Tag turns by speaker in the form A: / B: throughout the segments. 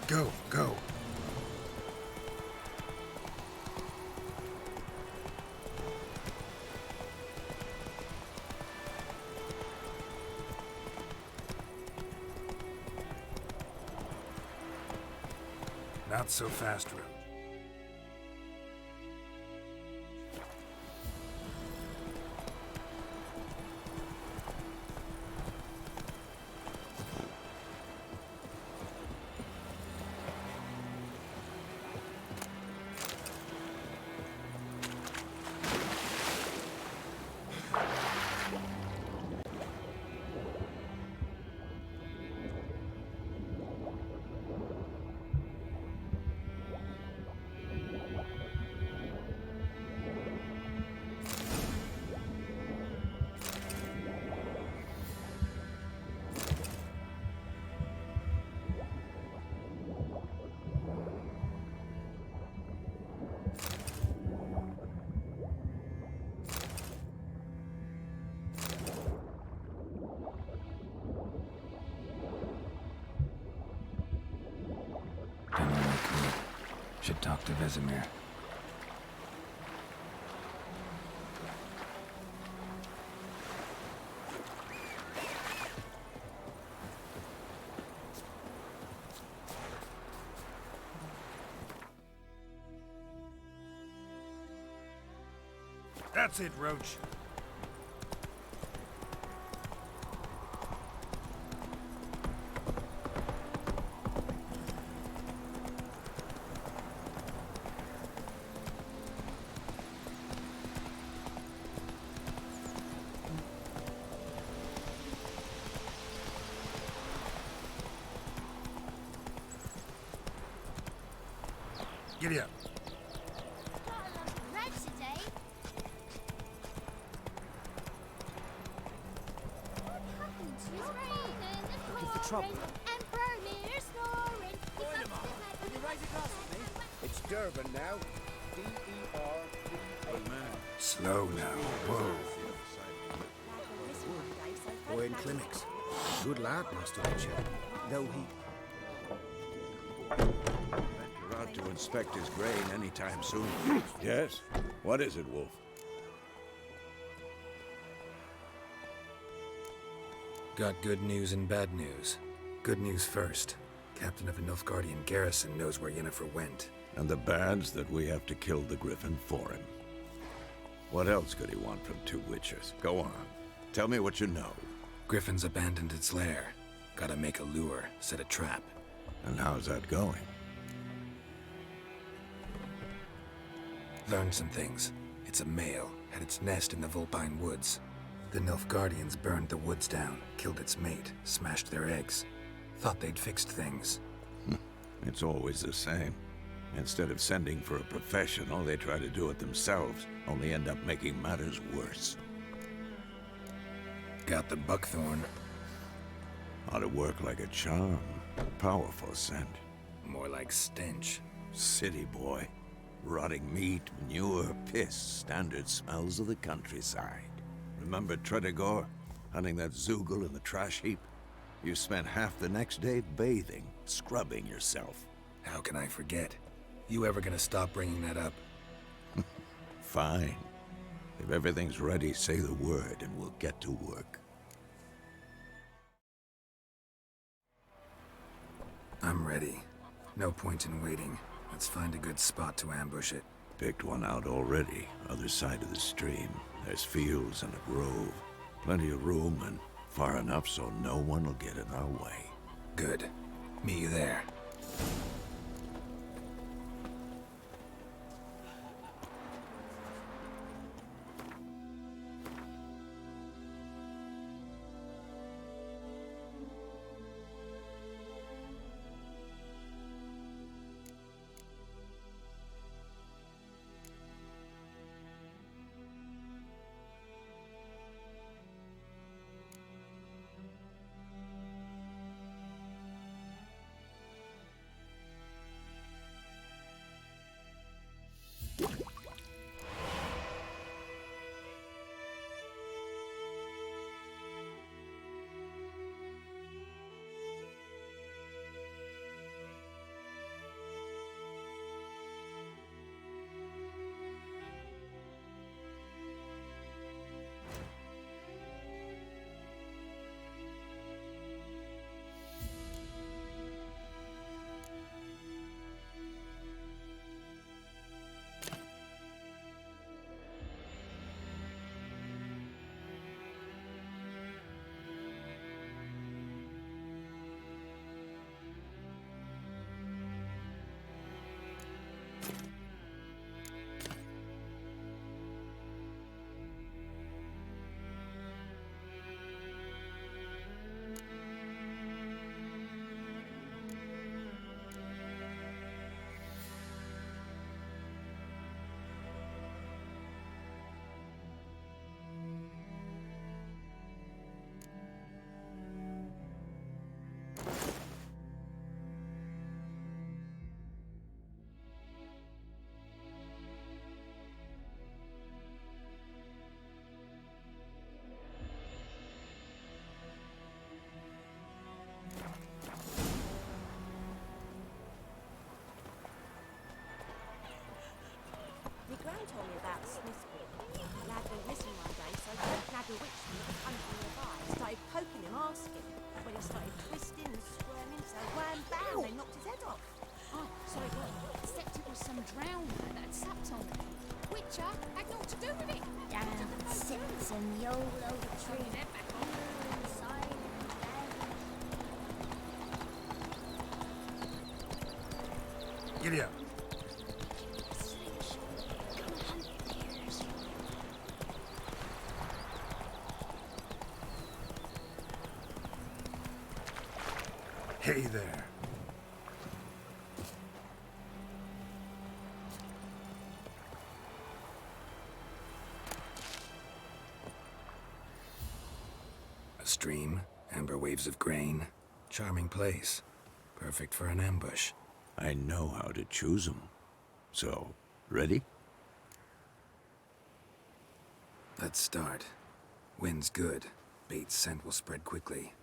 A: Go, go. Not so fast, Roach. Should talk to Vesemir. That's it, Roach. Giddy up.
B: Looking for trouble?
C: It's Durban now. D-E-R-B-A.
A: Slow now. Whoa.
C: Boy in clinics. Good lad, Master Richard. Though he...
D: You're out to inspect his grain anytime soon. Yes? What is it, Wolf?
A: Got good news and bad news. Good news first. Captain of the Nilfgaardian garrison knows where Yennefer went.
D: And the bad's that we have to kill the Griffin for him. What else could he want from two witchers? Go on. Tell me what you know.
A: Griffin's abandoned its lair. Gotta make a lure, set a trap.
D: And how's that going?
A: Learned some things. It's a male, had its nest in the Vulpine Woods. The Nilfgaardians burned the woods down, killed its mate, smashed their eggs. Thought they'd fixed things.
D: It's always the same. Instead of sending for a professional, they try to do it themselves, only end up making matters worse.
A: Got the buckthorn.
D: Ought to work like a charm. Powerful scent.
A: More like stench.
D: City boy. Rotting meat, manure, piss, standard smells of the countryside. Remember Tredegor? Hunting that Zoogle in the trash heap? You spent half the next day bathing, scrubbing yourself.
A: How can I forget? You ever gonna stop bringing that up?
D: Fine. If everything's ready, say the word and we'll get to work.
A: I'm ready. No point in waiting. Let's find a good spot to ambush it.
D: Picked one out already, other side of the stream. There's fields and a grove. Plenty of room and far enough so no one will get in our way.
A: Good. Meet you there.
B: creature had naught to do with it.
E: Down sits in the old oak tree. Inside and
A: Giddy up. Hey there. A stream, amber waves of grain. Charming place. Perfect for an ambush.
D: I know how to choose 'em. So, ready?
A: Let's start. Wind's good. Bait's scent will spread quickly.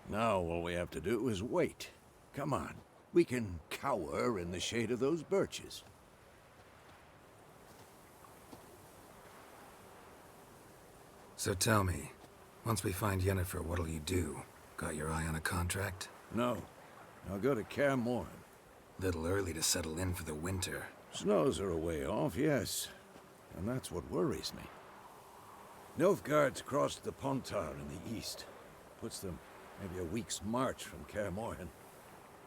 D: Now all we have to do is wait. Come on. We can cower in the shade of those birches.
A: So tell me, once we find Yennefer, what'll you do? Got your eye on a contract?
D: No. I'll go to Kaer Morhen.
A: Little early to settle in for the winter.
D: Snows are a way off, yes. And that's what worries me. Nilfgaard's crossed the Pontar in the east. Puts them maybe a week's march from Kaer Morhen.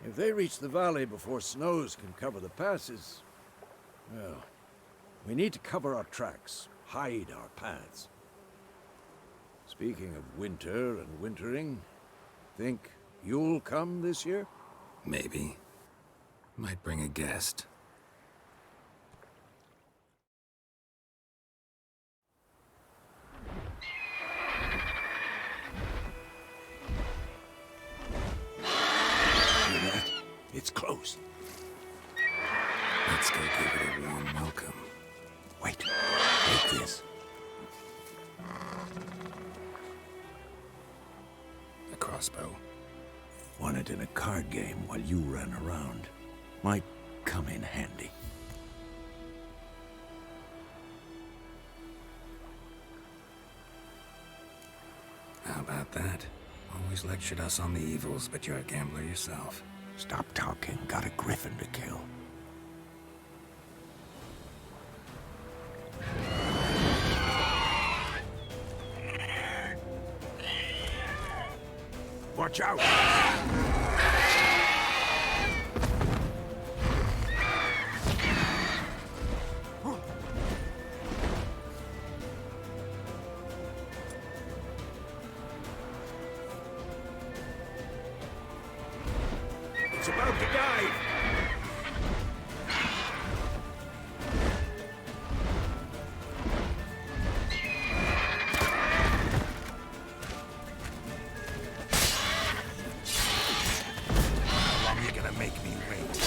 D: If they reach the valley before snows can cover the passes, well, we need to cover our tracks, hide our paths. Speaking of winter and wintering, think you'll come this year?
A: Maybe. Might bring a guest.
D: Hear that? It's close.
A: Let's go give it a warm welcome.
D: Wait. Take this.
A: A crossbow.
D: Won it in a card game while you ran around. Might come in handy.
A: How about that? Always lectured us on the evils, but you're a gambler yourself.
D: Stop talking. Got a griffin to kill. Watch out! It's about to dive!
A: How long you gonna make me wait?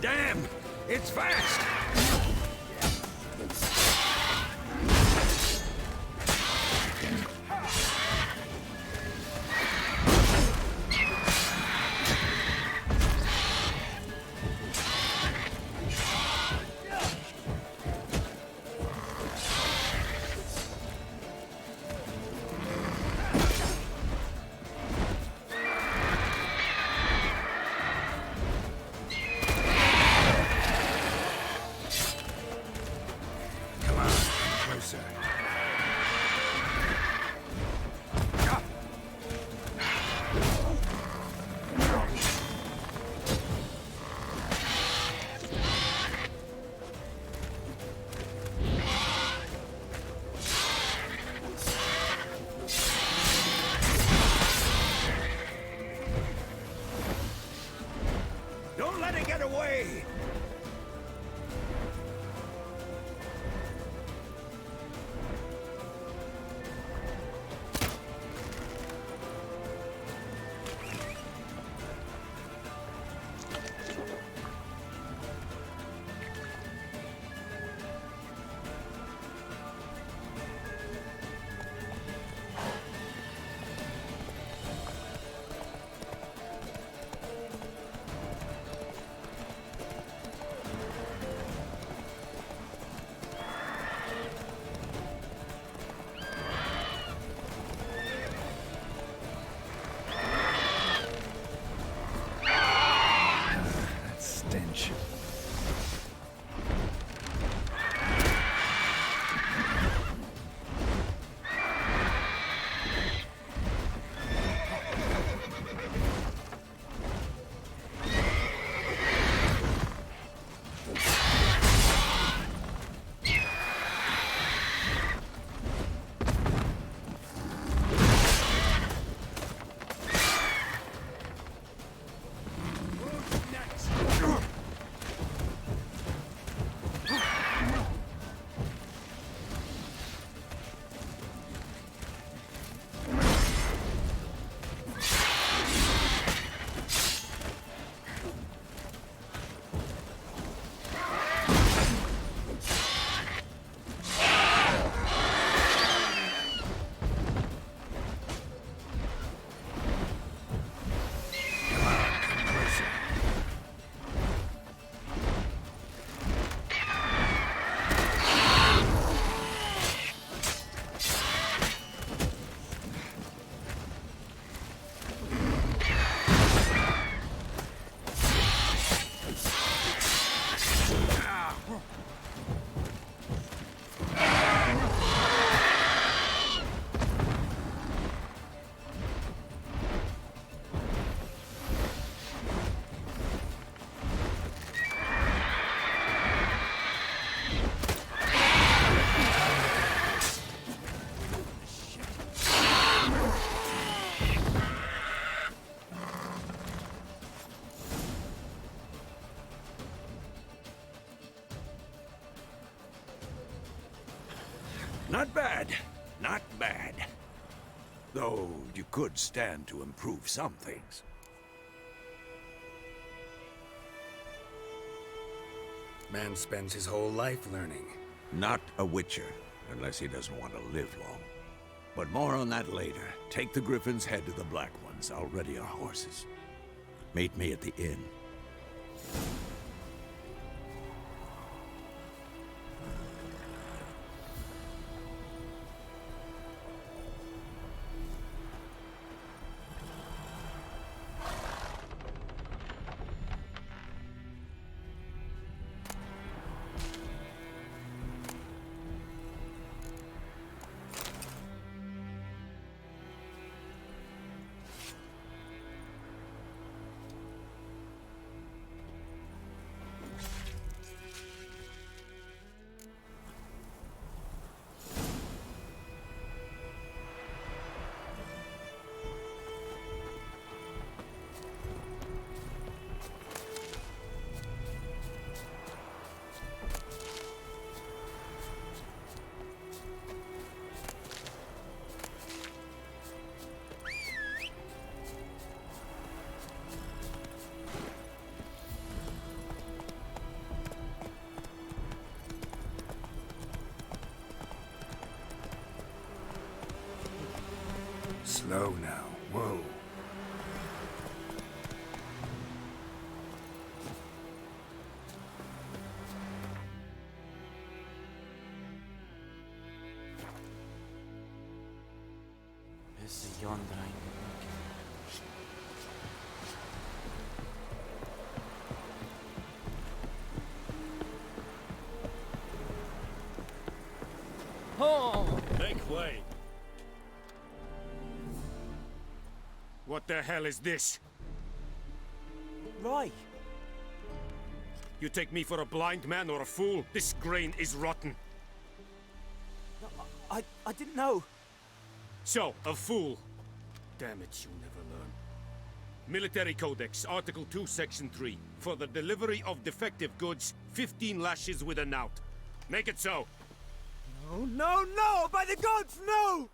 D: Damn! It's fast!
A: Come on, closer.
D: Not bad. Not bad. Though you could stand to improve some things.
A: Man spends his whole life learning.
D: Not a witcher, unless he doesn't want to live long. But more on that later. Take the Griffin's head to the Black Ones. I'll ready our horses. Meet me at the inn.
A: Slow now. Whoa.
F: Is yonder ein
B: Oh!
G: Make way. What the hell is this?
F: Right.
G: You take me for a blind man or a fool? This grain is rotten.
F: No, I didn't know.
G: So, a fool. Damn it, you never learn. Military Codex, Article 2, Section 3. For the delivery of defective goods, 15 lashes with a knout. Make it so.
F: No, no, no! By the gods, no!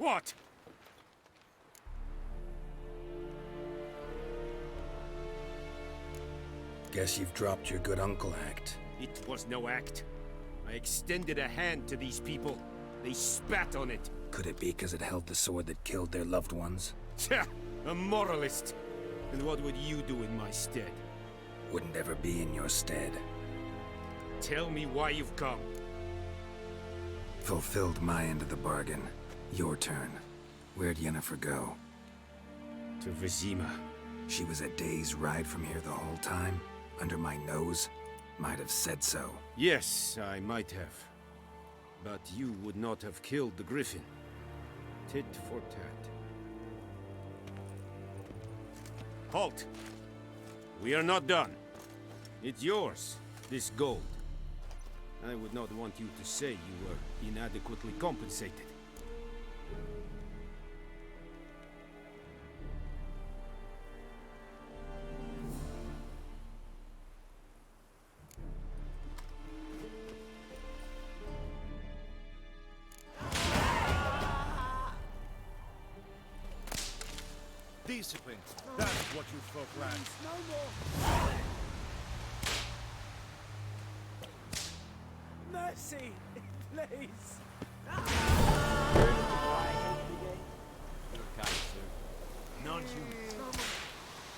G: What?
A: Guess you've dropped your good uncle act.
G: It was no act. I extended a hand to these people. They spat on it.
A: Could it be because it held the sword that killed their loved ones?
G: Tja, a moralist. And what would you do in my stead?
A: Wouldn't ever be in your stead.
G: Tell me why you've come.
A: Fulfilled my end of the bargain. Your turn. Where'd Yennefer go?
G: To Vizima.
A: She was a day's ride from here the whole time? Under my nose? Might have said so.
G: Yes, I might have. But you would not have killed the Griffin. Tit for tat. Halt! We are not done. It's yours, this gold. I would not want you to say you were inadequately compensated.
C: Discipline. That's what you folk lack.
F: Mercy, please.
C: Non-human.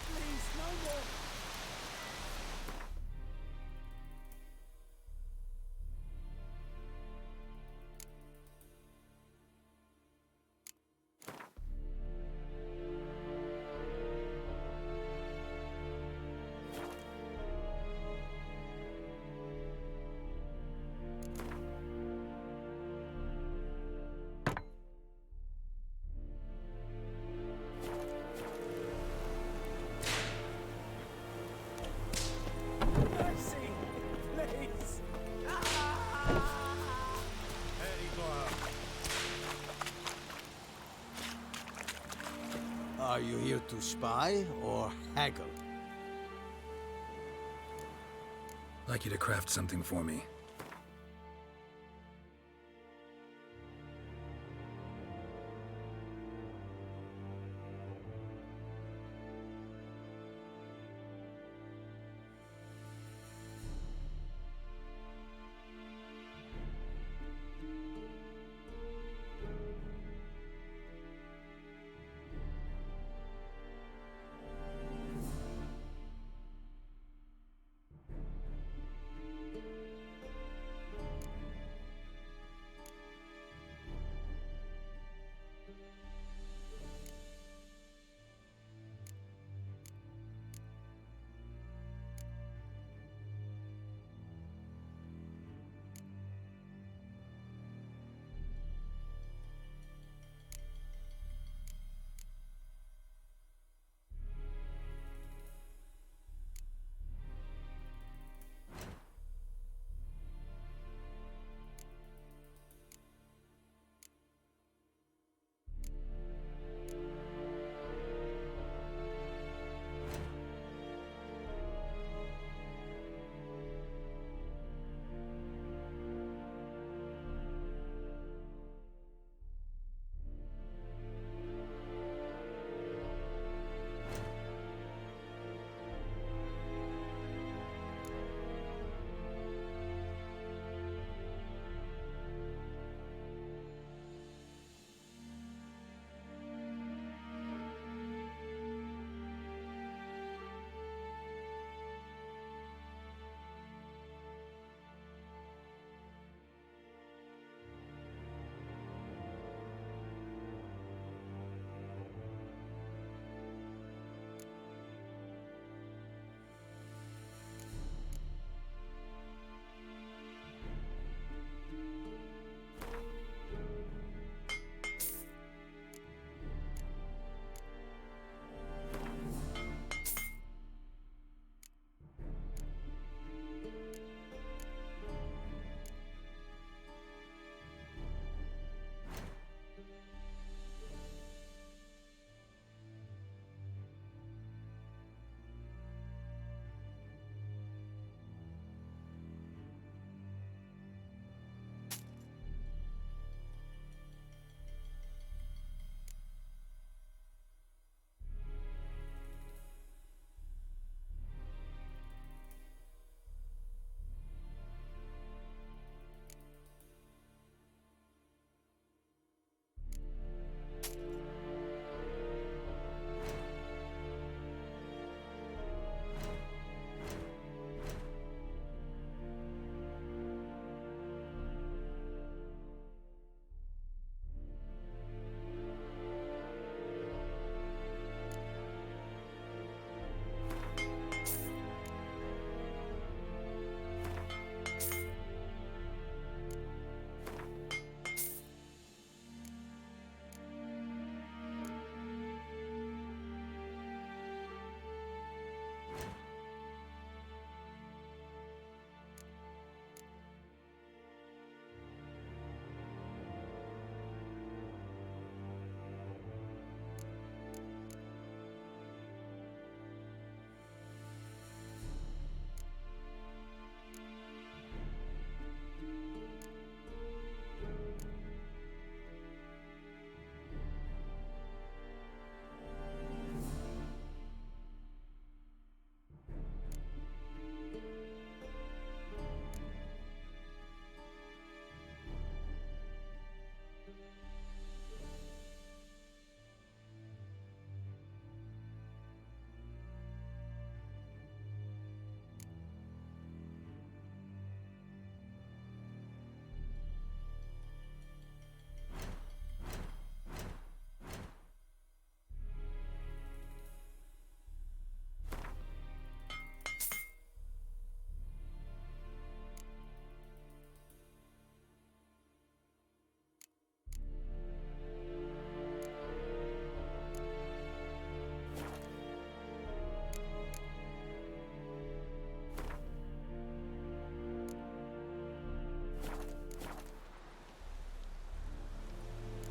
F: Please, no more. Are you here to spy or haggle?
A: Like you to craft something for me.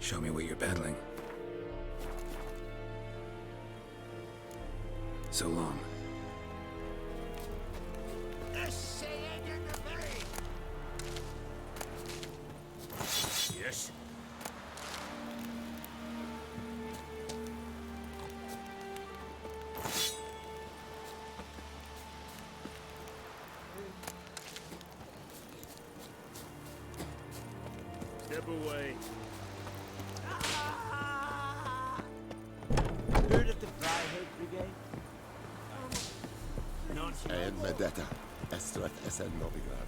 A: Show me what you're peddling. So long.
G: Yes? Step away.
F: Heard of the Dryhead Brigade?
H: En vendetta. Estrat SN Novigrad.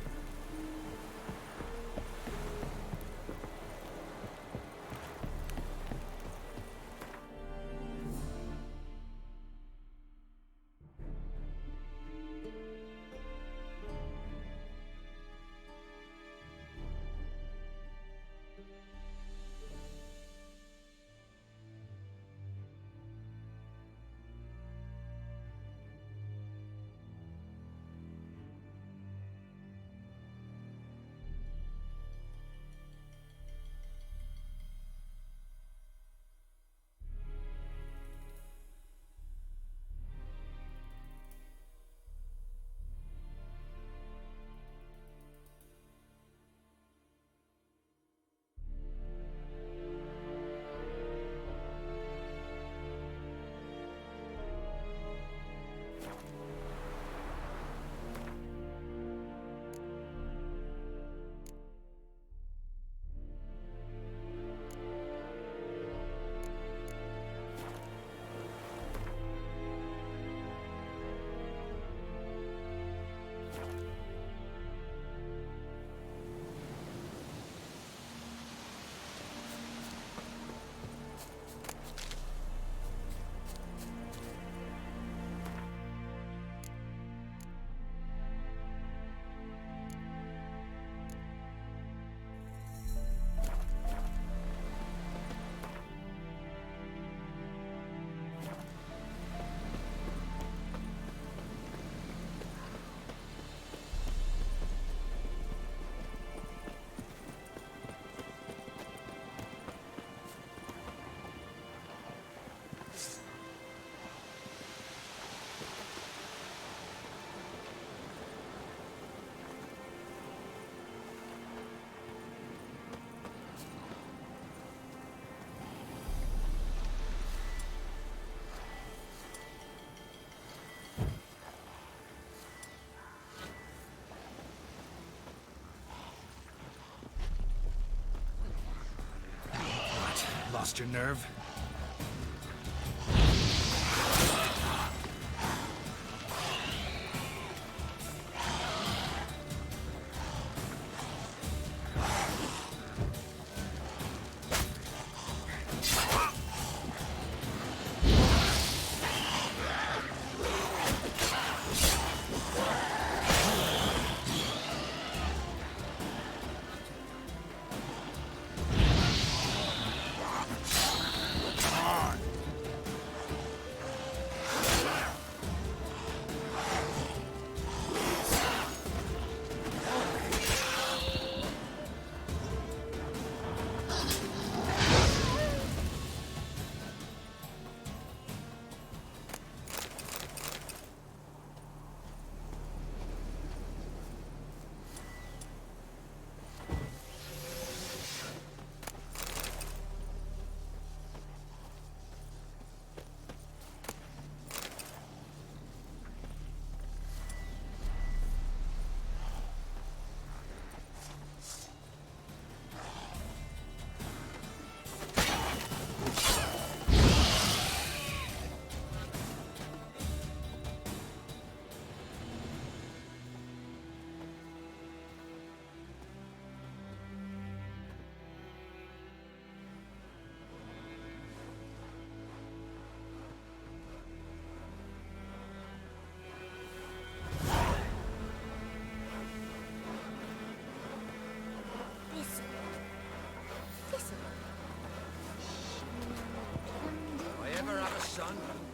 A: Lost your nerve?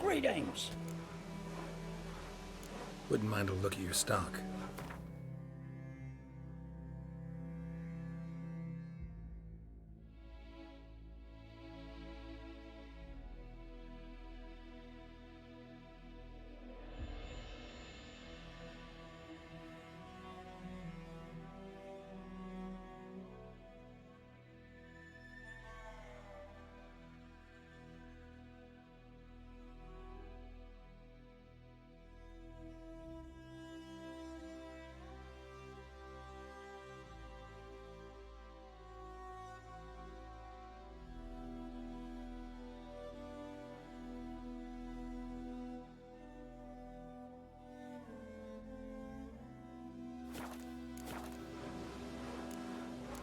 F: Greetings.
A: Wouldn't mind a look at your stock.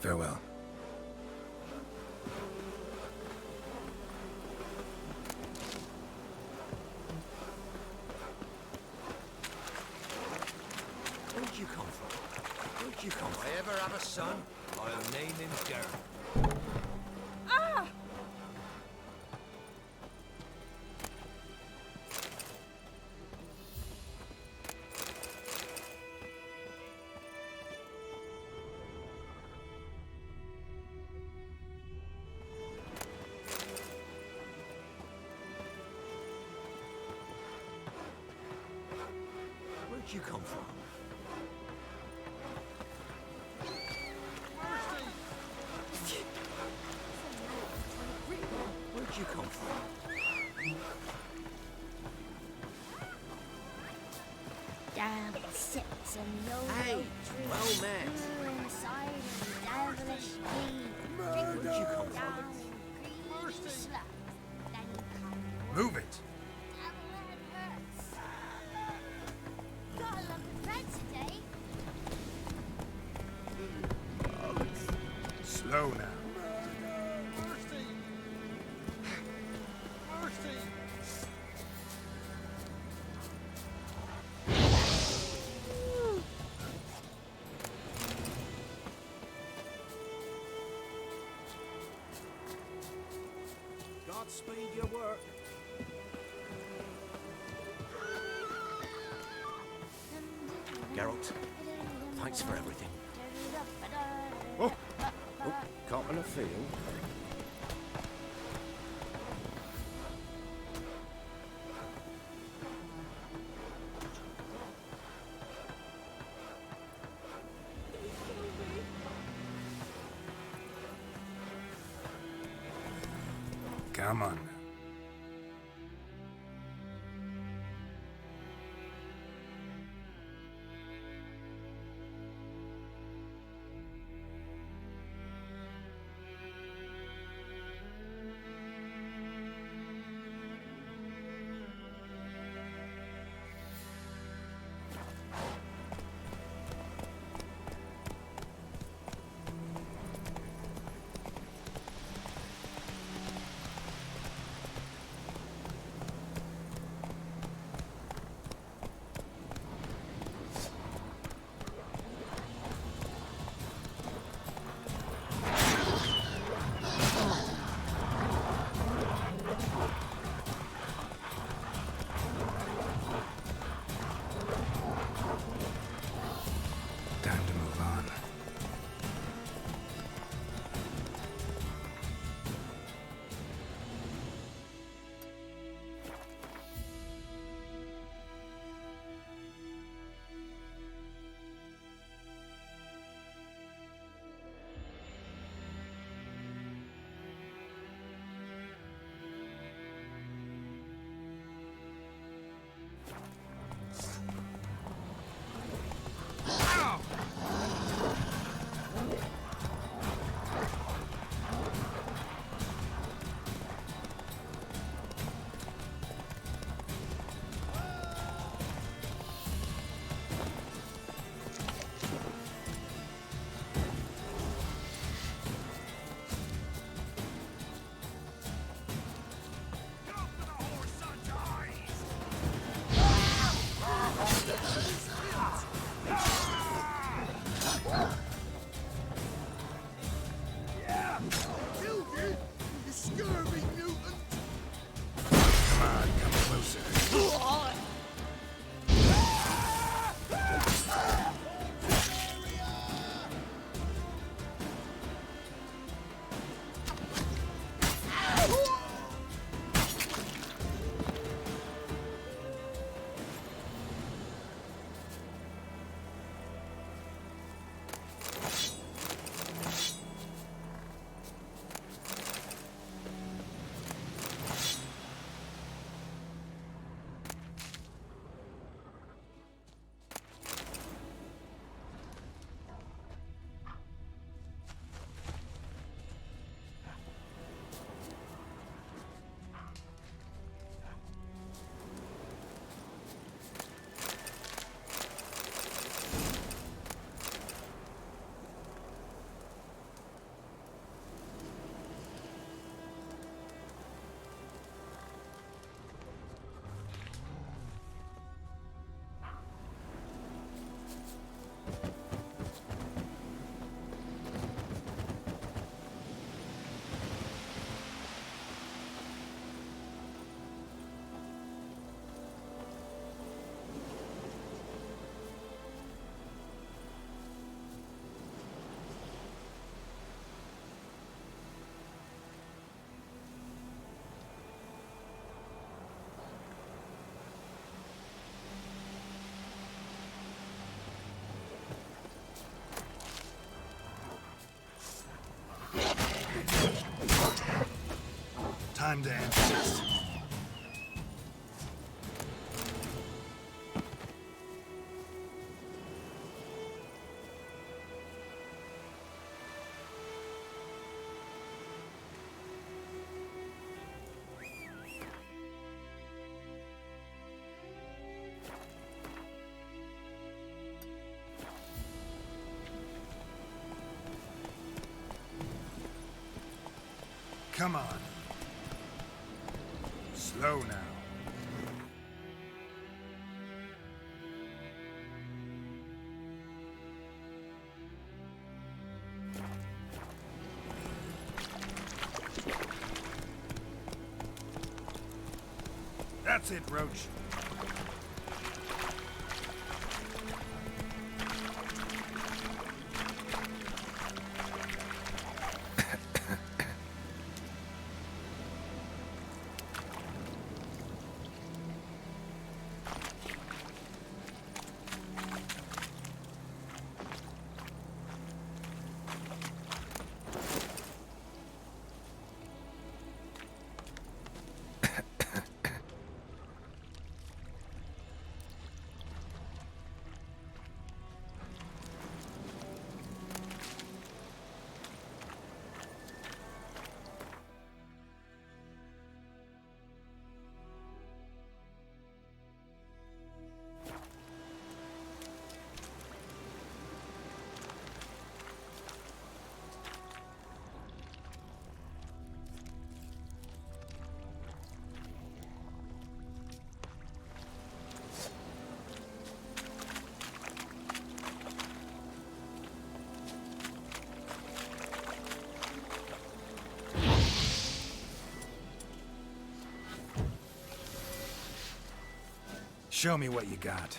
A: Farewell.
C: Where'd you come from? Where'd you come from?
F: If I ever have a son, I'll name him Garrett.
C: Where'd you come from? Where'd you come from?
E: Down sits a yellow
C: Hey,
E: tree.
C: well met.
E: Grew inside a devilish tree.
C: Where'd you come from?
E: Down in green slabs. Then come
A: Move it!
E: devil head hurts. Got a lump of bread today.
A: Slow now.
C: Godspeed your work. Geralt, thanks for everything.
A: Oh.
C: Oh, caught in a field.
A: Come on. time to end this. Come on. Slow now. That's it, Roach. Show me what you got.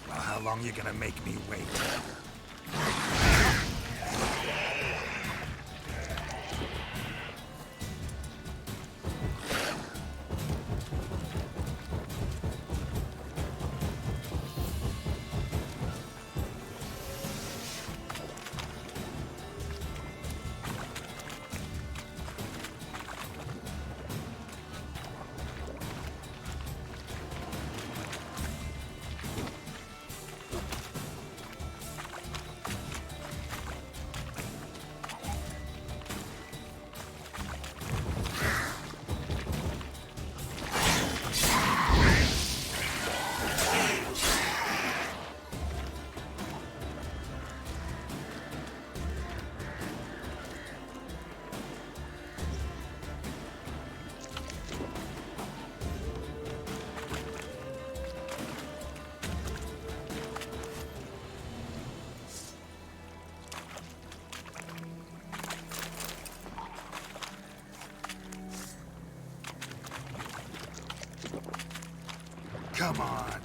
A: How long you gonna make me wait? Come on.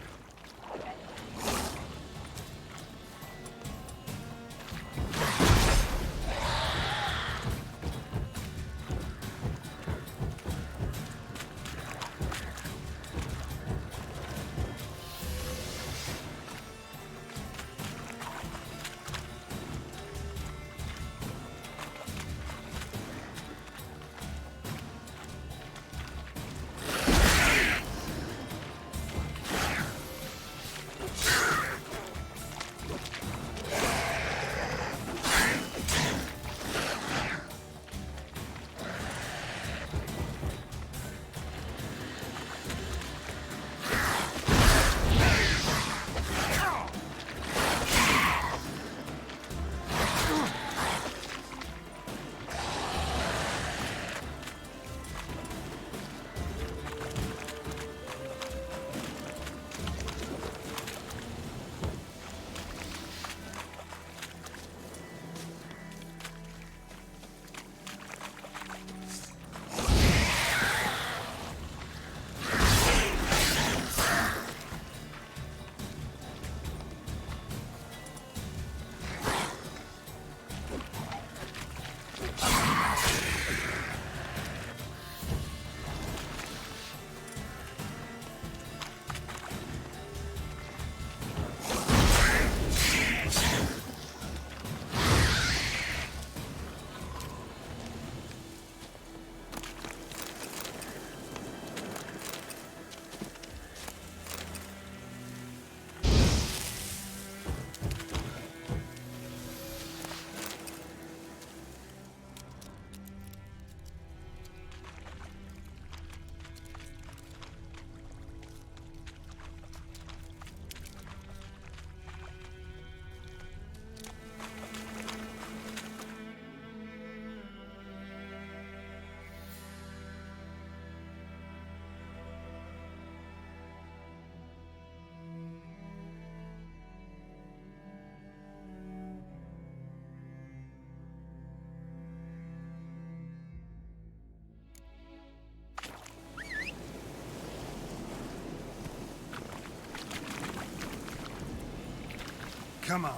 A: Come on.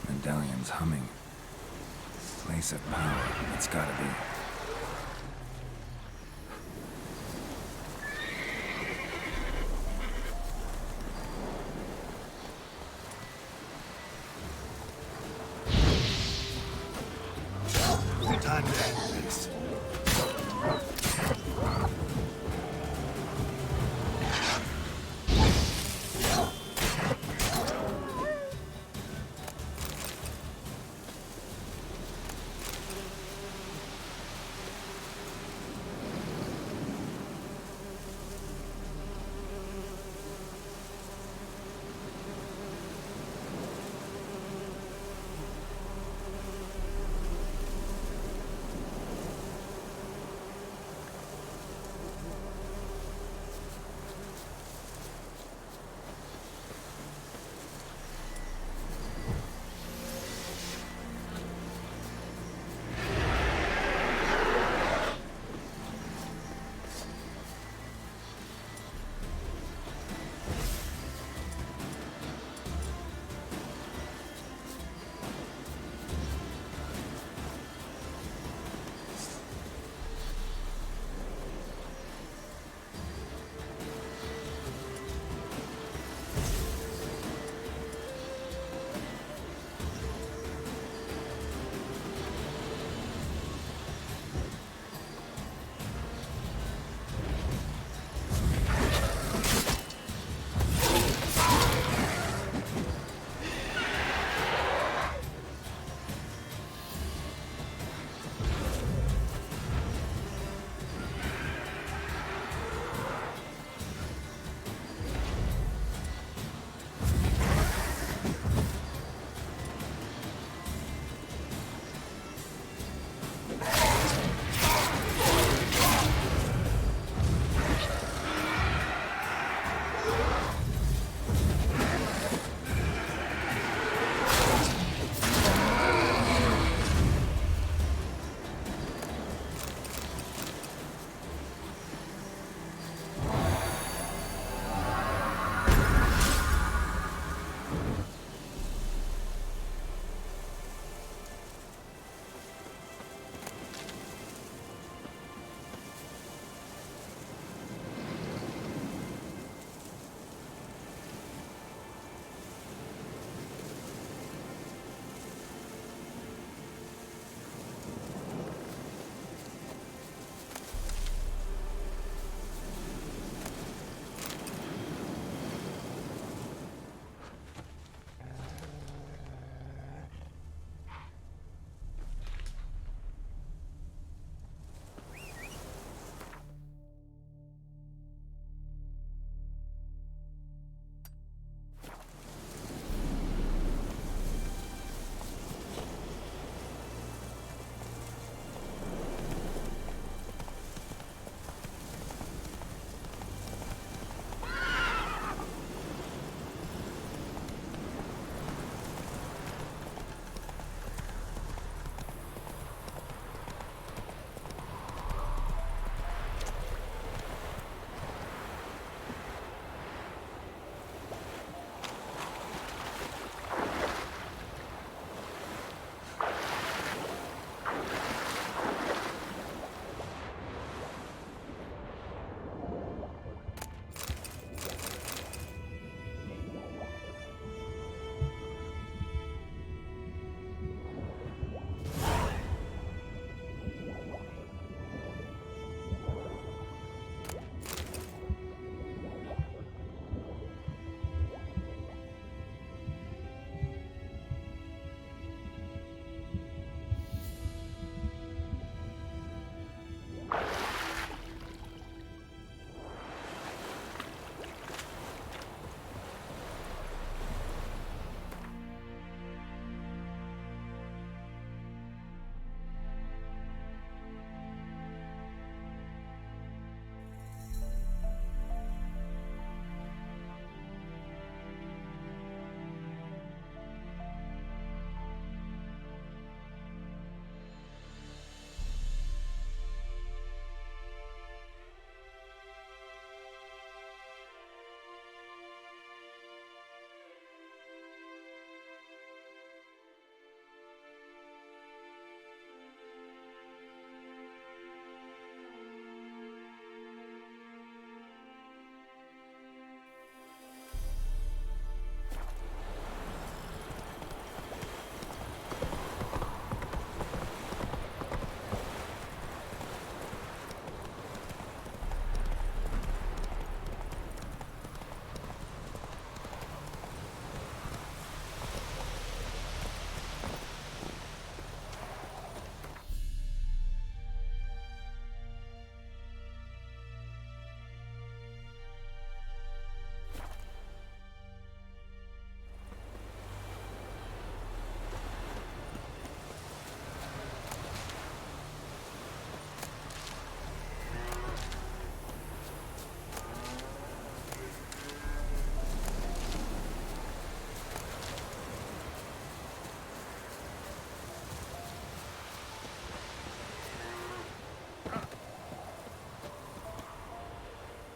A: Medallion's humming. Place of power. It's gotta be. Time to end this.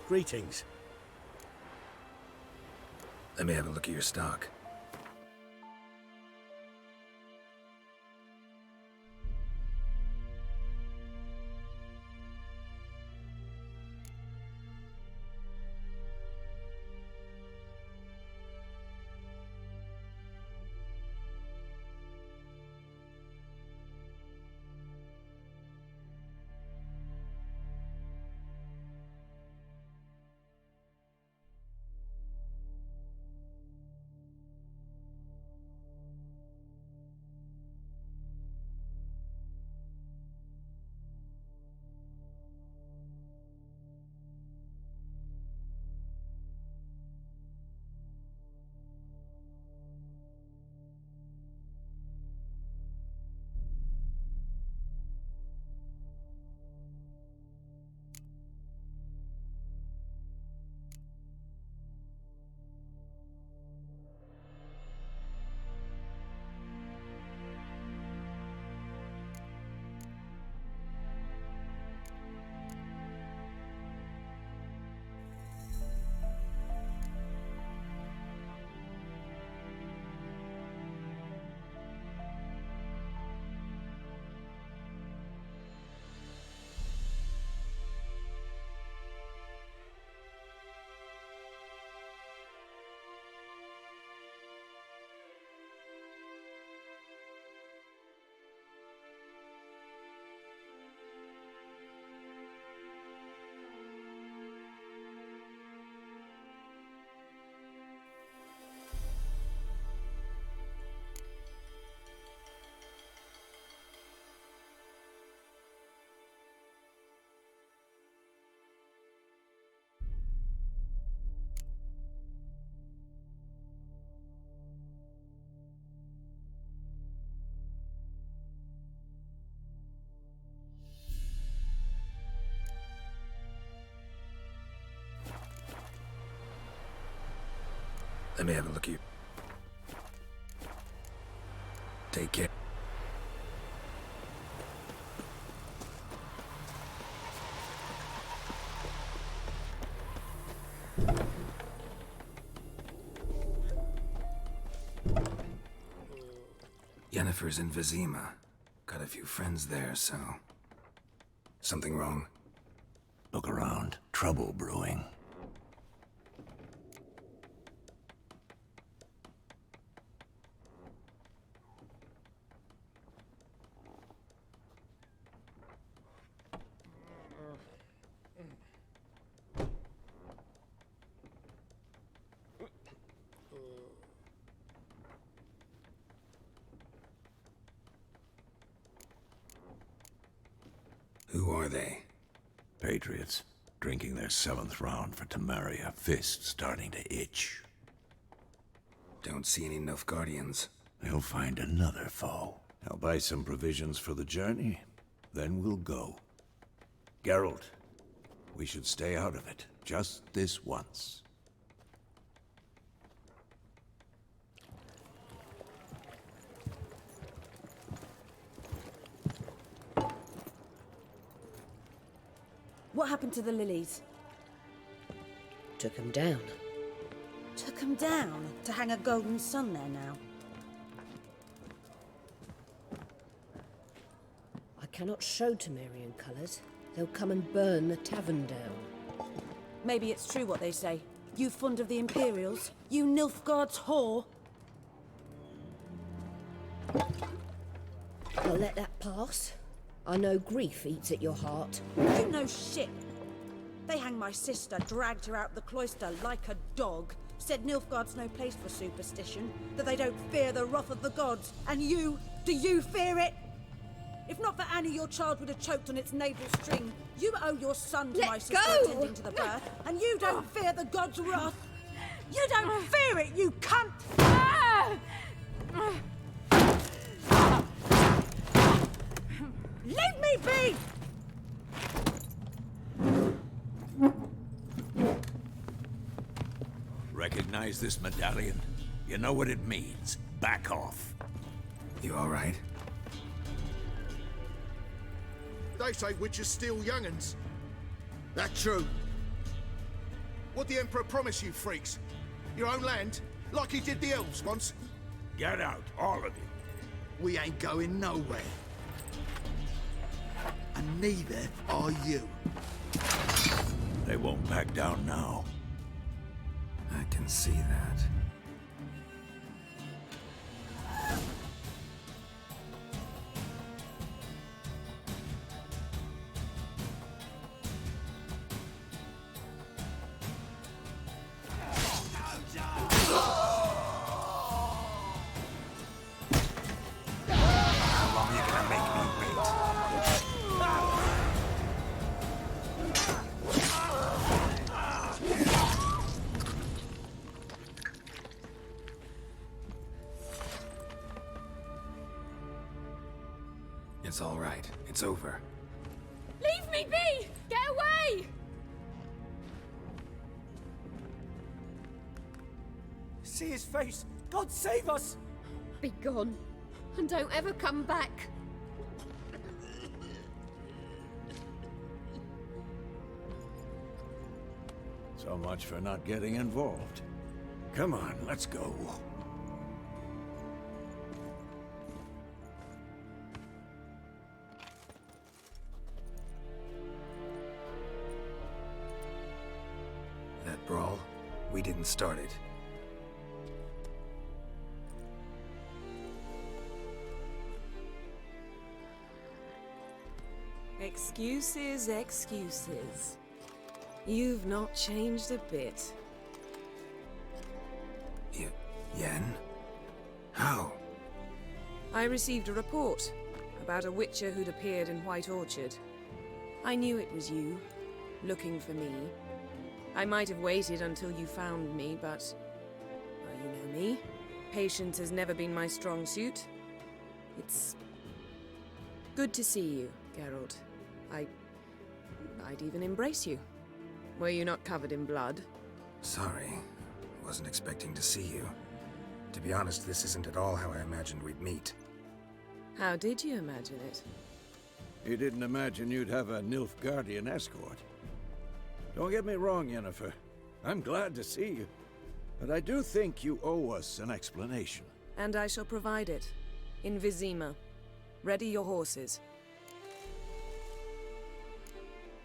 C: Greetings.
A: Let me have a look at your stock. Let me have a look at you. Take care. Yennefer's in Vizima. Got a few friends there, so... Something wrong?
D: Look around. Trouble brewing.
A: Who are they?
D: Patriots, drinking their 7th round for Temeria, fist starting to itch.
A: Don't see any Nilfgaardians.
D: They'll find another foe. I'll buy some provisions for the journey, then we'll go. Geralt, we should stay out of it, just this once.
I: What happened to the lilies?
J: Took him down.
I: Took them down to hang a golden sun there now.
J: I cannot show Temerian colours. They'll come and burn the tavern down.
I: Maybe it's true what they say. You fond of the Imperials? You Nilfgaard's whore?
J: I'll let that pass. I know grief eats at your heart.
I: You know shit. They hanged my sister, dragged her out the cloister like a dog. Said Nilfgaard's no place for superstition, that they don't fear the wrath of the gods. And you, do you fear it? If not for Annie, your child would have choked on its navel string. You owe your son to my sister attending to the birth, and you don't fear the gods' wrath. You don't fear it, you cunt! Leave me be!
D: Recognize this medallion? You know what it means. Back off.
A: You all right?
H: They say witches steal young'uns. That true?
C: What the Emperor promised you, freaks? Your own land? Like he did the elves once?
D: Get out, all of you.
C: We ain't going nowhere. And neither are you.
D: They won't back down now.
A: I can see that. How long are you gonna make me wait? It's all right. It's over.
B: Leave me be! Get away!
F: See his face! God save us!
B: Be gone. And don't ever come back.
D: So much for not getting involved. Come on, let's go.
A: That brawl, we didn't start it.
K: Excuses, excuses. You've not changed a bit.
A: Yen? How?
K: I received a report about a witcher who'd appeared in White Orchard. I knew it was you, looking for me. I might have waited until you found me, but... well, you know me. Patience has never been my strong suit. It's... good to see you, Geralt. I'd even embrace you. Were you not covered in blood?
A: Sorry. Wasn't expecting to see you. To be honest, this isn't at all how I imagined we'd meet.
K: How did you imagine it?
D: You didn't imagine you'd have a Nilfgaardian escort. Don't get me wrong, Yennefer. I'm glad to see you. But I do think you owe us an explanation.
K: And I shall provide it. In Vizima. Ready your horses.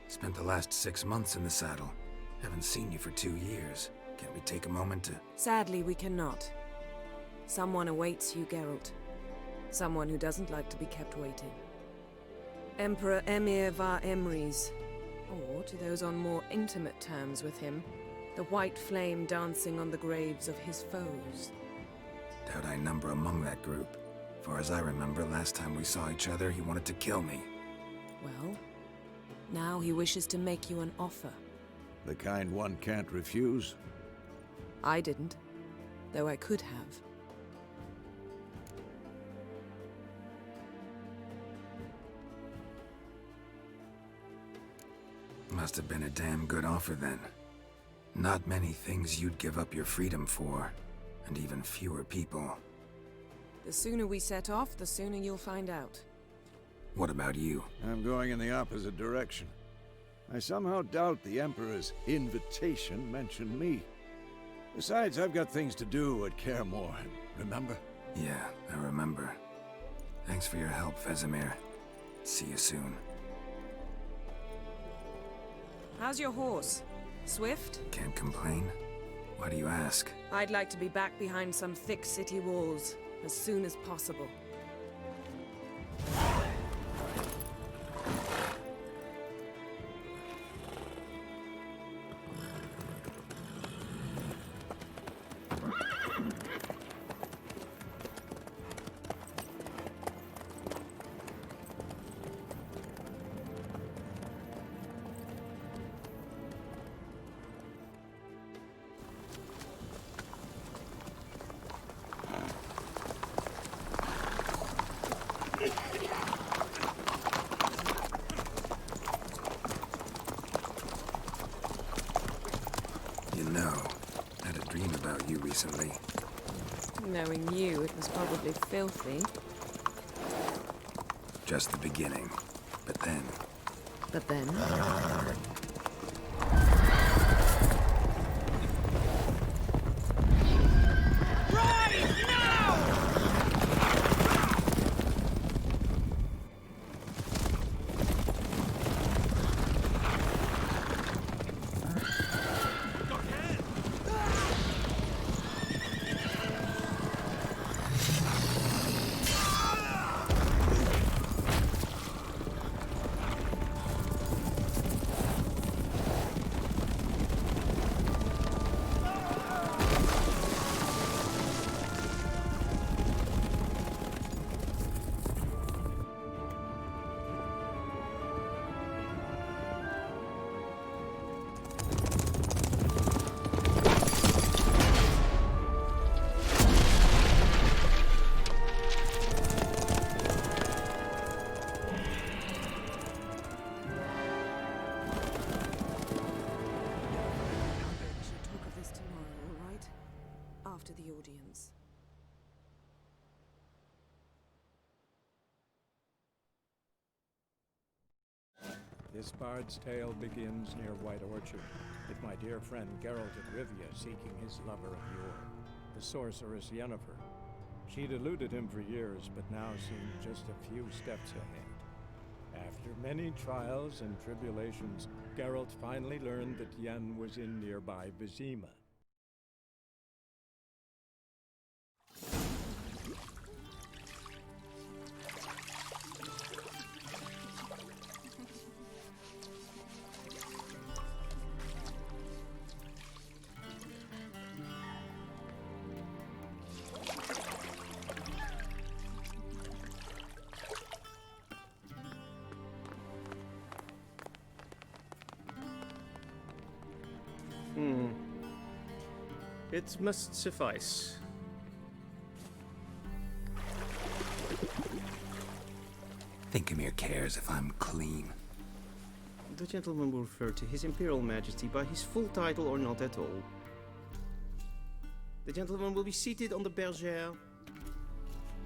A: Spent the last 6 months in the saddle. Haven't seen you for 2 years. Can't we take a moment to...
K: Sadly, we cannot. Someone awaits you, Geralt. Someone who doesn't like to be kept waiting. Emperor Emir var Emrys. Or, to those on more intimate terms with him, the white flame dancing on the graves of his foes.
A: Doubt I number among that group. Far as I remember, last time we saw each other, he wanted to kill me.
K: Well, now he wishes to make you an offer.
D: The kind one can't refuse?
K: I didn't, though I could have.
A: Must have been a damn good offer then. Not many things you'd give up your freedom for, and even fewer people.
K: The sooner we set off, the sooner you'll find out.
A: What about you?
D: I'm going in the opposite direction. I somehow doubt the Emperor's invitation mentioned me. Besides, I've got things to do at Kaer Morhen, remember?
A: Yeah, I remember. Thanks for your help, Vesemir. See you soon.
K: How's your horse? Swift?
A: Can't complain. Why do you ask?
K: I'd like to be back behind some thick city walls as soon as possible.
A: You know, I had a dream about you recently.
K: Knowing you, it was probably filthy.
A: Just the beginning. But then...
K: But then?
L: This bard's tale begins near White Orchard, with my dear friend Geralt of Rivia seeking his lover of yore, the sorceress Yennefer. She'd eluded him for years, but now seemed just a few steps ahead. After many trials and tribulations, Geralt finally learned that Yen was in nearby Vizima.
M: It must suffice.
A: Thinkamere cares if I'm clean.
M: The gentleman will refer to His Imperial Majesty by his full title or not at all. The gentleman will be seated on the bergère.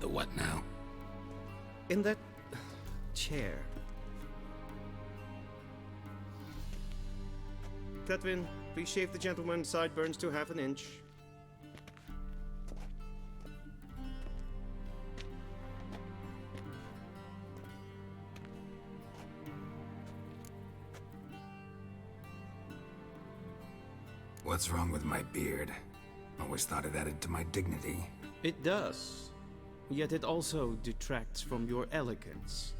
A: The what now?
M: In that chair. Tedwin, please shave the gentleman's sideburns to half an inch.
A: What's wrong with my beard? Always thought it added to my dignity.
M: It does. Yet it also detracts from your elegance.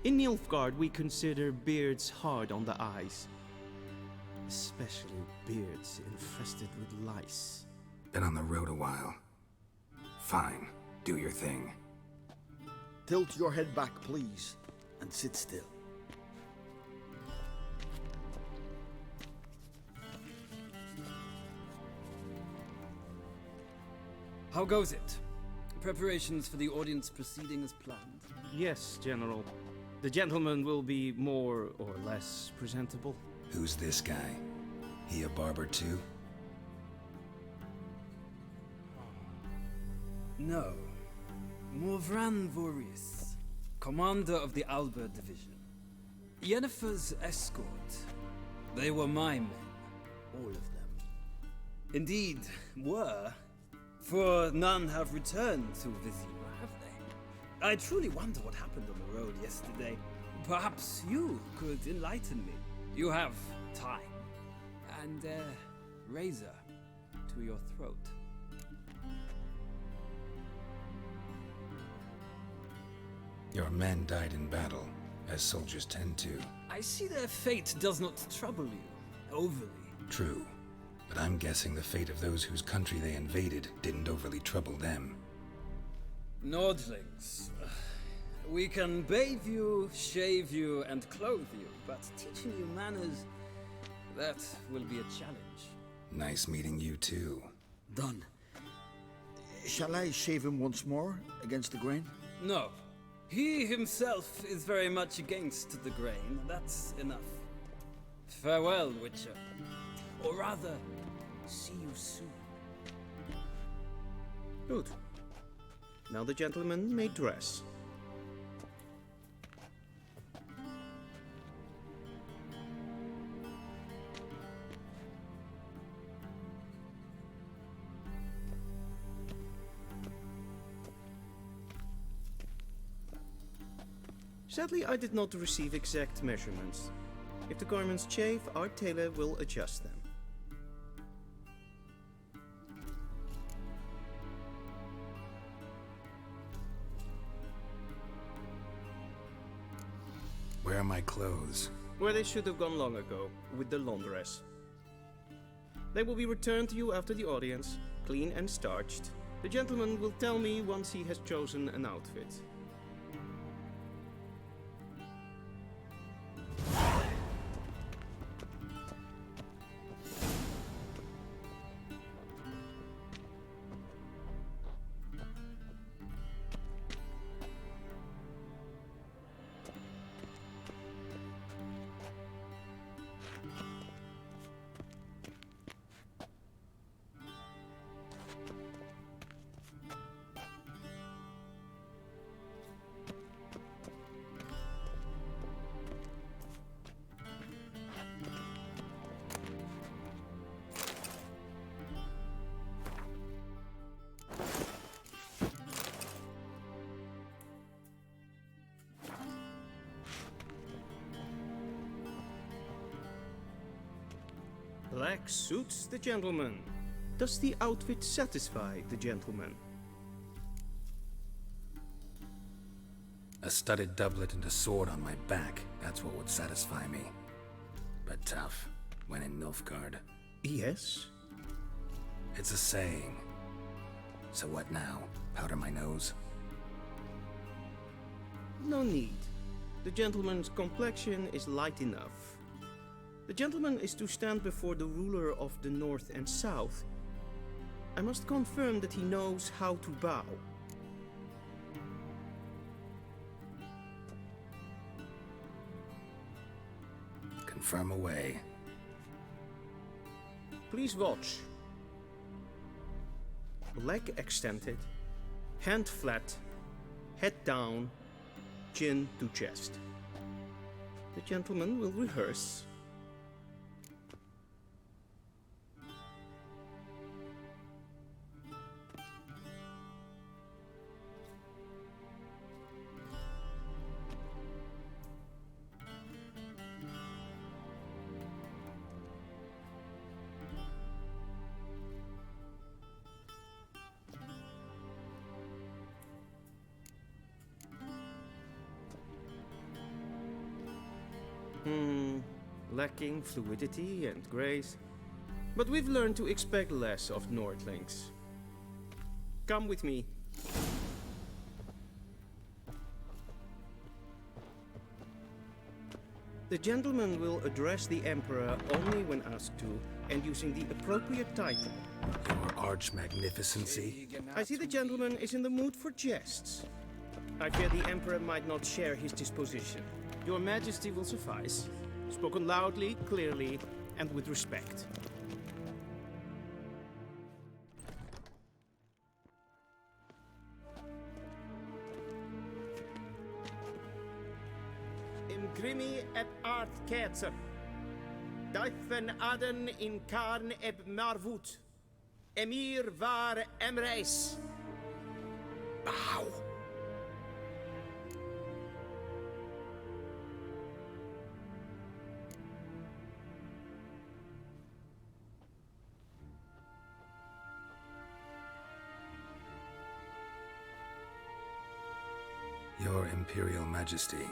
M: In Nilfgaard, we consider beards hard on the eyes. Especially beards infested with lice.
A: Been on the road a while. Fine, do your thing.
C: Tilt your head back, please, and sit still.
N: How goes it? Preparations for the audience proceeding as planned?
M: Yes, General. The gentleman will be more or less presentable.
A: Who's this guy? He a barber too?
N: No. Morvran Vorius, commander of the Alba Division. Yennefer's escort. They were my men, all of them. Indeed, were. For none have returned to Vizima, have they? I truly wonder what happened on the road yesterday. Perhaps you could enlighten me. You have time. And a razor to your throat.
A: Your men died in battle, as soldiers tend to.
N: I see their fate does not trouble you overly.
A: True. But I'm guessing the fate of those whose country they invaded didn't overly trouble them.
N: Nordlings. We can bathe you, shave you, and clothe you, but teaching you manners, that will be a challenge.
A: Nice meeting you too.
C: Done. Shall I shave him once more, against the grain?
N: No. He himself is very much against the grain. That's enough. Farewell, Witcher. Or rather, see you soon.
M: Good. Now the gentleman may dress. Sadly, I did not receive exact measurements. If the garments chafe, our tailor will adjust them.
A: Where are my clothes?
M: Where they should have gone long ago, with the laundress. They will be returned to you after the audience, clean and starched. The gentleman will tell me once he has chosen an outfit. Black suits the gentleman. Does the outfit satisfy the gentleman?
A: A studded doublet and a sword on my back, that's what would satisfy me. But tough, when in Nilfgaard.
M: Yes?
A: It's a saying. So what now? Powder my nose?
M: No need. The gentleman's complexion is light enough. The gentleman is to stand before the ruler of the North and South. I must confirm that he knows how to bow.
A: Confirm away.
M: Please watch. Leg extended, hand flat, head down, chin to chest. The gentleman will rehearse. Lacking fluidity and grace. But we've learned to expect less of Nordlings. Come with me. The gentleman will address the Emperor only when asked to, and using the appropriate title.
A: Your Arch-Magnificency?
M: I see the gentleman is in the mood for jests. I fear the Emperor might not share his disposition. Your Majesty will suffice. Spoken loudly, clearly, and with respect. Imgrimi eb art ketzer. Duifen aden in karn eb marvoet. Emir var emreis.
A: Bow. Your Imperial Majesty.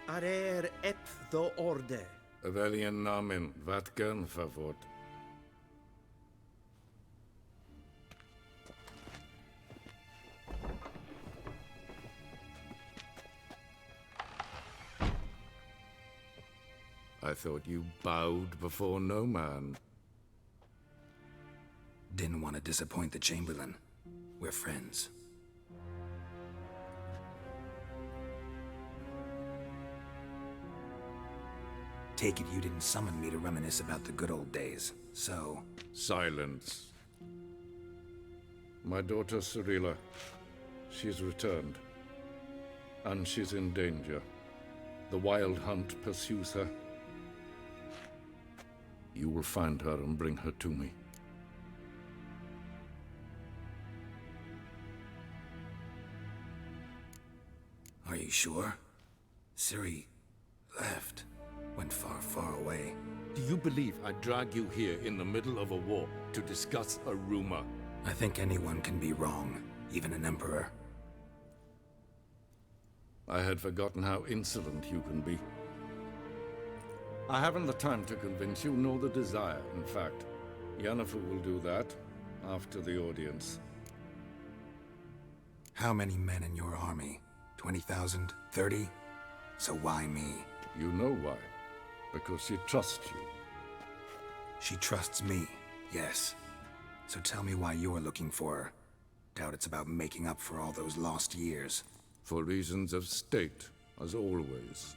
M: Arer ep the orde.
O: Weljen namen, wat kan favort? I thought you bowed before no man.
A: Didn't want to disappoint the Chamberlain. We're friends. Take it you didn't summon me to reminisce about the good old days, so...
O: Silence. My daughter Cyrilla, she's returned. And she's in danger. The Wild Hunt pursues her. You will find her and bring her to me.
A: Are you sure? Ciri left. Went far, far away.
O: Do you believe I'd drag you here in the middle of a war to discuss a rumor?
A: I think anyone can be wrong, even an emperor.
O: I had forgotten how insolent you can be. I haven't the time to convince you, nor the desire, in fact. Yennefer will do that after the audience.
A: How many men in your army? 20,000? 30? So why me?
O: You know why. Because she trusts you.
A: She trusts me, yes. So tell me why you're looking for her. Doubt it's about making up for all those lost years.
O: For reasons of state, as always.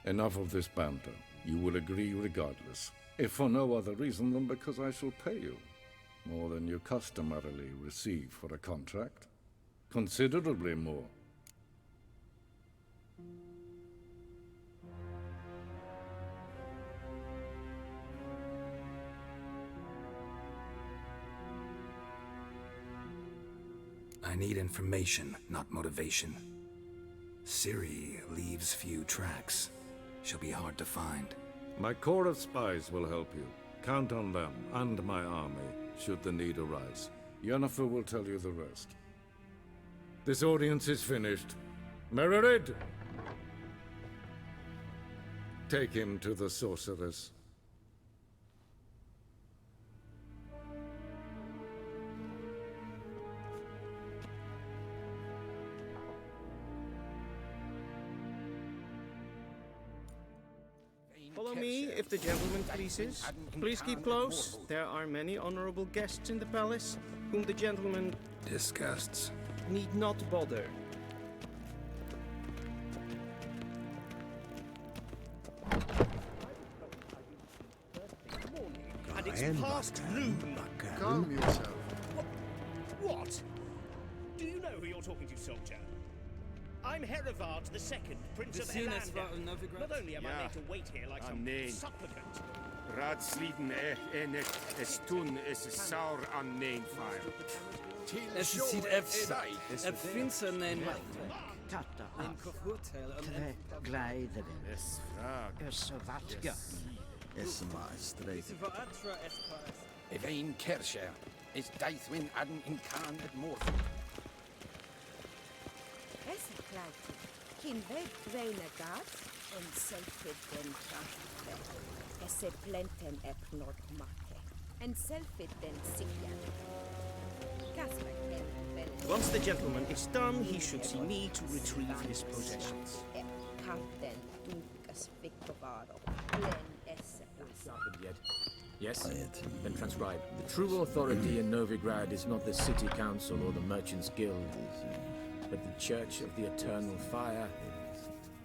O: Enough of this banter. You will agree regardless. If for no other reason than because I shall pay you. More than you customarily receive for a contract. Considerably more.
A: I need information, not motivation. Ciri leaves few tracks. She'll be hard to find.
O: My corps of spies will help you. Count on them and my army, should the need arise. Yennefer will tell you the rest. This audience is finished. Mererid! Take him to the sorceress.
M: Follow me, if the gentleman pleases. Please keep close. There are many honorable guests in the palace, whom the gentleman
A: disgusts.
M: Need not bother.
C: And it's past noon.
H: Calm yourself.
F: What? Do you know who you're talking to, soldier? I'm Herivard II, Prince of Elander. Not only am I made to wait here like some supplicant.
G: Raadsleden enet estun is saur an neenfire.
N: Es ziet finster nein
P: Tatta gleideren. Svartga.
H: Es maestreik.
C: Evein Kersher is Daithwin Adden in Khan at Morph.
Q: Es klaut. Kin weg vreine gas en selfid den trachte. Es plenten ep not make. En selfid den sikjan.
M: Once the gentleman is done, he should see me to retrieve his possessions.
R: Yes? Then transcribe. The true authority in Novigrad is not the city council or the merchants' guild, but the Church of the Eternal Fire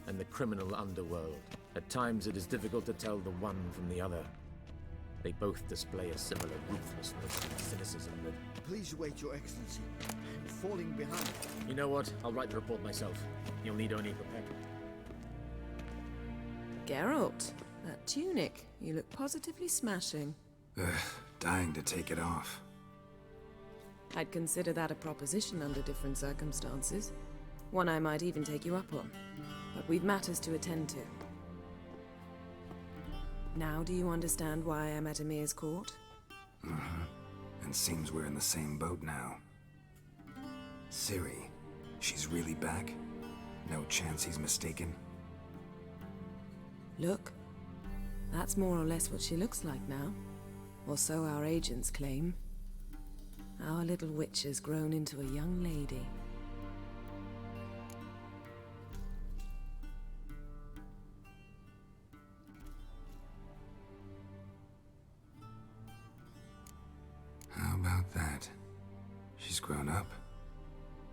R: and the criminal underworld. At times it is difficult to tell the one from the other. They both display a similar ruthlessness and cynicism that...
H: Please wait, Your Excellency. I'm falling behind.
R: You know what? I'll write the report myself. You'll need only prepare.
K: Geralt, that tunic. You look positively smashing.
A: Ugh, dying to take it off.
K: I'd consider that a proposition under different circumstances. One I might even take you up on. But we've matters to attend to. Now do you understand why I'm at Emir's court?
A: Uh-huh. And seems we're in the same boat now. Ciri, she's really back? No chance he's mistaken?
K: Look, that's more or less what she looks like now. Or so our agents claim. Our little witch has grown into a young lady.
A: How about that? She's grown up?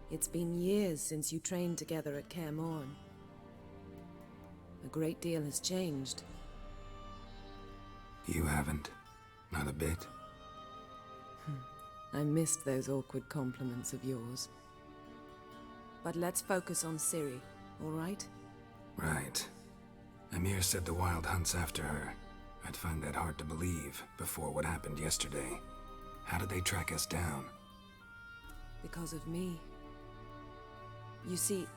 K: It's been years since you trained together at Kaer Morhen. A great deal has changed.
A: You haven't? Not a bit?
K: I missed those awkward compliments of yours. But let's focus on Ciri, all right?
A: Right. Emir said the Wild Hunt's after her. I'd find that hard to believe before what happened yesterday. How did they track us down?
K: Because of me. You see,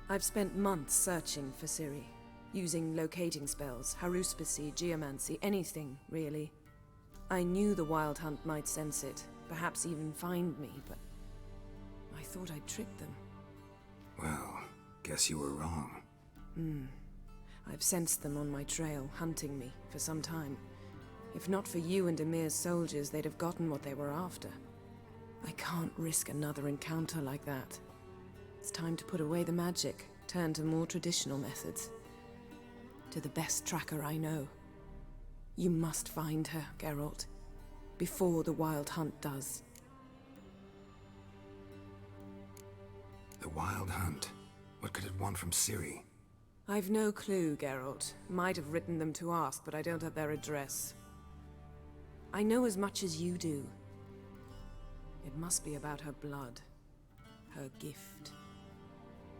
K: I've spent months searching for Ciri, using locating spells, haruspicy, geomancy, anything, really. I knew the Wild Hunt might sense it, perhaps even find me, but I thought I'd tricked them.
A: Well, guess you were wrong.
K: I've sensed them on my trail, hunting me, for some time. If not for you and Emir's soldiers, they'd have gotten what they were after. I can't risk another encounter like that. It's time to put away the magic, turn to more traditional methods. To the best tracker I know. You must find her, Geralt. Before the Wild Hunt does.
A: The Wild Hunt? What could it want from Ciri?
K: I've no clue, Geralt. Might have written them to ask, but I don't have their address. I know as much as you do. It must be about her blood. Her gift.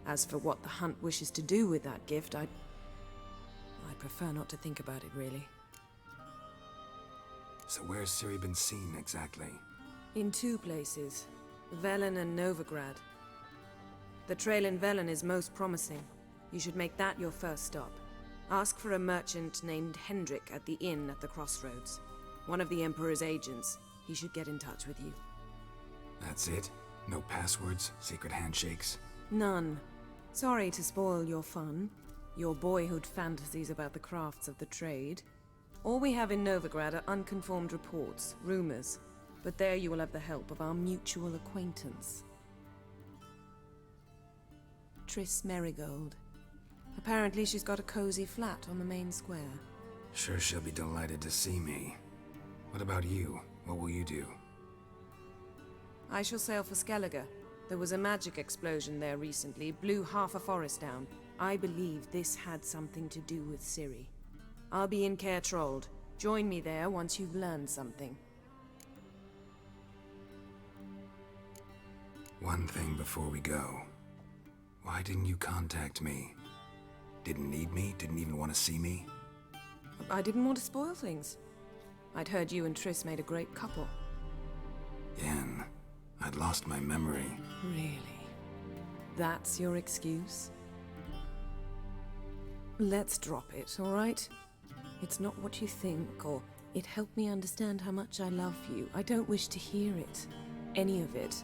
K: As for what the Hunt wishes to do with that gift, I prefer not to think about it, really.
A: So where's Ciri been seen, exactly?
K: In two places. Velen and Novigrad. The trail in Velen is most promising. You should make that your first stop. Ask for a merchant named Hendrik at the inn at the crossroads. One of the Emperor's agents. He should get in touch with you.
A: That's it? No passwords? Secret handshakes?
K: None. Sorry to spoil your fun. Your boyhood fantasies about the crafts of the trade. All we have in Novigrad are unconfirmed reports, rumors. But there you will have the help of our mutual acquaintance. Triss Merigold. Apparently she's got a cozy flat on the main square.
A: Sure she'll be delighted to see me. What about you? What will you do?
K: I shall sail for Skellige. There was a magic explosion there recently, blew half a forest down. I believe this had something to do with Ciri. I'll be in Caer Trold. Join me there once you've learned something.
A: One thing before we go. Why didn't you contact me? Didn't need me? Didn't even want to see me?
K: I didn't want to spoil things. I'd heard you and Triss made a great couple.
A: Yen, I'd lost my memory.
K: Really? That's your excuse? Let's drop it, all right? It's not what you think, or it helped me understand how much I love you. I don't wish to hear it. Any of it.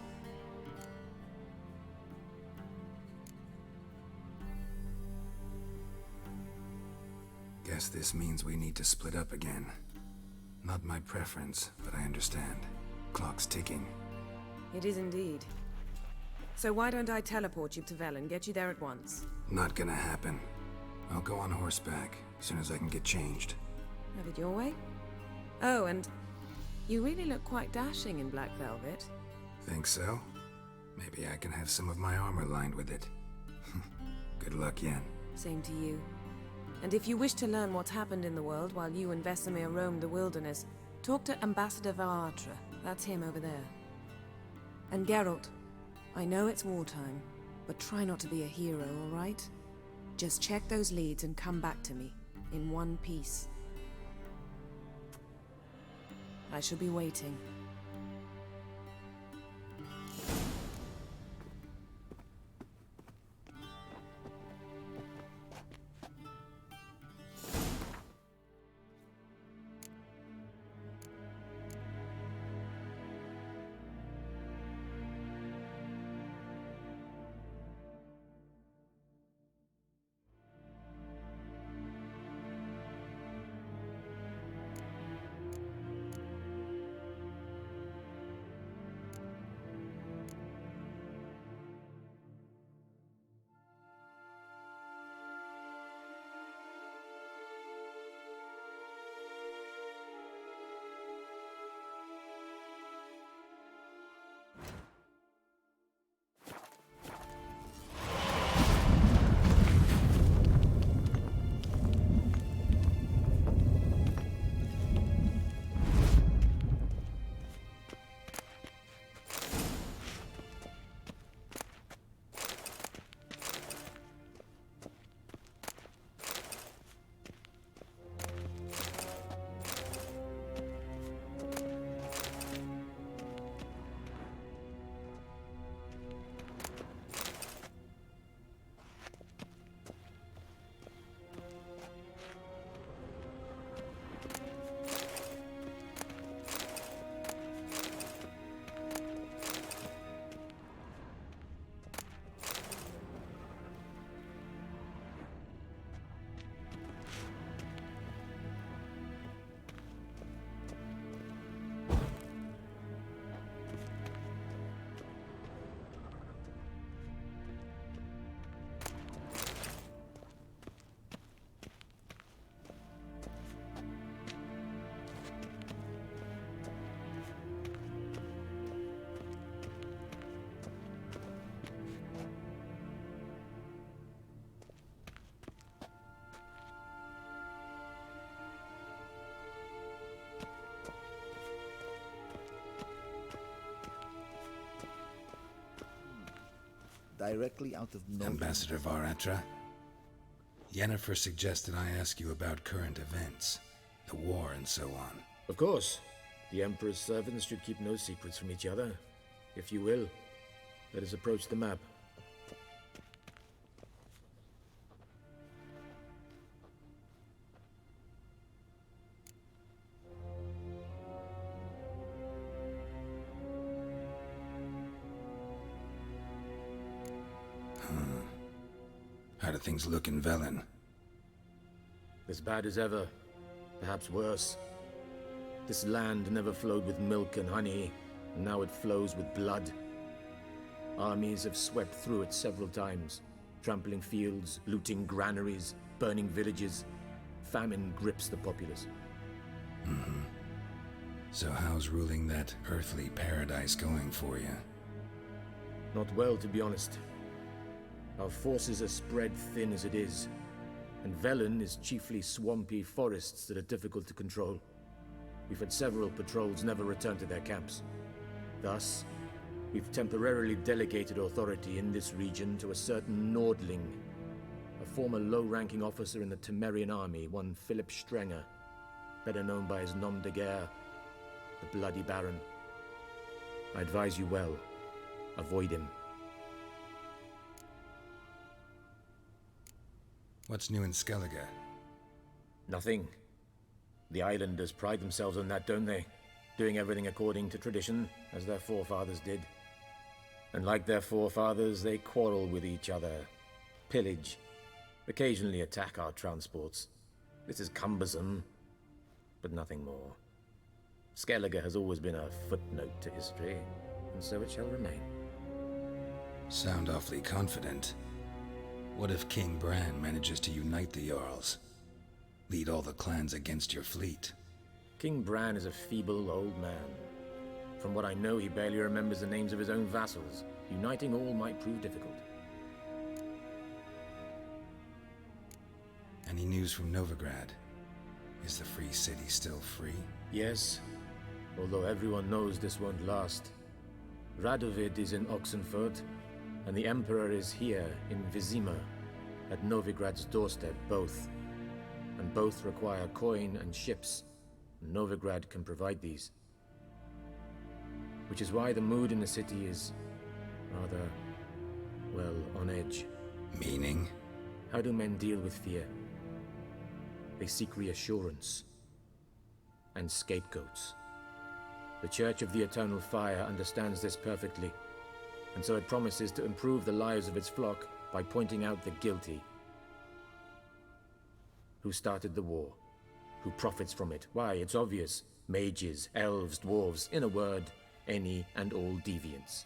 A: Guess this means we need to split up again. Not my preference, but I understand. Clock's ticking.
K: It is indeed. So why don't I teleport you to Velen, get you there at once?
A: Not gonna happen. I'll go on horseback, as soon as I can get changed.
K: Have it your way? Oh, and you really look quite dashing in black velvet.
A: Think so? Maybe I can have some of my armor lined with it. Good luck, Yen.
K: Same to you. And if you wish to learn what's happened in the world while you and Vesemir roamed the wilderness, talk to Ambassador Varatra. That's him over there. And Geralt, I know it's wartime, but try not to be a hero, all right? Just check those leads and come back to me, in one piece. I shall be waiting.
S: Directly out of nowhere.
A: Ambassador Varatra, Yennefer suggested I ask you about current events, the war and so on.
R: Of course. The Emperor's servants should keep no secrets from each other. If you will, let us approach the map.
A: How do things look in Velen?
R: As bad as ever, perhaps worse. This land never flowed with milk and honey, and now it flows with blood. Armies have swept through it several times, trampling fields, looting granaries, burning villages. Famine grips the populace.
A: Mm-hmm. So how's ruling that earthly paradise going for you?
R: Not well, to be honest. Our forces are spread thin as it is, and Velen is chiefly swampy forests that are difficult to control. We've had several patrols never return to their camps. Thus, we've temporarily delegated authority in this region to a certain Nordling, a former low-ranking officer in the Temerian army, one Philip Strenger, better known by his nom de guerre, the Bloody Baron. I advise you well. Avoid him.
A: What's new in Skellige?
R: Nothing. The islanders pride themselves on that, don't they? Doing everything according to tradition, as their forefathers did. And like their forefathers, they quarrel with each other, pillage, occasionally attack our transports. This is cumbersome, but nothing more. Skellige has always been a footnote to history, and so it shall remain.
A: Sound awfully confident. What if King Bran manages to unite the Jarls? Lead all the clans against your fleet?
R: King Bran is a feeble old man. From what I know, he barely remembers the names of his own vassals. Uniting all might prove difficult.
A: Any news from Novigrad? Is the free city still free?
R: Yes, although everyone knows this won't last. Radovid is in Oxenfurt, and the Emperor is here in Vizima, at Novigrad's doorstep, both. And both require coin and ships. Novigrad can provide these. Which is why the mood in the city is rather, well, on edge.
A: Meaning?
R: How do men deal with fear? They seek reassurance and scapegoats. The Church of the Eternal Fire understands this perfectly, and so it promises to improve the lives of its flock by pointing out the guilty. Who started the war? Who profits from it? Why, it's obvious. Mages, elves, dwarves, in a word, any and all deviants.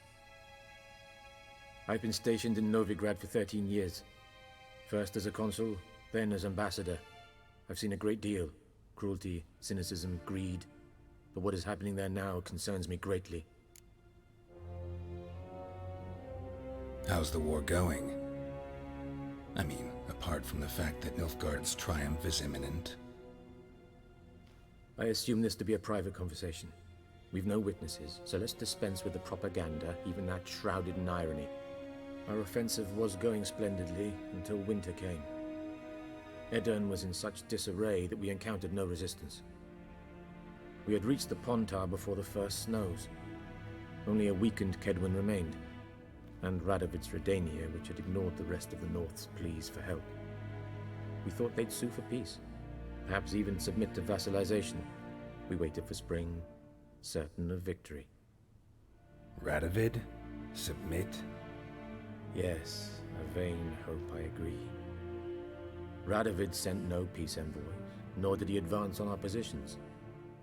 R: I've been stationed in Novigrad for 13 years. First as a consul, then as ambassador. I've seen a great deal. Cruelty, cynicism, greed. But what is happening there now concerns me greatly.
A: How's the war going? I mean, apart from the fact that Nilfgaard's triumph is imminent.
R: I assume this to be a private conversation. We've no witnesses, so let's dispense with the propaganda, even that shrouded in irony. Our offensive was going splendidly until winter came. Edirn was in such disarray that we encountered no resistance. We had reached the Pontar before the first snows. Only a weakened Kedwin remained, and Radovid's Redania, which had ignored the rest of the North's pleas for help. We thought they'd sue for peace, perhaps even submit to vassalization. We waited for spring, certain of victory.
A: Radovid? Submit?
R: Yes, a vain hope, I agree. Radovid sent no peace envoys, nor did he advance on our positions.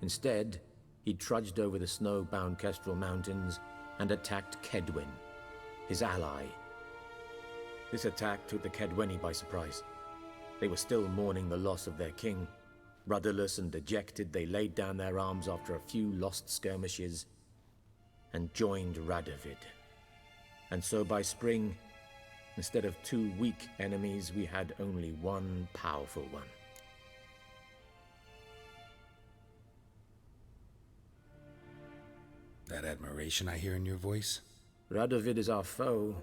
R: Instead, he trudged over the snow-bound Kestrel Mountains and attacked Kedwen, his ally. This attack took the Kedweni by surprise. They were still mourning the loss of their king. Rudderless and dejected, they laid down their arms after a few lost skirmishes and joined Radovid. And so by spring, instead of 2 weak enemies, we had only one powerful one.
A: That admiration I hear in your voice?
R: Radovid is our foe,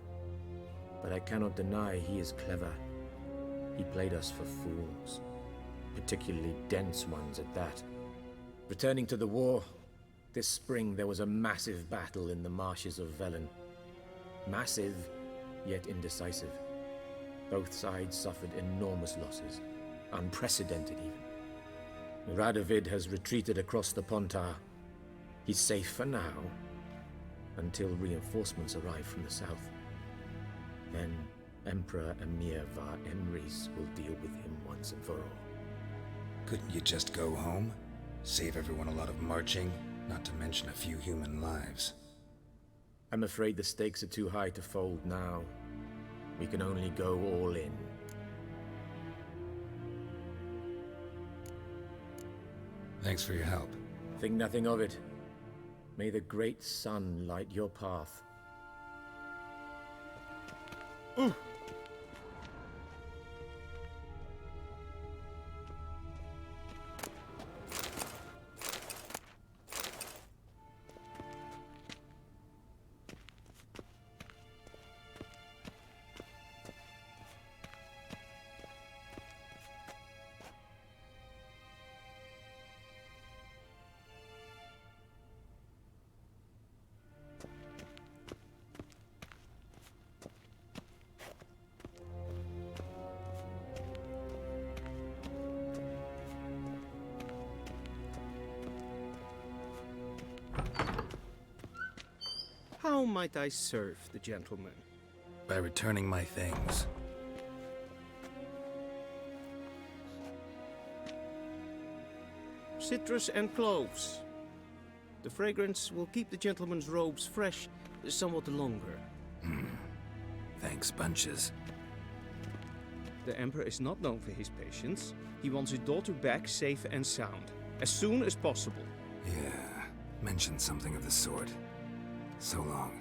R: but I cannot deny he is clever. He played us for fools, particularly dense ones at that. Returning to the war, this spring there was a massive battle in the marshes of Velen. Massive, yet indecisive. Both sides suffered enormous losses, unprecedented even. Radovid has retreated across the Pontar. He's safe for now, until reinforcements arrive from the south. Then Emperor Emir var Emrys will deal with him once and for all.
A: Couldn't you just go home? Save everyone a lot of marching, not to mention a few human lives.
R: I'm afraid the stakes are too high to fold now. We can only go all in.
A: Thanks for your help.
R: Think nothing of it. May the great sun light your path.
M: How might I serve the gentleman?
A: By returning my things.
M: Citrus and cloves. The fragrance will keep the gentleman's robes fresh somewhat longer.
A: Thanks, bunches.
M: The Emperor is not known for his patience. He wants his daughter back safe and sound, as soon as possible.
A: Yeah, mentioned something of the sort. So long.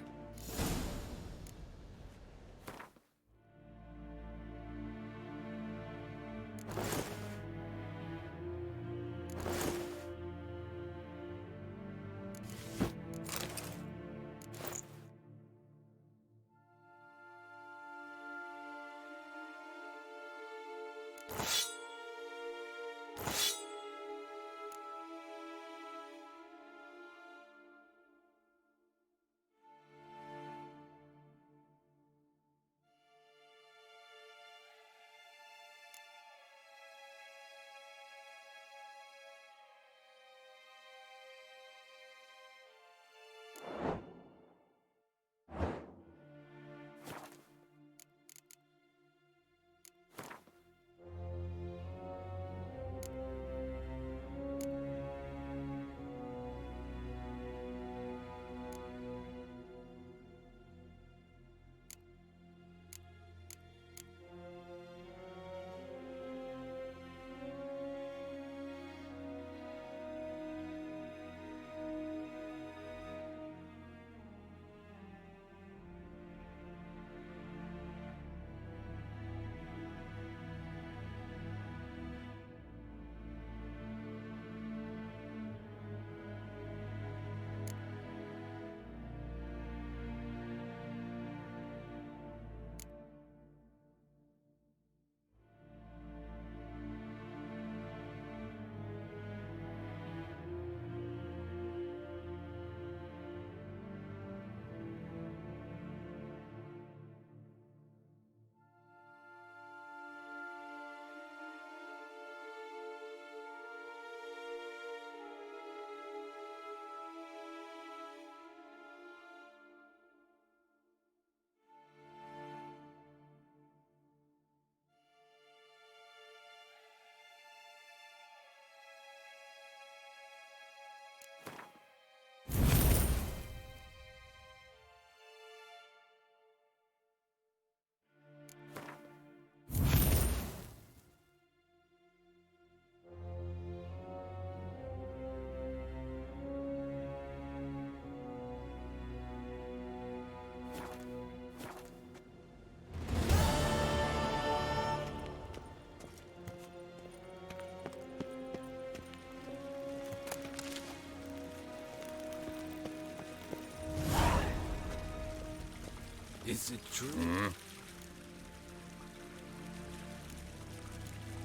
D: Is it true?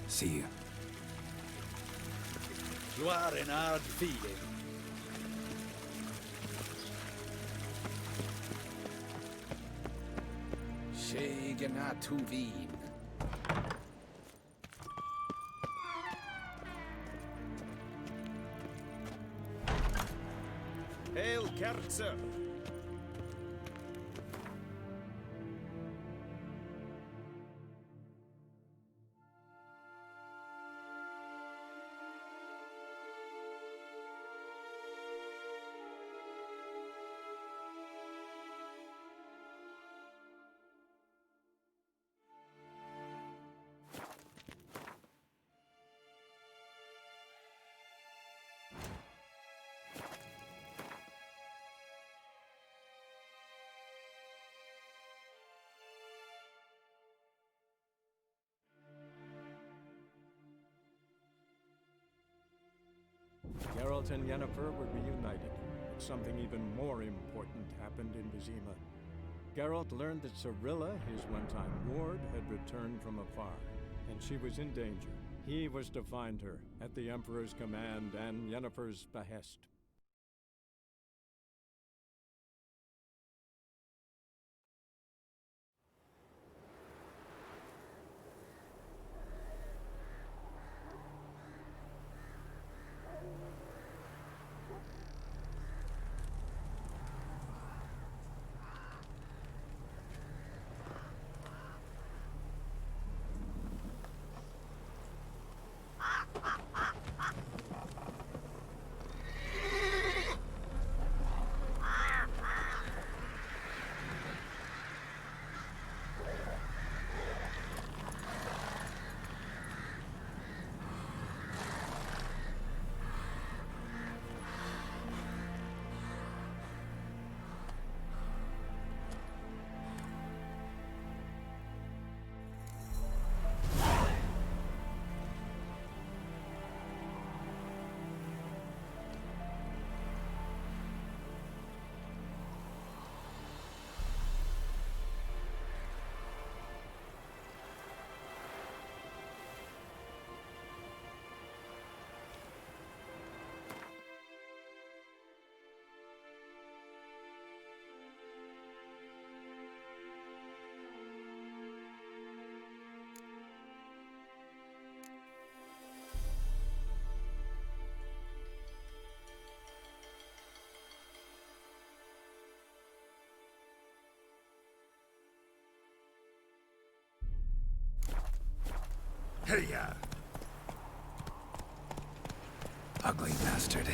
A: See you.
S: You are in hard feeling. Schegena tu Wien.
F: Hail, Kerzer!
L: Geralt and Yennefer were reunited, but something even more important happened in Vizima. Geralt learned that Cirilla, his one-time ward, had returned from afar, and she was in danger. He was to find her, at the Emperor's command and Yennefer's behest.
A: Hey-ya! Ugly bastard.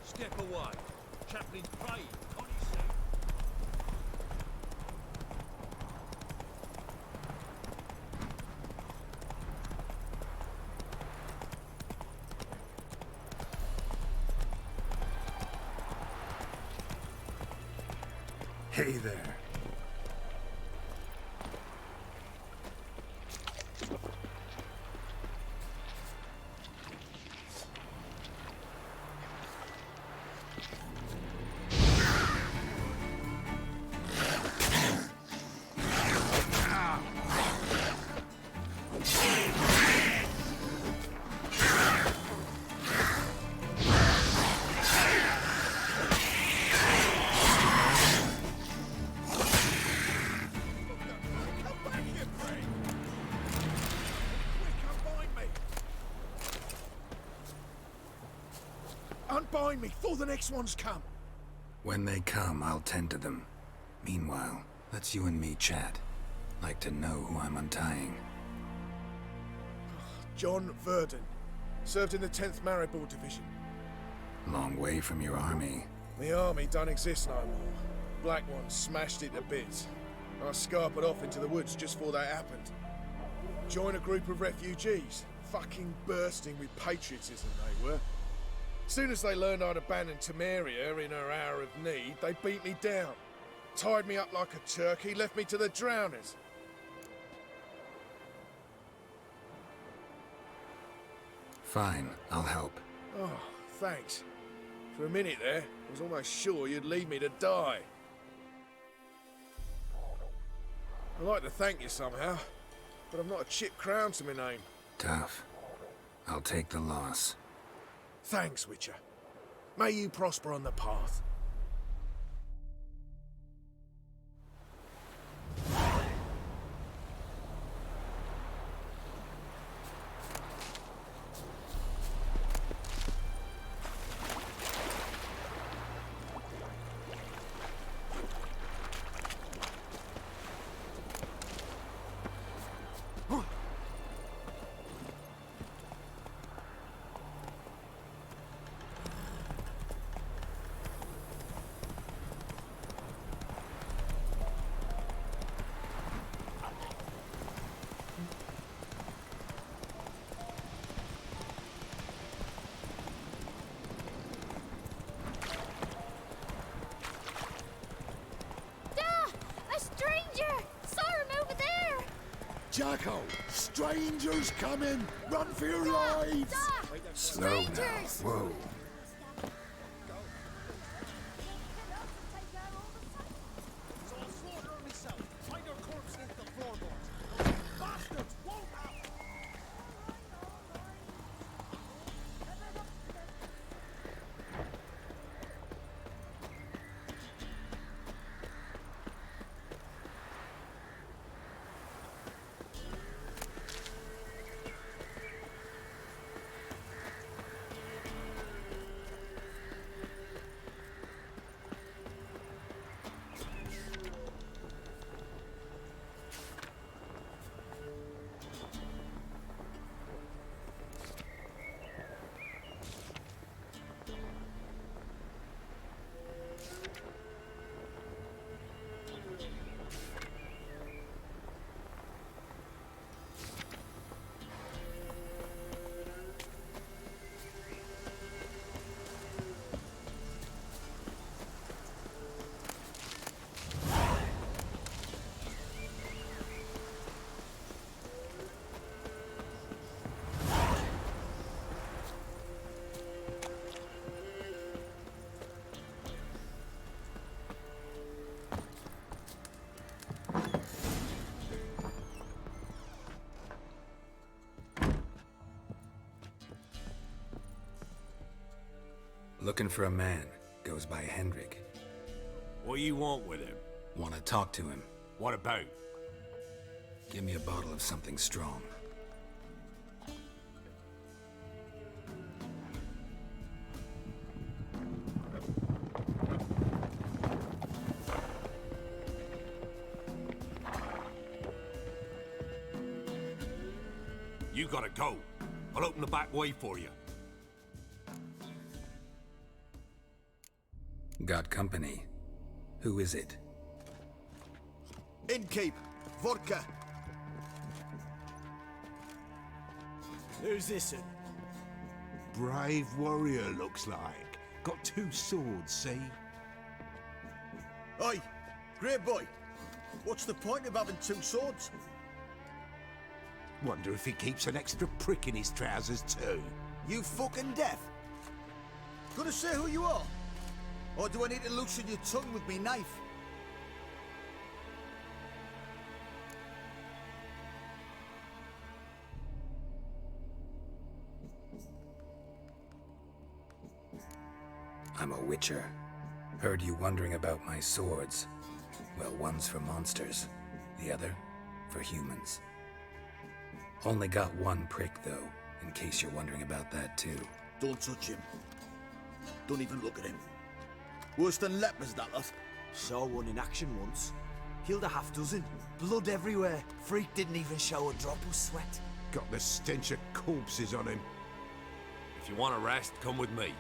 T: Step away. Chaplain's praying, can't you see?
A: Hey there.
C: Unbind me before the next ones come.
A: When they come, I'll tend to them. Meanwhile, let's you and me chat. Like to know who I'm untying.
C: John Verdon. Served in the 10th Maribor Division.
A: Long way from your army.
C: The army don't exist no more. Black Ones smashed it to bits. I scarpered off into the woods just before that happened. Joined a group of refugees. fucking bursting with patriotism, they were. As soon as they learned I'd abandoned Temeria in her hour of need, they beat me down. Tied me up like a turkey, left me to the drowners.
A: Fine, I'll help.
C: Oh, thanks. For a minute there, I was almost sure you'd leave me to die. I'd like to thank you somehow, but I've not a chip crown to my name.
A: Tough. I'll take the loss.
C: Thanks, Witcher. May you prosper on the path.
S: Jacko! Strangers coming! Run for your lives!
A: Slow now. Whoa. Looking for a man. Goes by Hendrik.
T: What do you want with him?
A: Want to talk to him.
T: What about?
A: Give me a bottle of something strong.
T: You gotta go. I'll open the back way for you.
A: Got company. Who is it?
S: Innkeep, vodka.
T: Who's this?
D: Brave warrior, looks like. Got 2 swords, see?
S: Oi, great boy. What's the point of having 2 swords?
D: Wonder if he keeps an extra prick in his trousers too.
S: You fucking deaf? Gonna say who you are? Or do I need to loosen your tongue with me knife?
A: I'm a witcher. Heard you wondering about my swords. Well, one's for monsters, the other for humans. Only got 1 prick, though, in case you're wondering about that, too.
S: Don't touch him. Don't even look at him. Worse than lepers, that lot.
U: Saw one in action once. Killed a half-dozen. Blood everywhere. Freak didn't even show a drop of sweat.
D: Got the stench of corpses on him.
T: If you want a rest, come with me.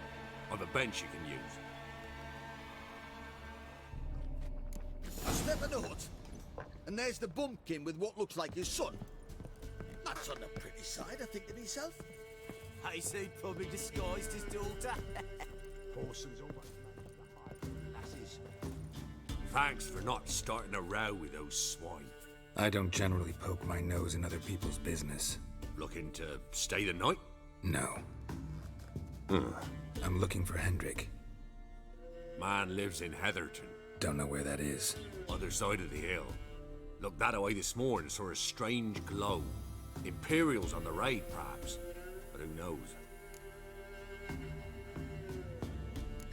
T: I've a bench you can use.
S: I step in the hut, and there's the bumpkin with what looks like his son. Not
U: Not on the pretty side, I think to myself.
S: Hayseed probably disguised his daughter.
T: Parsons always managed to hide lasses. Thanks for not starting a row with those swine.
A: I don't generally poke my nose in other people's business.
T: Looking to stay the night?
A: No. I'm looking for Hendrik.
T: Man lives in Heatherton.
A: Don't know where that is.
T: Other side of the hill. Looked that away this morning, saw a strange glow. Imperials on the raid, perhaps. But who knows?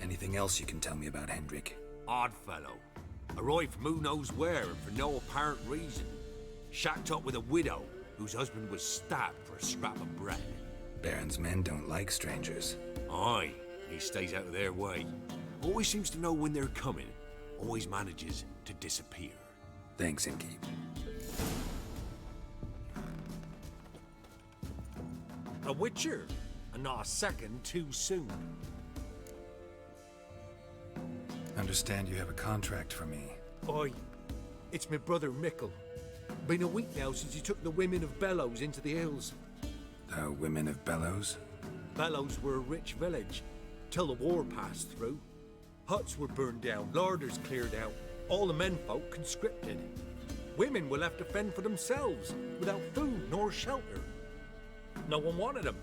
A: Anything else you can tell me about Hendrik?
T: Odd fellow. Arrived from who knows where and for no apparent reason. Shacked up with a widow whose husband was stabbed for a scrap of bread.
A: Baron's men don't like strangers.
T: Aye, he stays out of their way. Always seems to know when they're coming. Always manages to disappear.
A: Thanks, Inkeep.
T: A witcher, and not a second too soon.
A: Understand you have a contract for me.
E: Aye. It's my brother Mickle. Been a week now since he took the women of Bellows into the hills.
A: The women of Bellows?
E: Bellows were a rich village, till the war passed through. Huts were burned down, larders cleared out, all the menfolk conscripted. Women were left to fend for themselves, without food nor shelter. No one wanted them.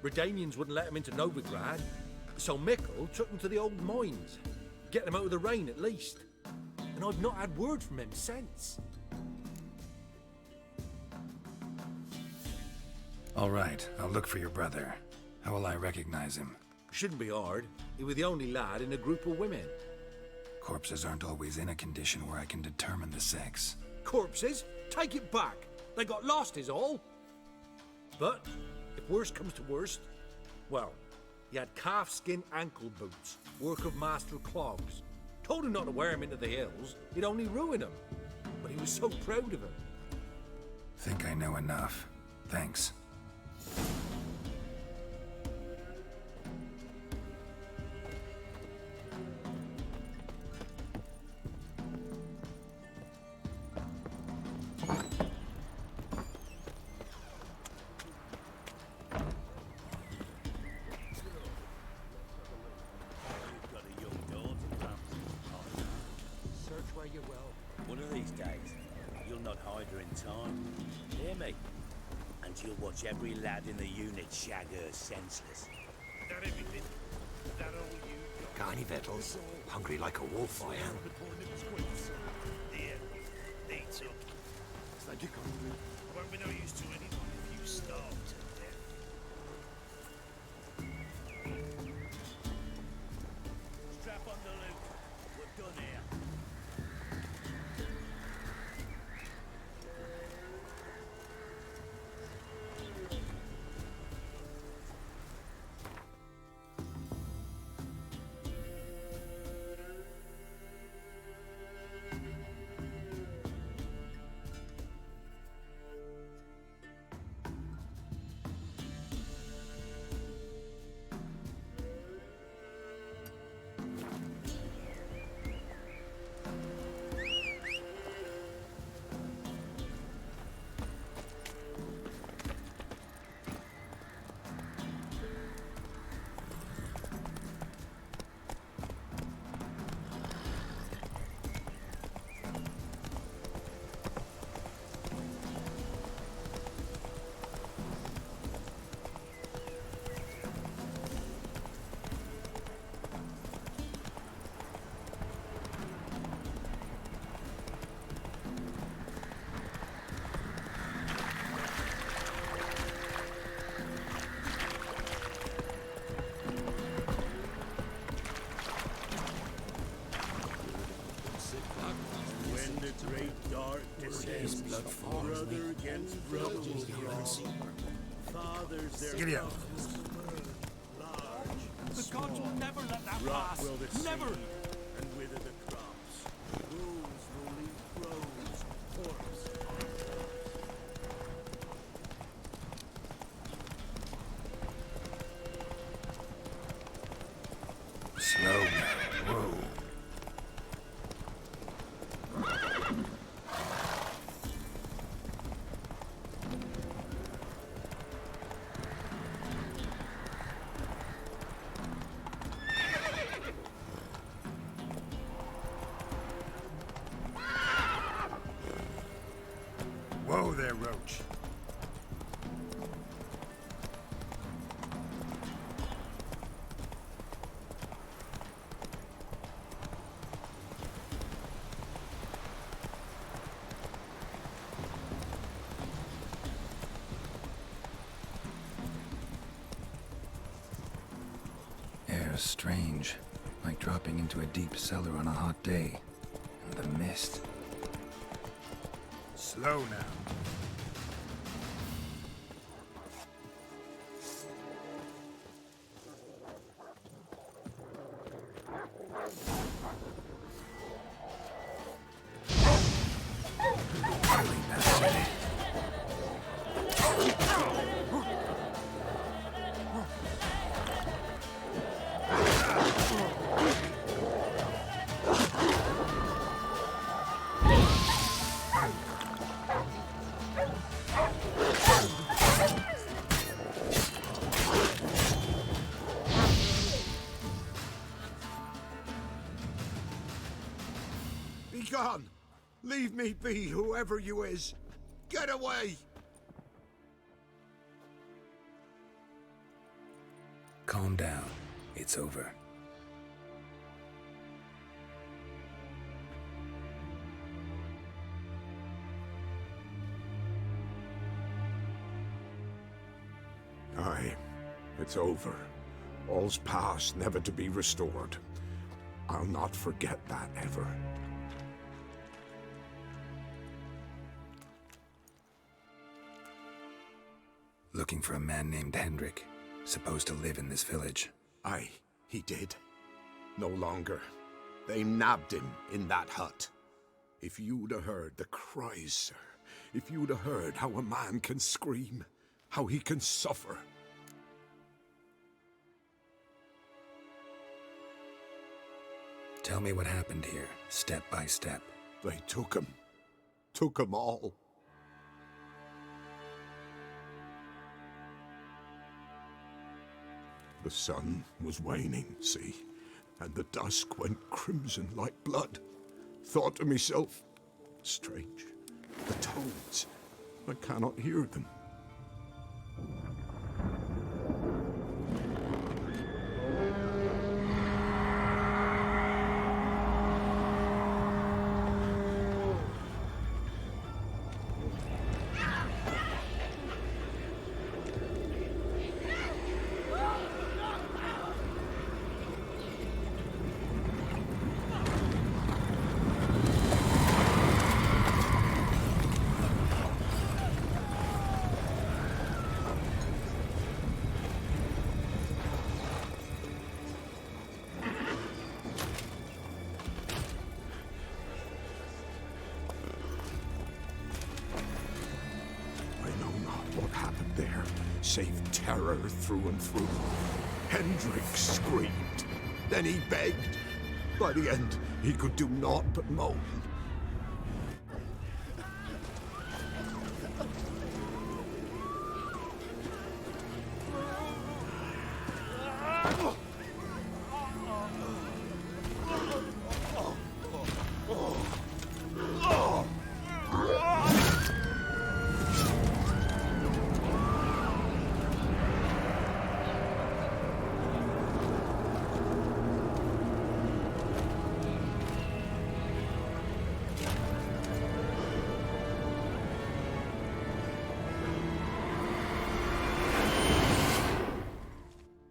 E: Redanians wouldn't let them into Novigrad, so Mickle took them to the old mines. Get them out of the rain, at least. And I've not had word from him since.
A: All right, I'll look for your brother. How will I recognize him?
E: Shouldn't be hard. He was the only lad in a group of women.
A: Corpses aren't always in a condition where I can determine the sex.
E: Corpses? Take it back. They got lost is all. But, if worst comes to worst, well, he had calfskin ankle boots, work of Master Clogs. Told him not to wear him into the hills, he'd only ruin him. But he was so proud of him.
A: Think I know enough. Thanks.
V: One of these days, you'll not hide her in time. Hear me? And you'll watch every lad in the unit shag her senseless.
T: That everything? That all you
V: Got any victuals? Hungry like a wolf, I am.
T: There. They took. Won't be no use to anyone if you starve to death. Strap on the loot. We're done here. When the great dark descends, brother against brother will crawl. Fathers their
C: Giddy up.
T: large,
U: The gods will never let that
T: rot
U: pass.
T: will the
U: Never.
T: seed, and wither the crops. Wolves will leave crows, corpse
A: Slow now. Whoa.
T: roach.
A: Air's strange, like dropping into a deep cellar on a hot day. And the mist.
T: Slow now. Be gone! Leave me be, whoever you is! Get away!
A: Calm down. It's over.
T: Aye, it's over. All's past, never to be restored. I'll not forget that ever.
A: Looking for a man named Hendrik, supposed to live in this village.
T: Aye, he did. No longer. They nabbed him in that hut. If you'd have heard the cries, sir, if you'd have heard how a man can scream, how he can suffer.
A: Tell me what happened here, step by step.
T: They took him. Took him all. The sun was waning, see, and the dusk went crimson like blood. Thought to myself, strange, the toads, I cannot hear them. Save terror through and through. Hendrik screamed. Then he begged. By the end, he could do naught but moan.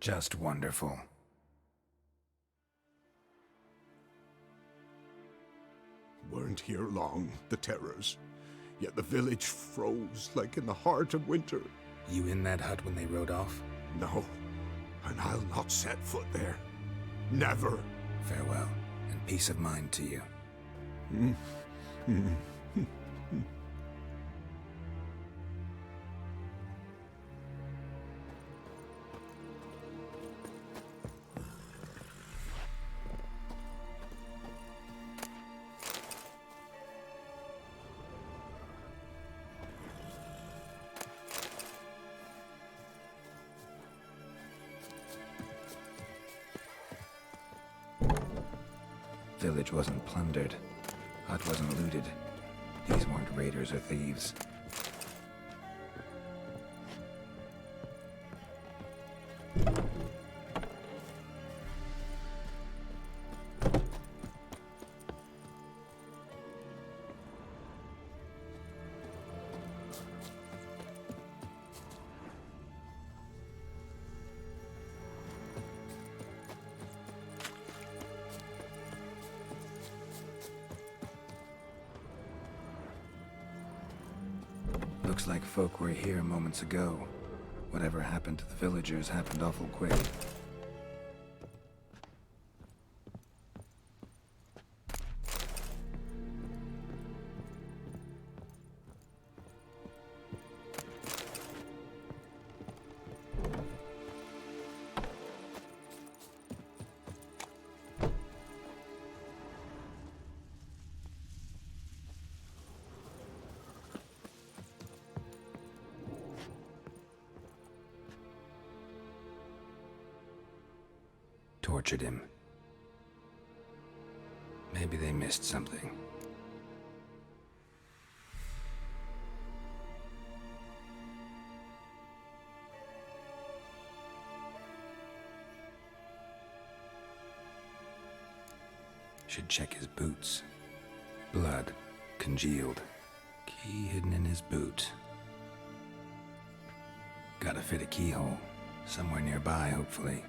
A: Just wonderful.
T: Weren't here long, the terrors. Yet the village froze like in the heart of winter.
A: You in that hut when they rode off?
T: No, and I'll not set foot there. Never.
A: Farewell, and peace of mind to you. Village wasn't plundered. Hut wasn't looted. These weren't raiders or thieves. Looks like folk were here moments ago. Whatever happened to the villagers happened awful quick. Tortured him. Maybe they missed something. Should check his boots. Blood, congealed. Key hidden in his boot. Gotta fit a keyhole. Somewhere nearby, hopefully.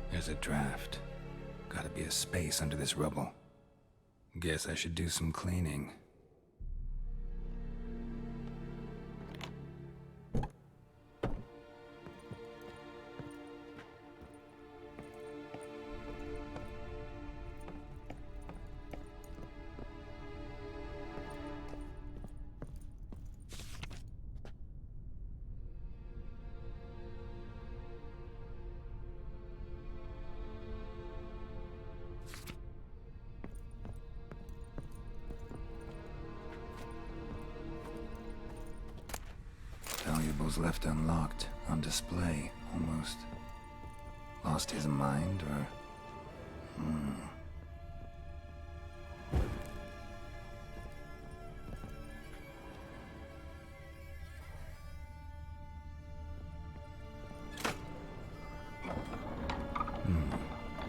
A: There's a draft. Gotta be a space under this rubble. Guess I should do some cleaning. Valuables left unlocked, on display, almost. Lost his mind, or...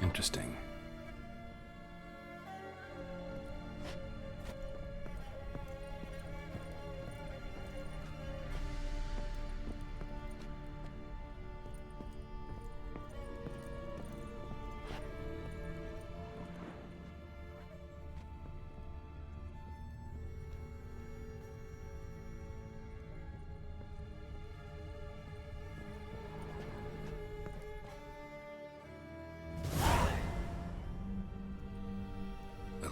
A: Interesting.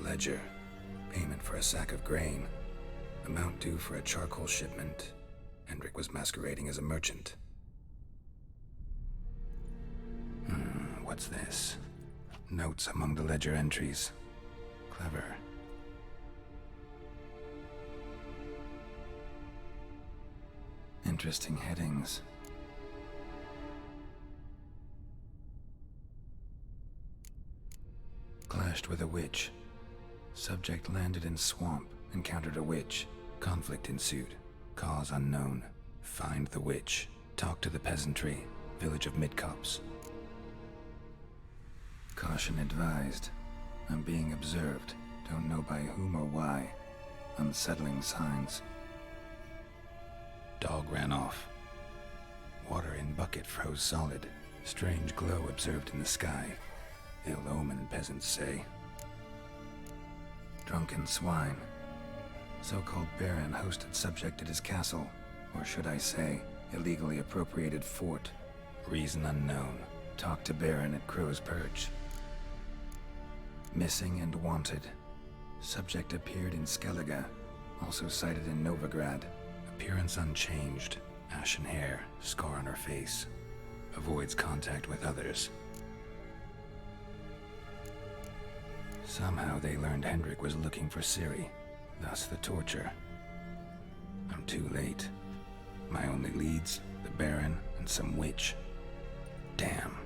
A: Ledger. Payment for a sack of grain. Amount due for a charcoal shipment. Hendrik was masquerading as a merchant. What's this? Notes among the ledger entries. Clever. Interesting headings. Clashed with a witch. Subject landed in swamp, encountered a witch. Conflict ensued. Cause unknown. Find the witch. Talk to the peasantry. Village of Midcopse. Caution advised. I'm being observed. Don't know by whom or why. Unsettling signs. Dog ran off. Water in bucket froze solid. Strange glow observed in the sky. Ill omen, peasants say. Drunken swine. So-called baron hosted subject at his castle, or should I say, illegally appropriated fort. Reason unknown. Talk to baron at Crow's Perch. Missing and wanted. Subject appeared in Skellige, also sighted in Novigrad. Appearance unchanged. Ashen hair, scar on her face. Avoids contact with others. Somehow they learned Hendrik was looking for Ciri, thus the torture. I'm too late. My only leads, the Baron and some witch. Damn.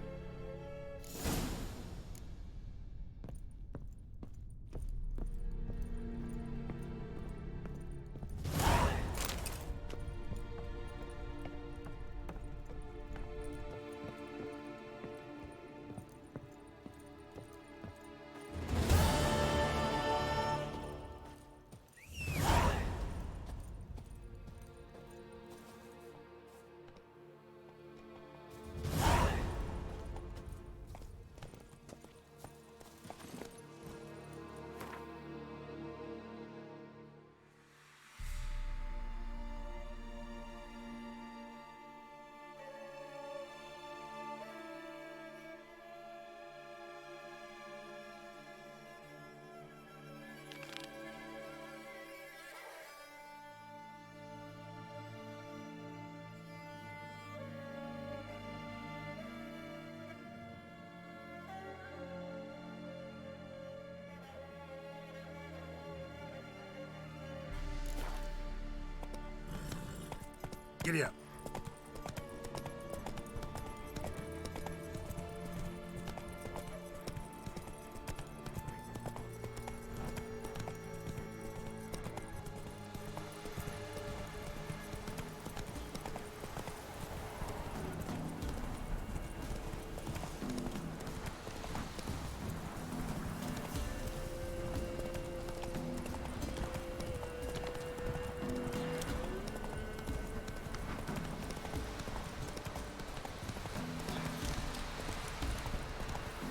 A: Giddy up.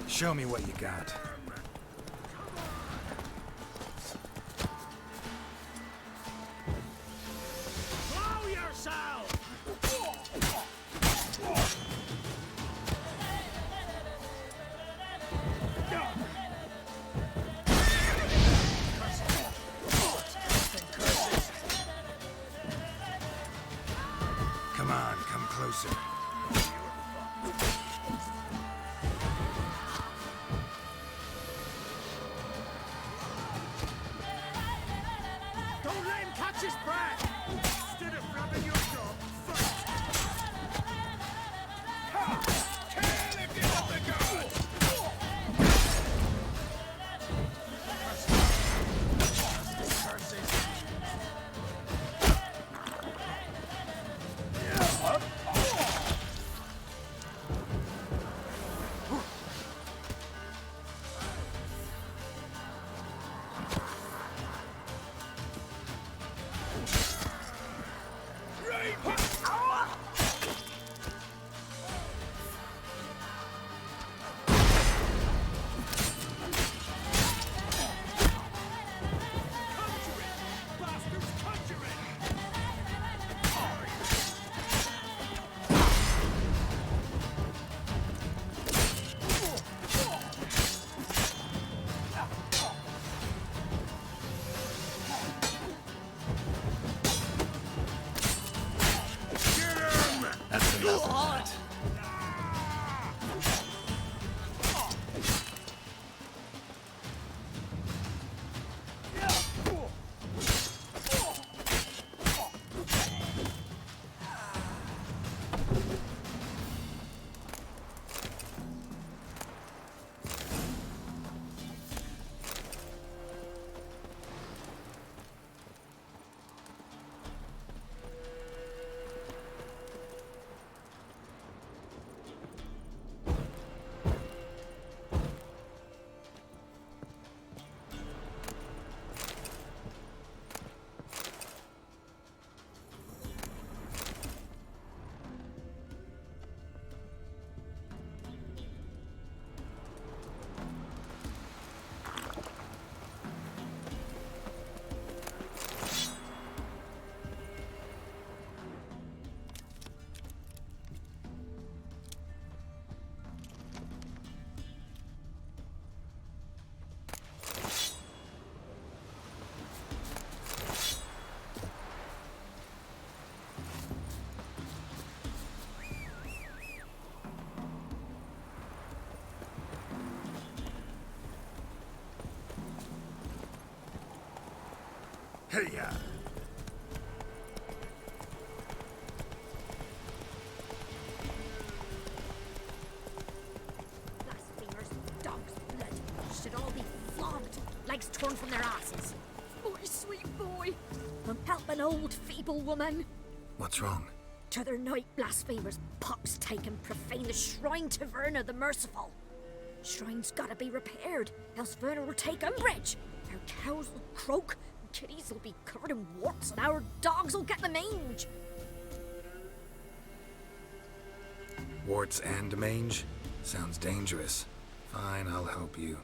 A: Show me what you got.
F: Blow yourself!
A: Come on, come closer.
F: Don't let him catch his breath! Instead of grabbing your job, fight! Kill if you have the guts! Curses!
A: That's enough of that. Hey-ya!
B: Blasphemers, dogs, blood, should all be flogged, legs torn from their asses. Boy, sweet boy, help an old feeble woman.
A: What's wrong?
B: T'other night, blasphemers, pox take and profane the shrine to Verna the Merciful. Shrine's gotta be repaired, else Verna will take umbrage. Our cows will croak, kitties will be covered in warts, and our dogs will get the mange.
A: Warts and mange? Sounds dangerous. Fine, I'll help you.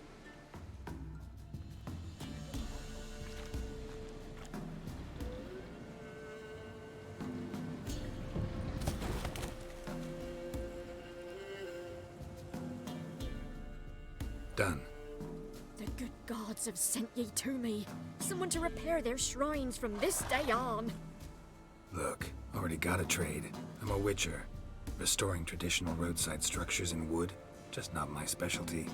A: Done.
B: The good gods have sent ye to me. Someone to repair their shrines from this day on.
A: Look, already got a trade. I'm a witcher. Restoring traditional roadside structures in wood, just not my specialty.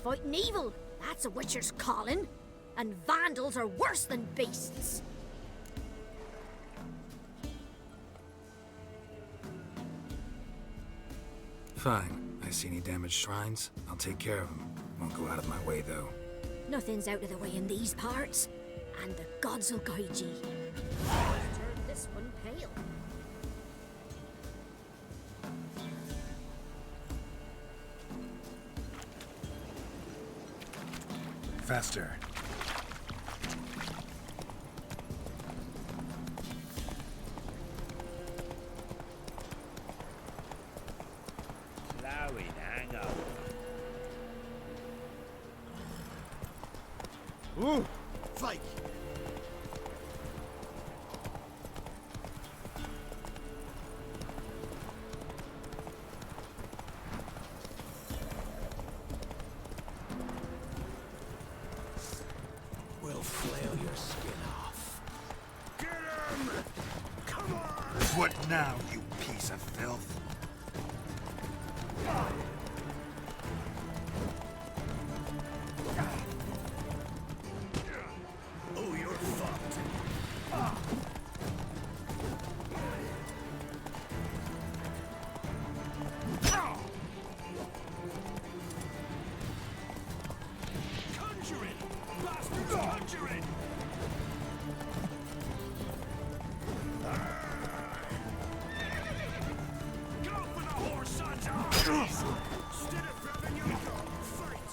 B: Fighting evil, that's a witcher's calling. And vandals are worse than beasts.
A: fine. I see any damaged shrines, I'll take care of them. Won't go out of my way, though.
B: Nothing's out of the way in these parts, and the gods will guide ye. Turn this one pale.
A: Faster.
V: Slowing, hang on.
S: Ooh! Fake!
V: We'll flail your skin off. Get him! Come on!
A: What now, you piece of filth?
V: Oh, you're fucked. Conjuring! Bastards, conjuring! Go for the horse, sons! Instead of grabbing your gun, fight!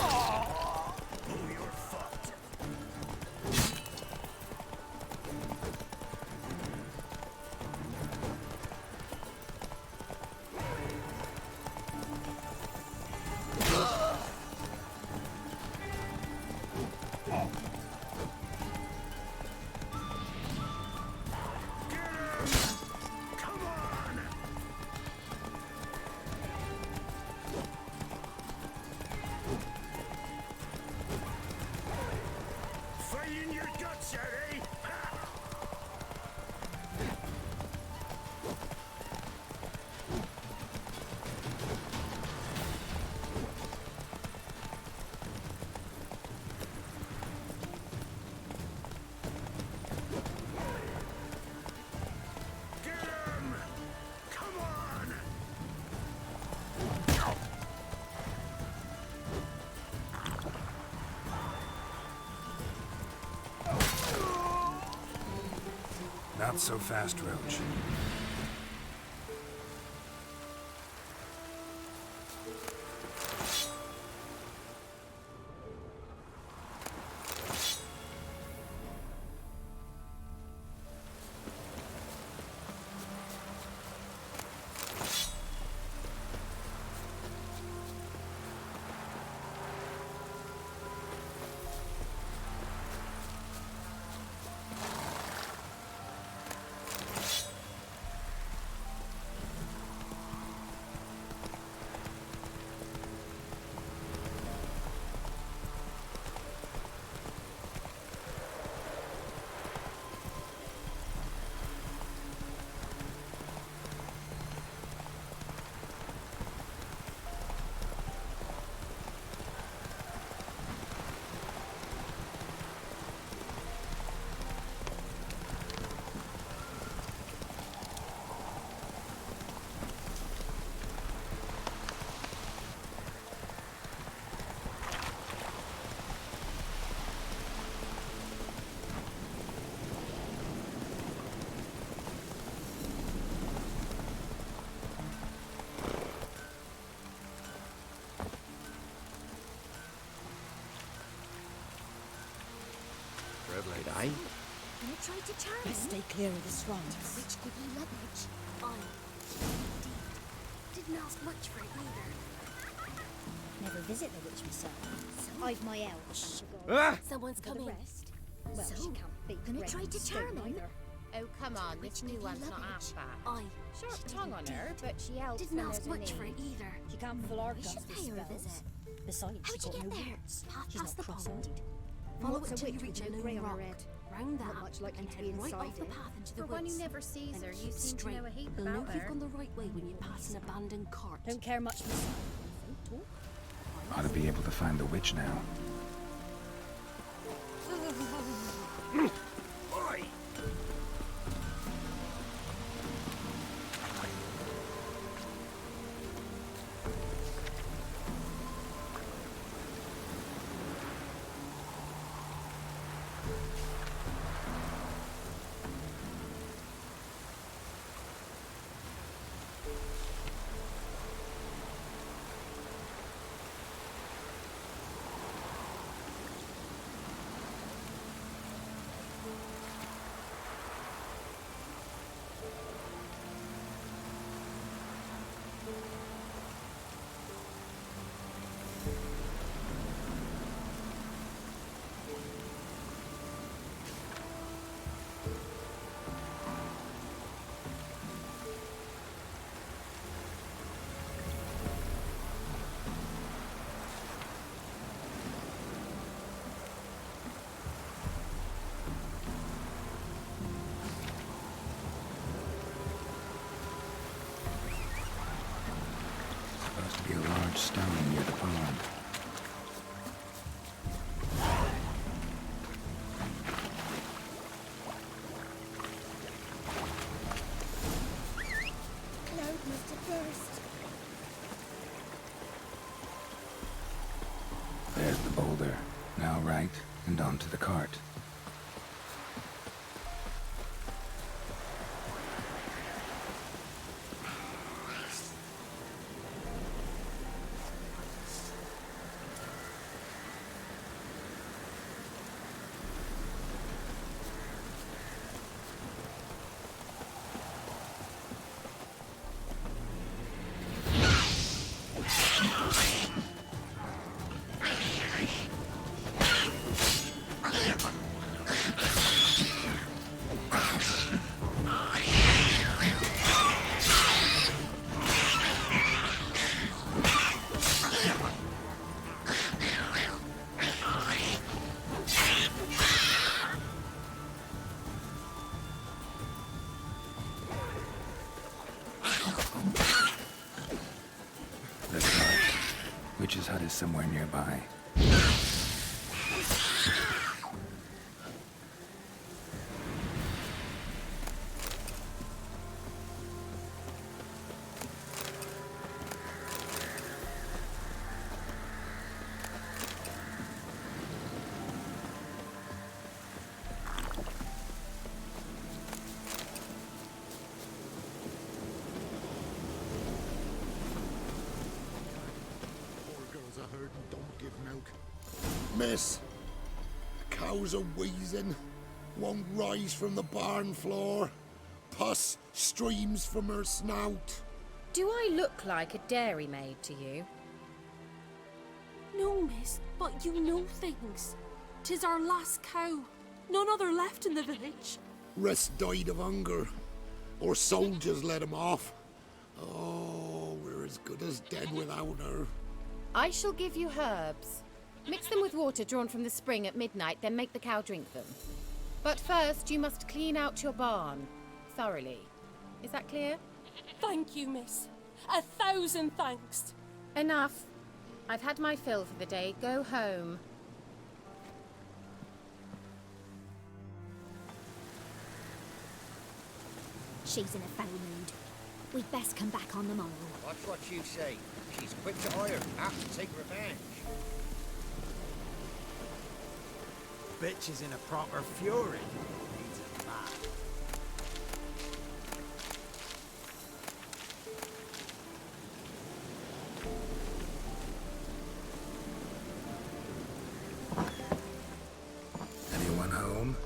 V: Oh, you're fucked. Come on! Fighting your guts out, eh? Get him! Come on!
A: Not so fast, Roach.
I: Red light, aye?
B: Gonna try to charm him?
Q: Stay clear of the swamps.
B: Which give you leverage. Didn't ask much for it either.
J: Never visit the witch myself. So I've my elves.
B: Ah! Someone's coming.
J: Well,
B: So,
J: she can't beat
B: gonna
J: Red
B: try to
J: Stone
B: charm him?
J: either.
W: Oh, come on, this new one's not half bad. Sharp tongue on her, but she helps
B: Didn't
W: when
B: ask
W: there's a
B: much for it
W: need.
B: either.
J: She can't fill our
B: We
J: cups
B: should
J: with
B: pay her a
J: spells.
B: visit.
J: Besides,
B: How'd
J: she's
B: you
J: got
B: get
J: no
B: there?
J: words.
B: Path
J: She's
B: past
J: not
B: the pond.
J: cross-eyed.
B: Follow
J: What's
B: it
J: a
B: till you
J: witch
B: reach
J: with
B: a
J: no
B: lone
J: grey on her
B: rock.
J: head?
B: Round that,
J: Not much likely
B: and
J: to
B: head
J: be
B: right
J: inside
B: off the
J: it.
B: path into the
W: For
B: woods.
W: one who never sees
B: Then
W: her, you
B: keep
W: seem to
B: straight.
W: know a heap
B: You'll know
W: about
B: if you've
W: her.
B: gone the right way when you pass an abandoned cart.
J: Don't care much myself. Don't talk.
A: Ought to be able to find the witch now. There's the boulder. Now right, and onto the cart. Witch's hut is somewhere nearby.
T: Miss, the cows are wheezing, won't rise from the barn floor. Pus streams from her snout.
Q: Do I look like a dairymaid to you?
G: No, miss, but you know things. 'Tis our last cow. None other left in the village.
T: Rest died of hunger, or soldiers let him off. Oh, we're as good as dead without her.
Q: I shall give you herbs. Mix them with water drawn from the spring at midnight, then make the cow drink them. But first, you must clean out your barn thoroughly. Is that clear?
G: Thank you, miss. 1,000 thanks.
Q: Enough. I've had my fill for the day. Go home.
B: She's in a foul mood. We'd best come back on the morrow.
I: Watch what you say. She's quick to hire, apt to take revenge.
U: Bitch is in a proper fury. Needs a bath.
A: Anyone home?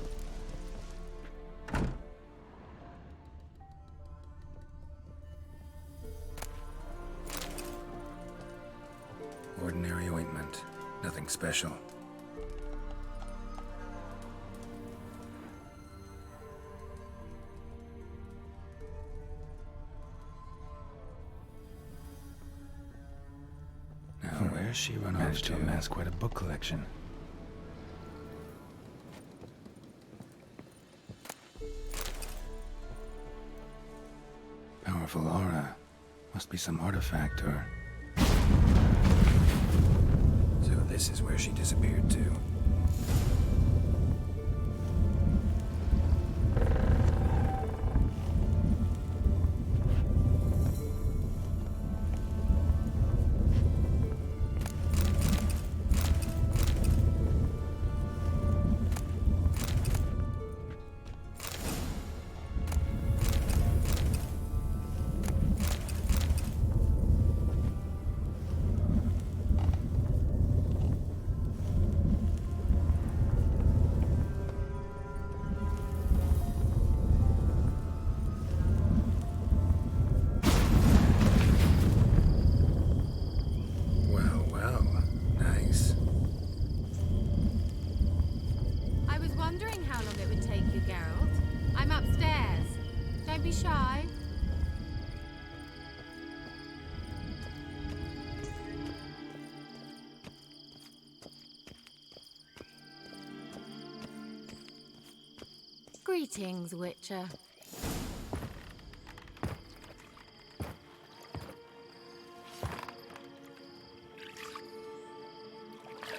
A: Ordinary ointment. Nothing special. Where's she run off to amass quite a book collection? Powerful aura. Must be some artifact or... So this is where she disappeared to.
Q: Shy. Greetings, Witcher.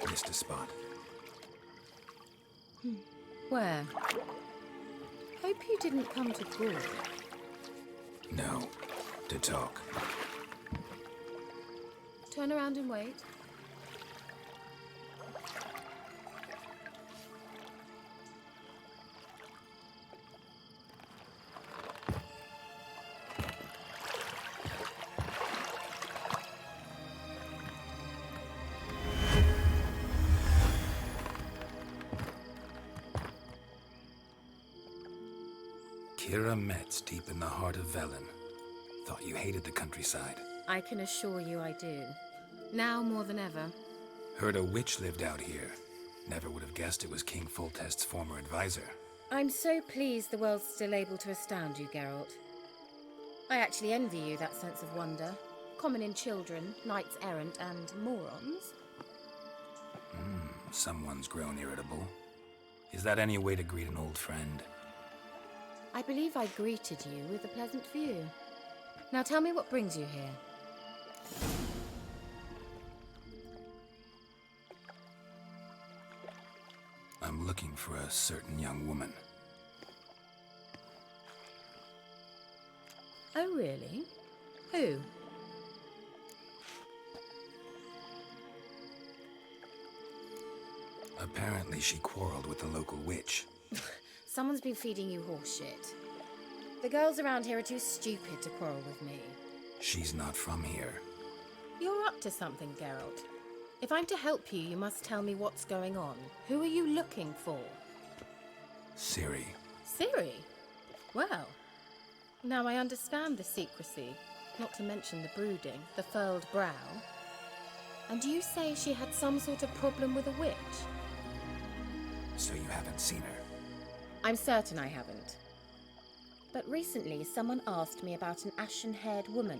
A: Missed a spot.
Q: Where? Hope you didn't come to court.
A: No. To talk.
Q: Turn around and wait.
A: Kira Metz, deep in the heart of Velen. Thought you hated the countryside.
W: I can assure you I do. Now more than ever.
A: Heard a witch lived out here. Never would have guessed it was King Foltest's former advisor.
W: I'm so pleased the world's still able to astound you, Geralt. I actually envy you that sense of wonder. Common in children, knights errant, and morons.
A: Someone's grown irritable. Is that any way to greet an old friend?
W: I believe I greeted you with a pleasant view. Now tell me what brings you here.
A: I'm looking for a certain young woman.
W: Oh, really? Who?
A: Apparently she quarreled with the local witch.
W: Someone's been feeding you horseshit. The girls around here are too stupid to quarrel with me.
A: She's not from here.
W: You're up to something, Geralt. If I'm to help you, you must tell me what's going on. Who are you looking for?
A: Ciri.
W: Ciri? Well, now I understand the secrecy, not to mention the brooding, the furled brow. And you say she had some sort of problem with a witch?
A: So you haven't seen her?
W: I'm certain I haven't. But recently someone asked me about an ashen-haired woman.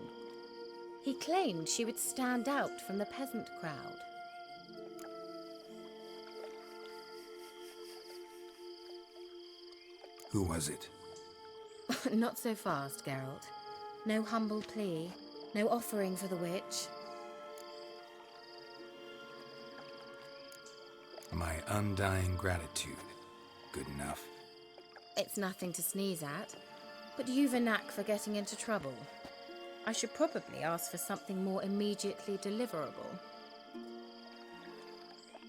W: He claimed she would stand out from the peasant crowd.
A: Who was it?
W: Not so fast, Geralt. No humble plea, no offering for the witch.
A: My undying gratitude. Good enough.
W: It's nothing to sneeze at, but you've a knack for getting into trouble. I should probably ask for something more immediately deliverable.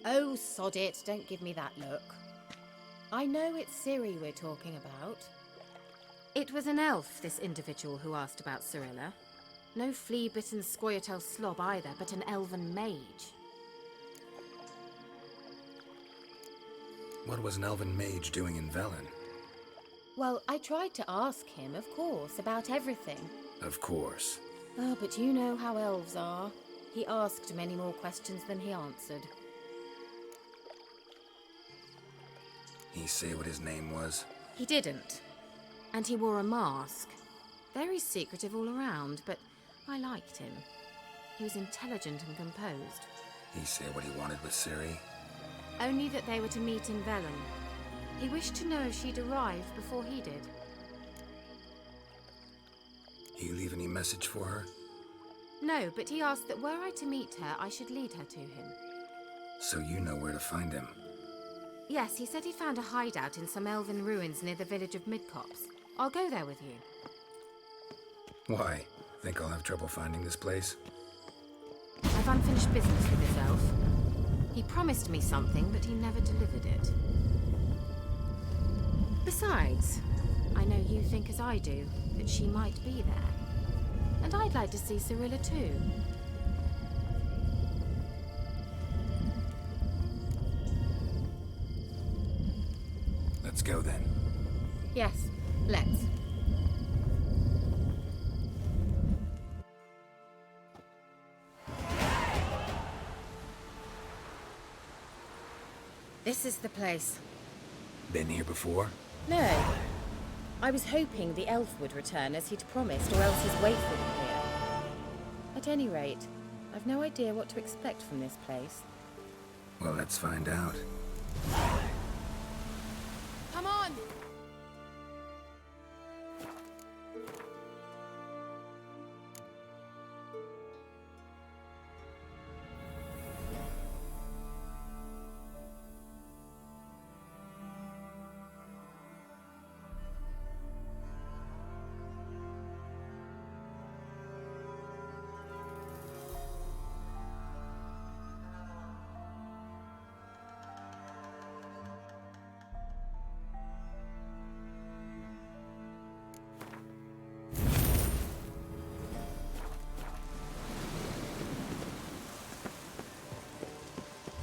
W: Oh, sod it, don't give me that look. I know it's Ciri we're talking about. It was an elf, this individual who asked about Cirilla. No flea-bitten Scoia'tael slob either, but an elven mage.
A: What was an elven mage doing in Velen?
W: Well, I tried to ask him, of course, about everything.
A: Of course.
W: Oh, but you know how elves are. He asked many more questions than he answered.
A: He say what his name was?
W: He didn't. And he wore a mask. Very secretive all around, but I liked him. He was intelligent and composed.
A: He say what he wanted with Ciri?
W: Only that they were to meet in Velen. He wished to know if she'd arrived before he did.
A: He leave any message for her?
W: No, but he asked that were I to meet her, I should lead her to him.
A: So you know where to find him?
W: Yes, he said he found a hideout in some elven ruins near the village of Midcopse. I'll go there with you.
A: Why? Think I'll have trouble finding this place?
W: I've unfinished business with this elf. He promised me something, but he never delivered it. Besides, I know you think as I do, that she might be there. And I'd like to see Cirilla too.
A: Let's go then.
W: Yes, let's. This is the place.
A: Been here before?
W: No. I was hoping the elf would return as he'd promised, or else his waif would appear. At any rate, I've no idea what to expect from this place.
A: Well, let's find out.
W: Come on!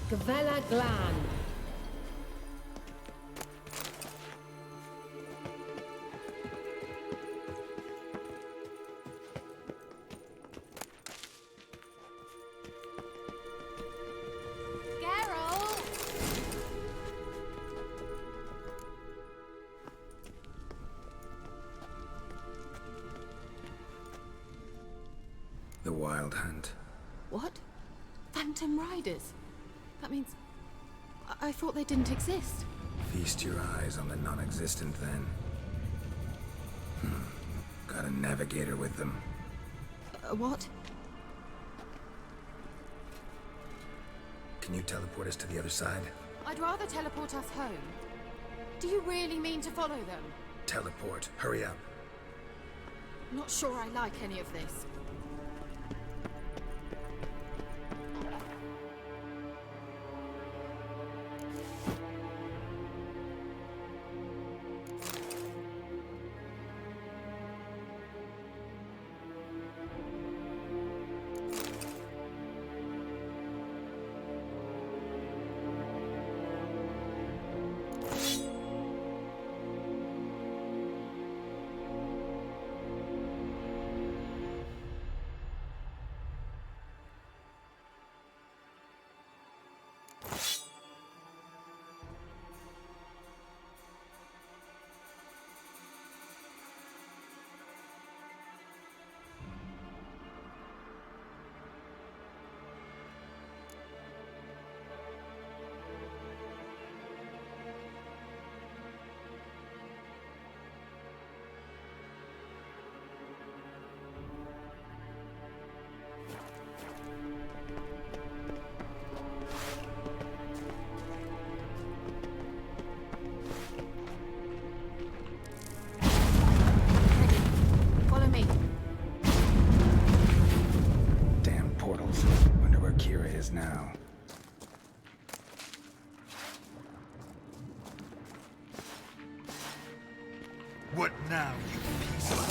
W: Gavella Glan.
A: wild hunt.
G: What? Phantom riders? That means... I thought they didn't exist.
A: Feast your eyes on the non-existent then. Got a navigator with them.
G: What?
A: Can you teleport us to the other side?
W: I'd rather teleport us home. Do you really mean to follow them?
A: Teleport. Hurry up.
G: Not sure I like any of this.
A: Now.
N: What now, you piece of...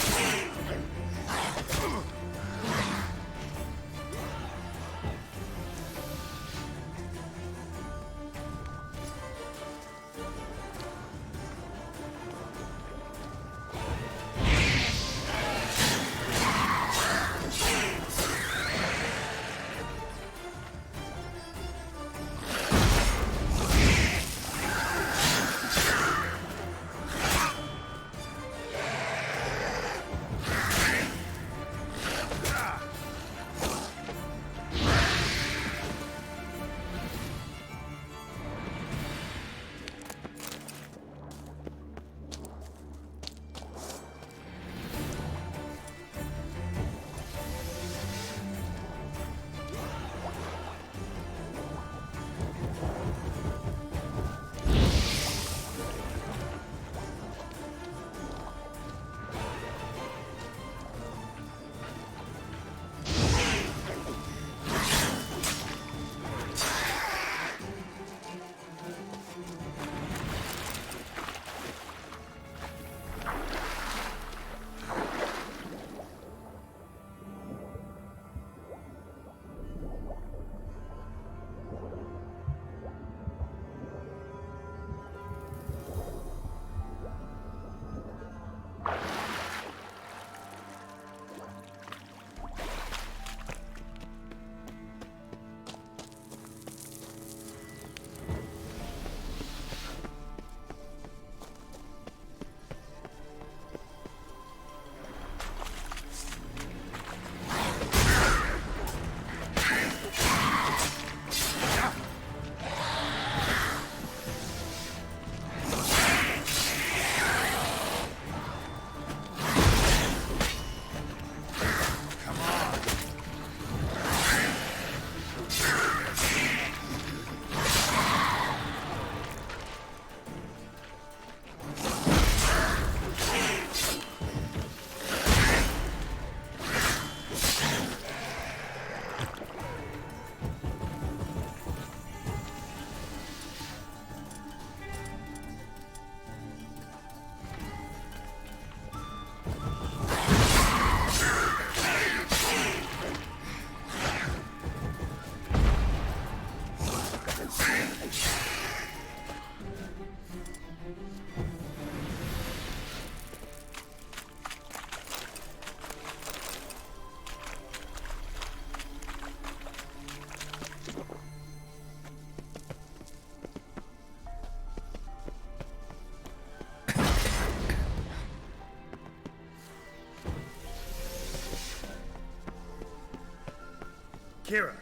A: Kira!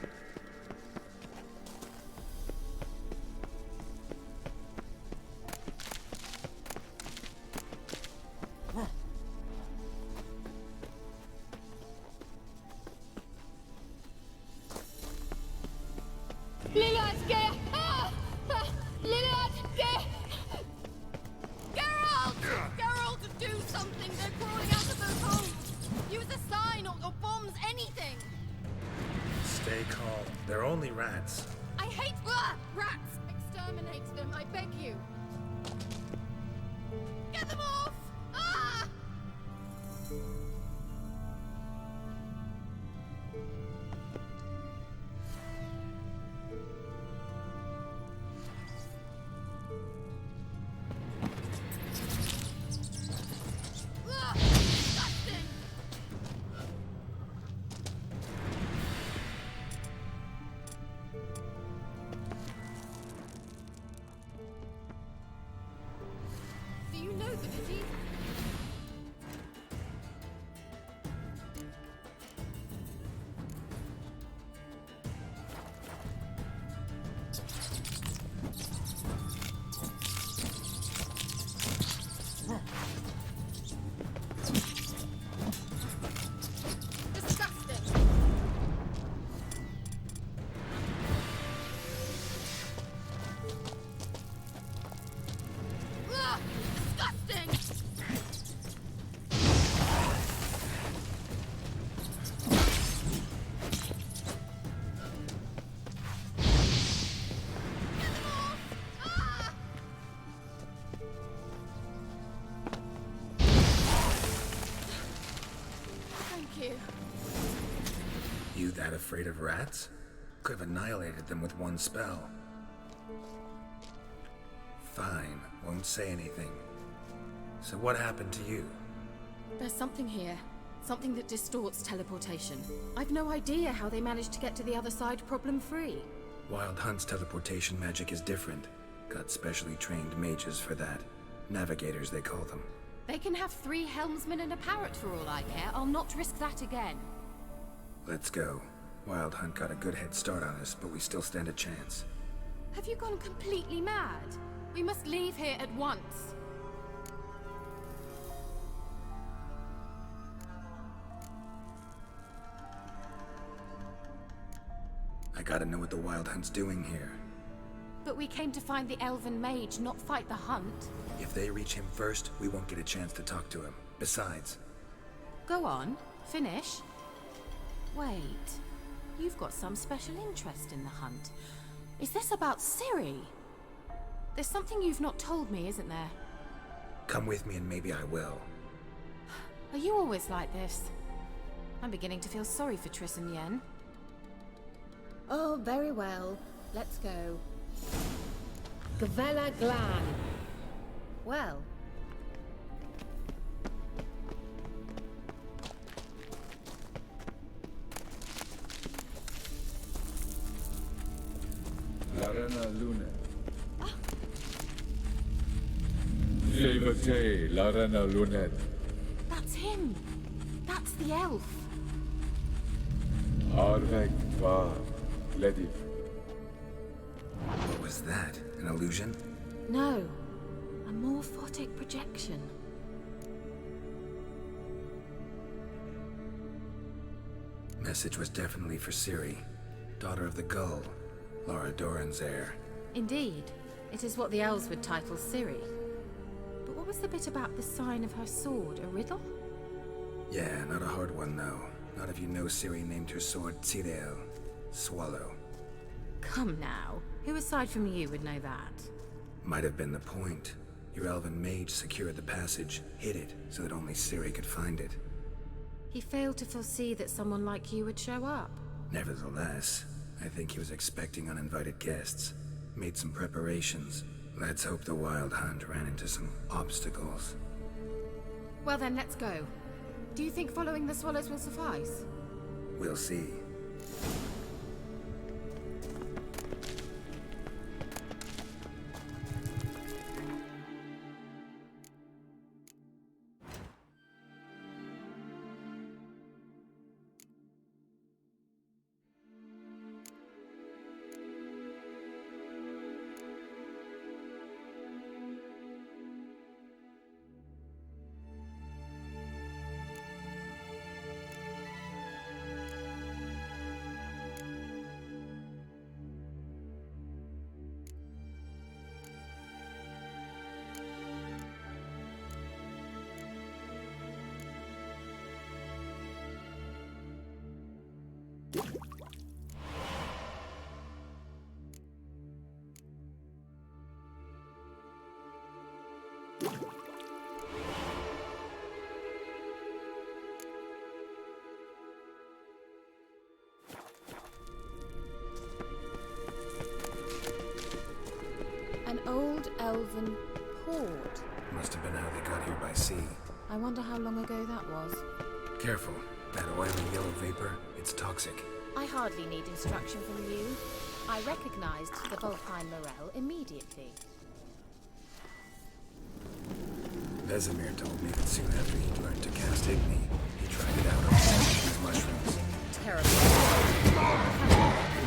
G: Geralt, do something! They're crawling out of those holes! Use a sign or bombs, anything!
A: Stay calm. They're only rats.
G: I hate rats! Exterminate them, I beg you! Get them off! Ah! Disgusting! Do you know the disease? Disgusting! Disgusting! Thank you.
A: You that afraid of rats? Could have annihilated them with one spell. Fine, won't say anything. So what happened to you?
W: There's something here. Something that distorts teleportation. I've no idea how they managed to get to the other side problem-free.
A: Wild Hunt's teleportation magic is different. Got specially trained mages for that. Navigators, they call them.
W: They can have 3 helmsmen and a parrot for all I care. I'll not risk that again.
A: Let's go. Wild Hunt got a good head start on us, but we still stand a chance.
W: Have you gone completely mad? We must leave here at once.
A: I gotta know what the Wild Hunt's doing here.
W: But we came to find the elven mage, not fight the hunt.
A: If they reach him first, we won't get a chance to talk to him. Besides...
W: Go on, finish. Wait, you've got some special interest in the hunt. Is this about Ciri? There's something you've not told me, isn't there?
A: Come with me and maybe I will.
W: Are you always like this? I'm beginning to feel sorry for Triss and Yen.
Q: Oh, very well. Let's go. Gvella Glan. Well.
H: Larena Lune. Levate, Larena Lunet.
W: That's him! That's the elf!
H: Arvek Va Lediv.
A: What was that? An illusion?
W: No. A morphotic projection.
A: Message was definitely for Ciri, daughter of the Gull, Laura Doran's heir.
W: Indeed. It is what the elves would title Ciri. But what was the bit about the sign of her sword? A riddle?
A: Yeah, not a hard one though. Not if you know Ciri named her sword Tirel, Swallow.
W: Come now. Who aside from you would know that?
A: Might have been the point. Your elven mage secured the passage, hid it, so that only Ciri could find it.
W: He failed to foresee that someone like you would show up.
A: Nevertheless, I think he was expecting uninvited guests. Made some preparations. Let's hope the Wild Hunt ran into some obstacles.
W: Well then, let's go. Do you think following the swallows will suffice?
A: We'll see.
W: Old Elven port.
A: Must have been how they got here by sea.
W: I wonder how long ago that was.
A: Careful. That oily yellow vapor, it's toxic.
W: I hardly need instruction from you. I recognized the Vulpine Morel immediately.
A: Vesemir told me that soon after he'd learned to cast Igni, he tried it out on these mushrooms.
W: Terrible.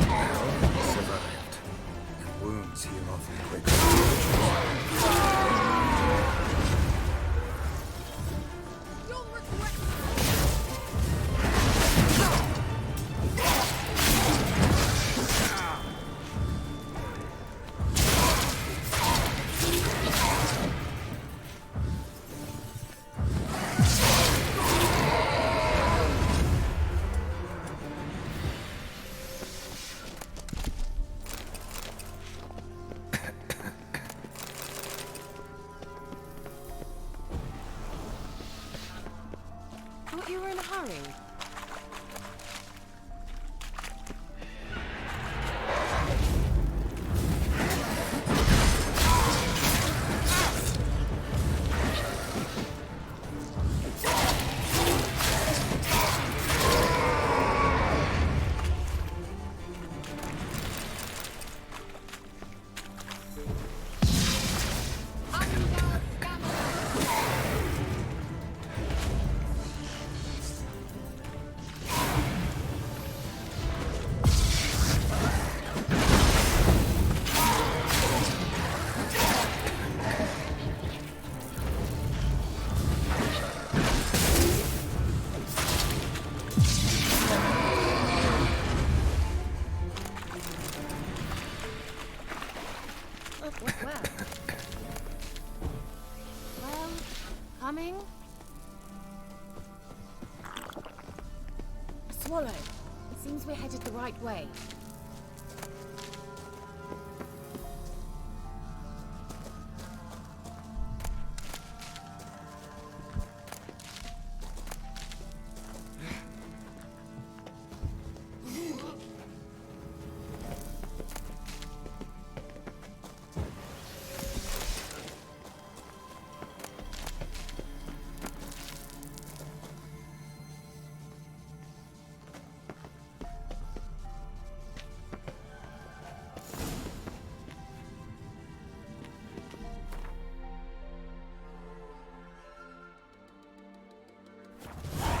A: Well, he survived. And wounds heal awfully quickly.
W: Thought you were in a hurry. Well, coming. A swallow. It seems we're headed the right way.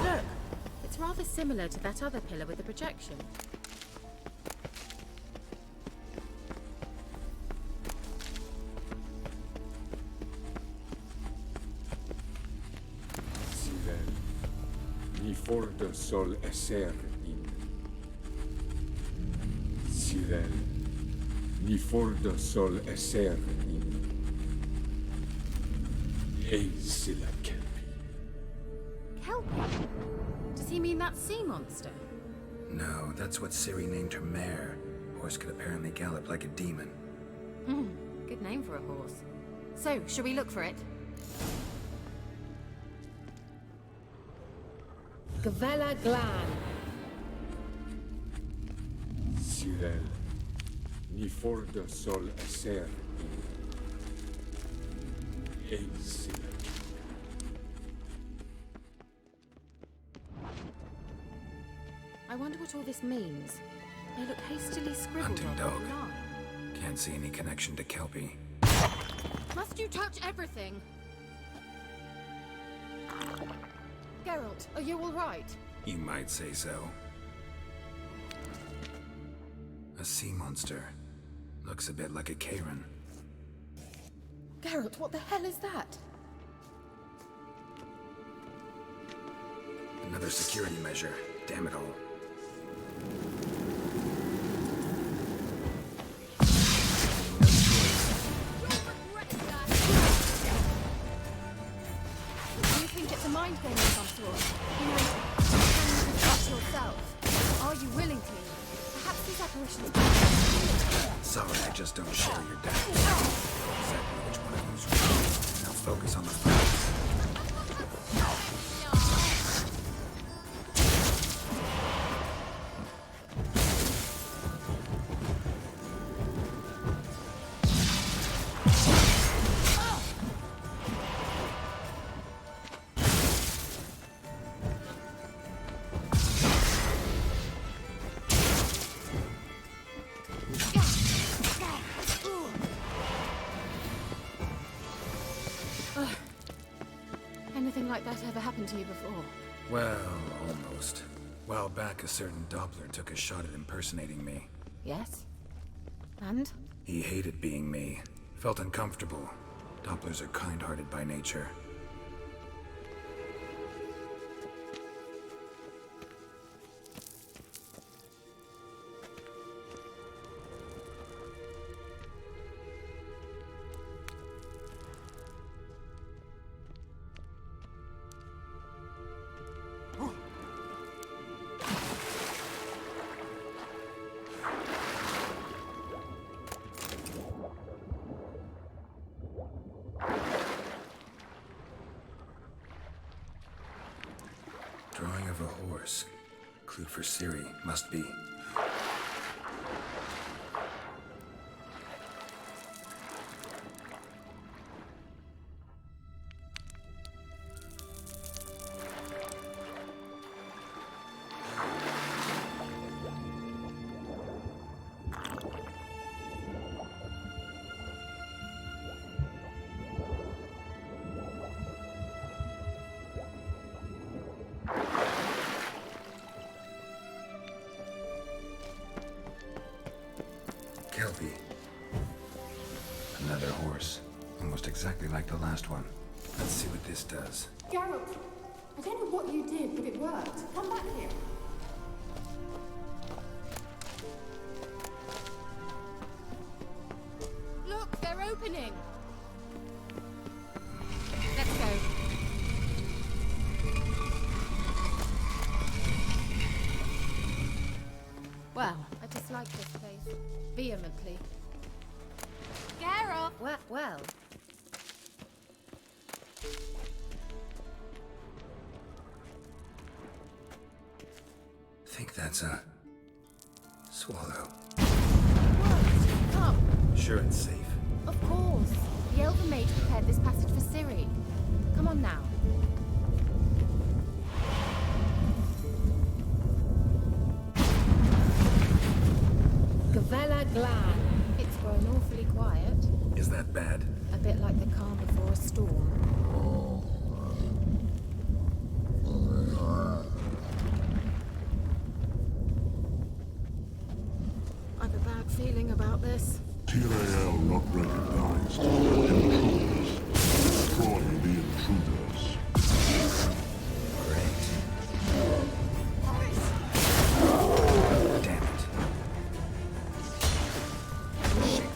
W: Look, it's rather similar to that other pillar with the projection.
H: Sivel, ni fordo sol esser in. Sivel, ni fordo sol esser in. Hei silla kelpi.
W: Kelpie? Does he mean that sea monster?
A: No, that's what Ciri named her mare. Horse could apparently gallop like a demon.
W: Good name for a horse. So, shall we look for it?
Q: Gvella Glan.
H: Sivel, ni fordo sol esser in. Hei silla
W: I wonder what all this means. They look hastily scribbled
A: Hunting
W: on
A: dog.
W: the line.
A: Can't see any connection to Kelpie.
W: Must you touch everything? Geralt, are you all right?
A: You might say so. A sea monster. Looks a bit like a Karen.
W: Geralt, what the hell is that?
A: Another security measure. Damn it all.
W: Do you think it's a mind game of some sort? You know, can you touch yourself? Are you willing to? Perhaps these apparitions...
A: Sorry, I just don't share your doubt. Exactly which one of you's right. Now focus on the fight.
W: like that ever happened to you before?
A: Well, almost. A while back, a certain Doppler took a shot at impersonating me.
W: Yes? And?
A: He hated being me. Felt uncomfortable. Dopplers are kind-hearted by nature. Drawing of a horse. Clue for Ciri, must be. Kelpie. Another horse. Almost exactly like the last one. Let's see what this does.
K: Geralt, I don't know what you did, but it worked. Come back here.
W: Look, they're opening! Let's go. Well, I dislike this place vehemently.
G: Geralt!
W: Well.
A: Think that's a swallow.
W: What? Come.
A: Sure it's safe.
W: Of course. The Elven Mage prepared this passage for Ciri. Come on now. Gavella Glan. It's grown awfully quiet.
A: Is that bad?
W: A bit like the calm before a storm. I've a bad feeling about this.
T: Tyrael not recognized. Intruders. Destroy the intruders.
A: Great. Damn it. Shit.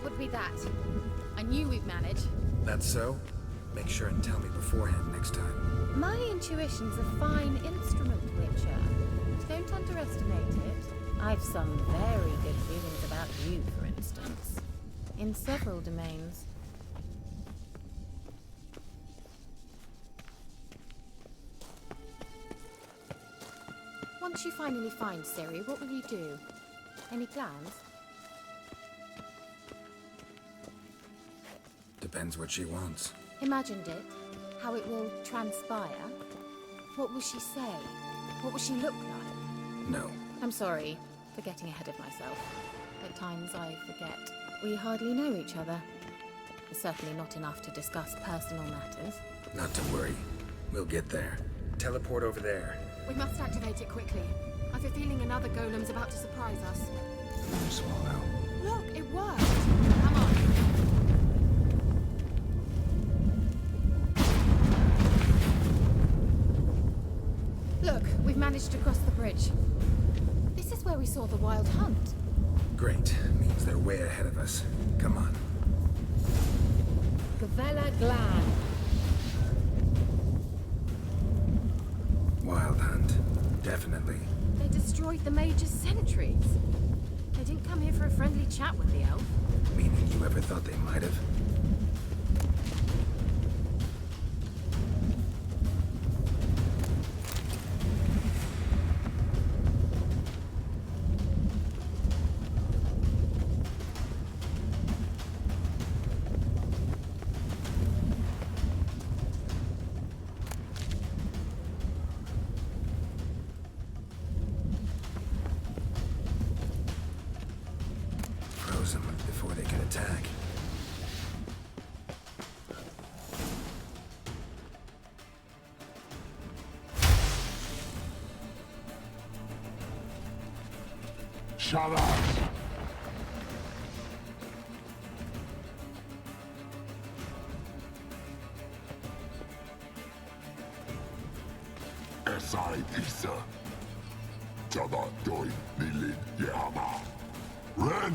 W: would be that. I knew we'd manage.
A: That's so? Make sure and tell me beforehand next time.
W: My intuition's a fine instrument, Witcher. Don't underestimate it. I've some very good feelings about you, for instance. In several domains. Once you finally find Ciri, what will you do? Any plans?
A: Depends what she wants.
W: Imagined it? How it will transpire? What will she say? What will she look like?
A: No.
W: I'm sorry for getting ahead of myself. At times I forget. We hardly know each other. Certainly not enough to discuss personal matters.
A: Not to worry. We'll get there. Teleport over there.
K: We must activate it quickly. I have a feeling another golem's about to surprise us.
A: Swallow.
K: Look, it worked! Come on.
W: Look, we've managed to cross the bridge. This is where we saw the wild hunt.
A: Great. Means they're way ahead of us. Come on.
W: Gavella Glan.
A: Wild hunt. Definitely.
W: They destroyed the Major's sentries. They didn't come here for a friendly chat with the elf.
A: Meaning you ever thought they might have? Before they can attack.
T: Shut up! Esai Isa. Jada Doi Nilin Yama. Ren!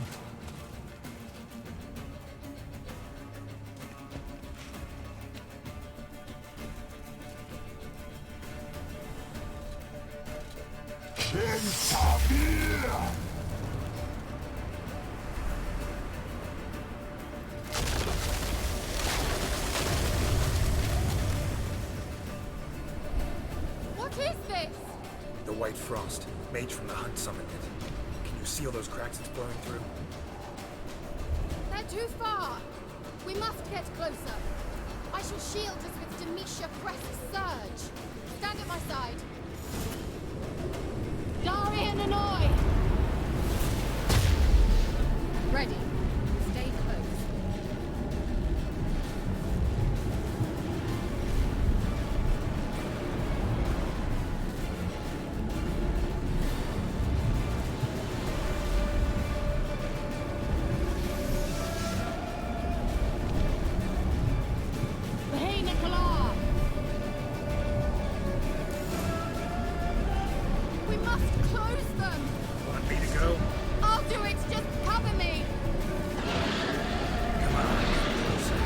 G: What is this?
A: The White Frost. Mage from the Hunt summoned it. Can you see all those cracks it's blowing through?
G: They're too far. We must get closer. I shall shield us with Demetia Crest's surge. Stand at my side. Darian and I! Ready. Stay close. Hey, Nicola! We must close them!
A: Want me to go?
G: I'll do it! Just cover me!
A: Come on, get closer.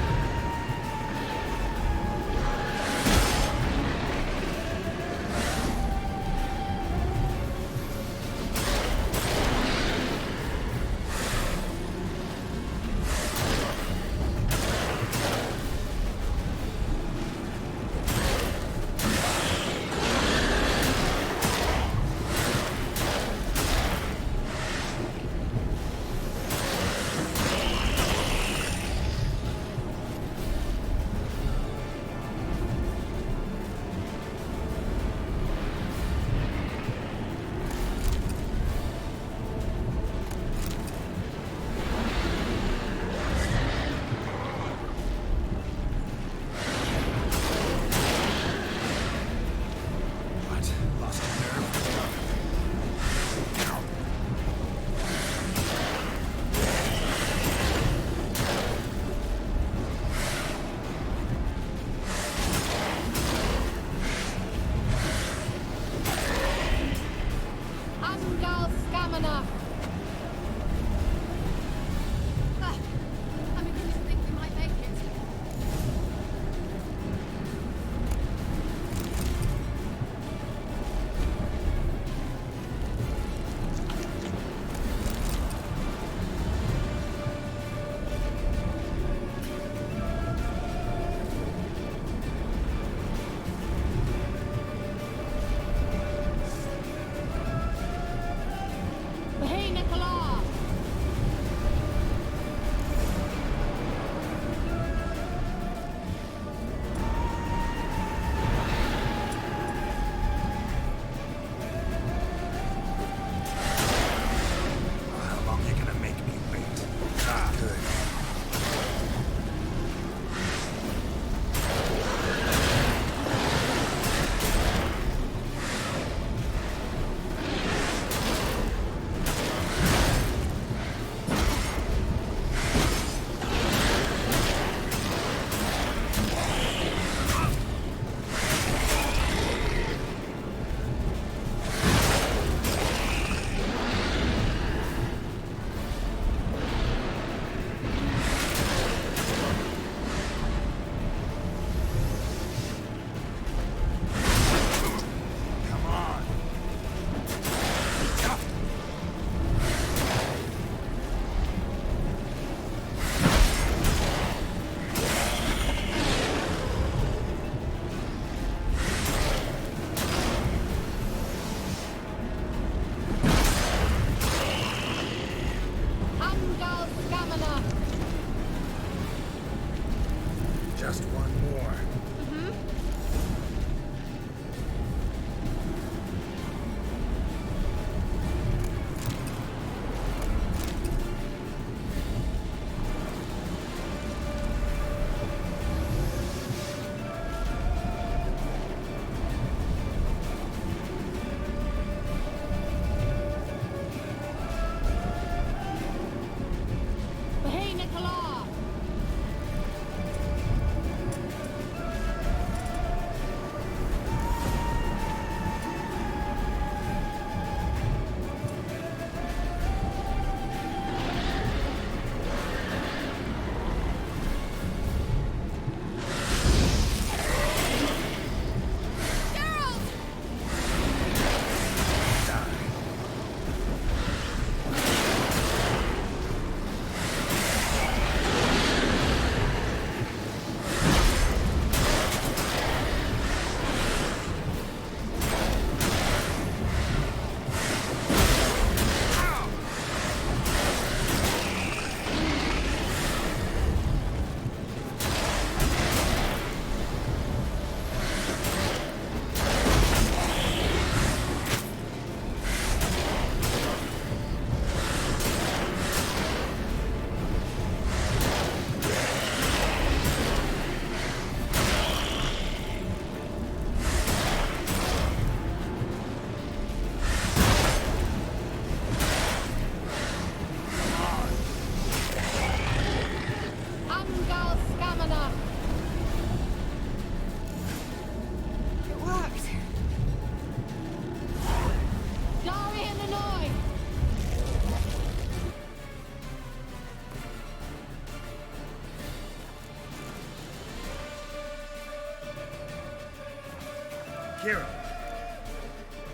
N: Kira.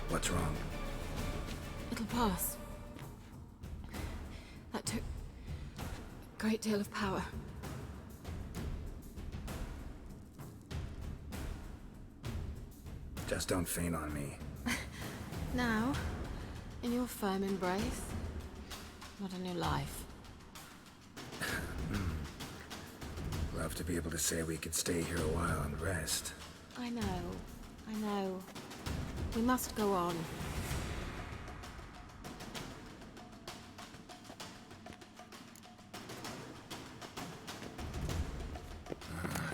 A: What's wrong?
K: It'll pass. That took a great deal of power.
A: Just don't faint on me.
K: Now, in your firm embrace, what a new life.
A: Love to be able to say we could stay here a while and rest.
K: I know. We must go on.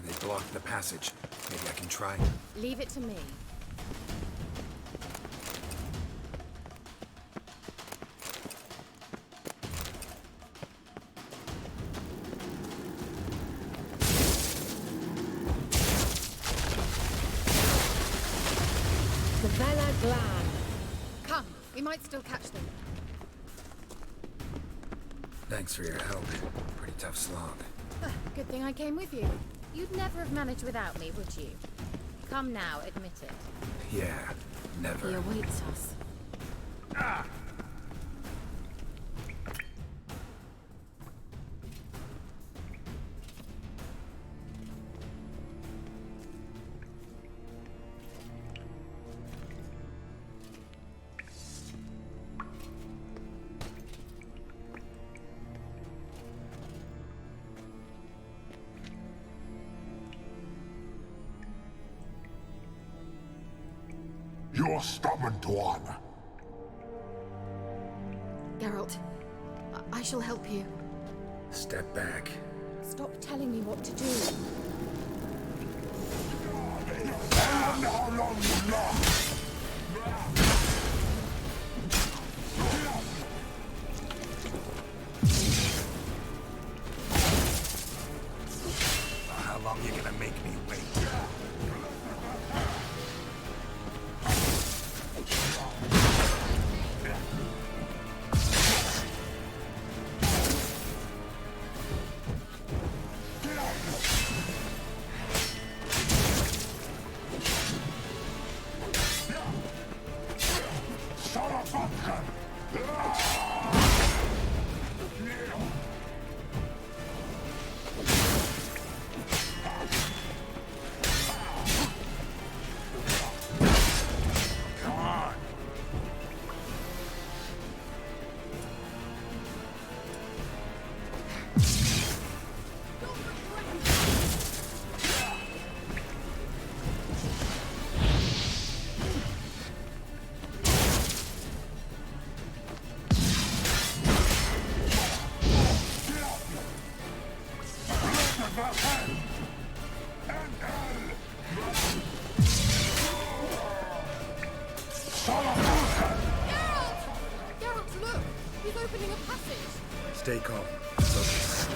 A: They blocked the passage. Maybe I can try.
W: Leave it to me. Come, we might still catch them.
A: Thanks for your help. Pretty tough slog.
W: Good thing I came with you. You'd never have managed without me, would you? Come now, admit it.
A: Yeah, never.
K: He awaits us.
T: You stubborn one.
K: Geralt, I shall help you.
A: Step back.
W: Stop telling me what to do.
T: How long you last?
A: How long you gonna make me wait?
K: Geralt, look! He's opening a passage!
A: Stay calm. Focus.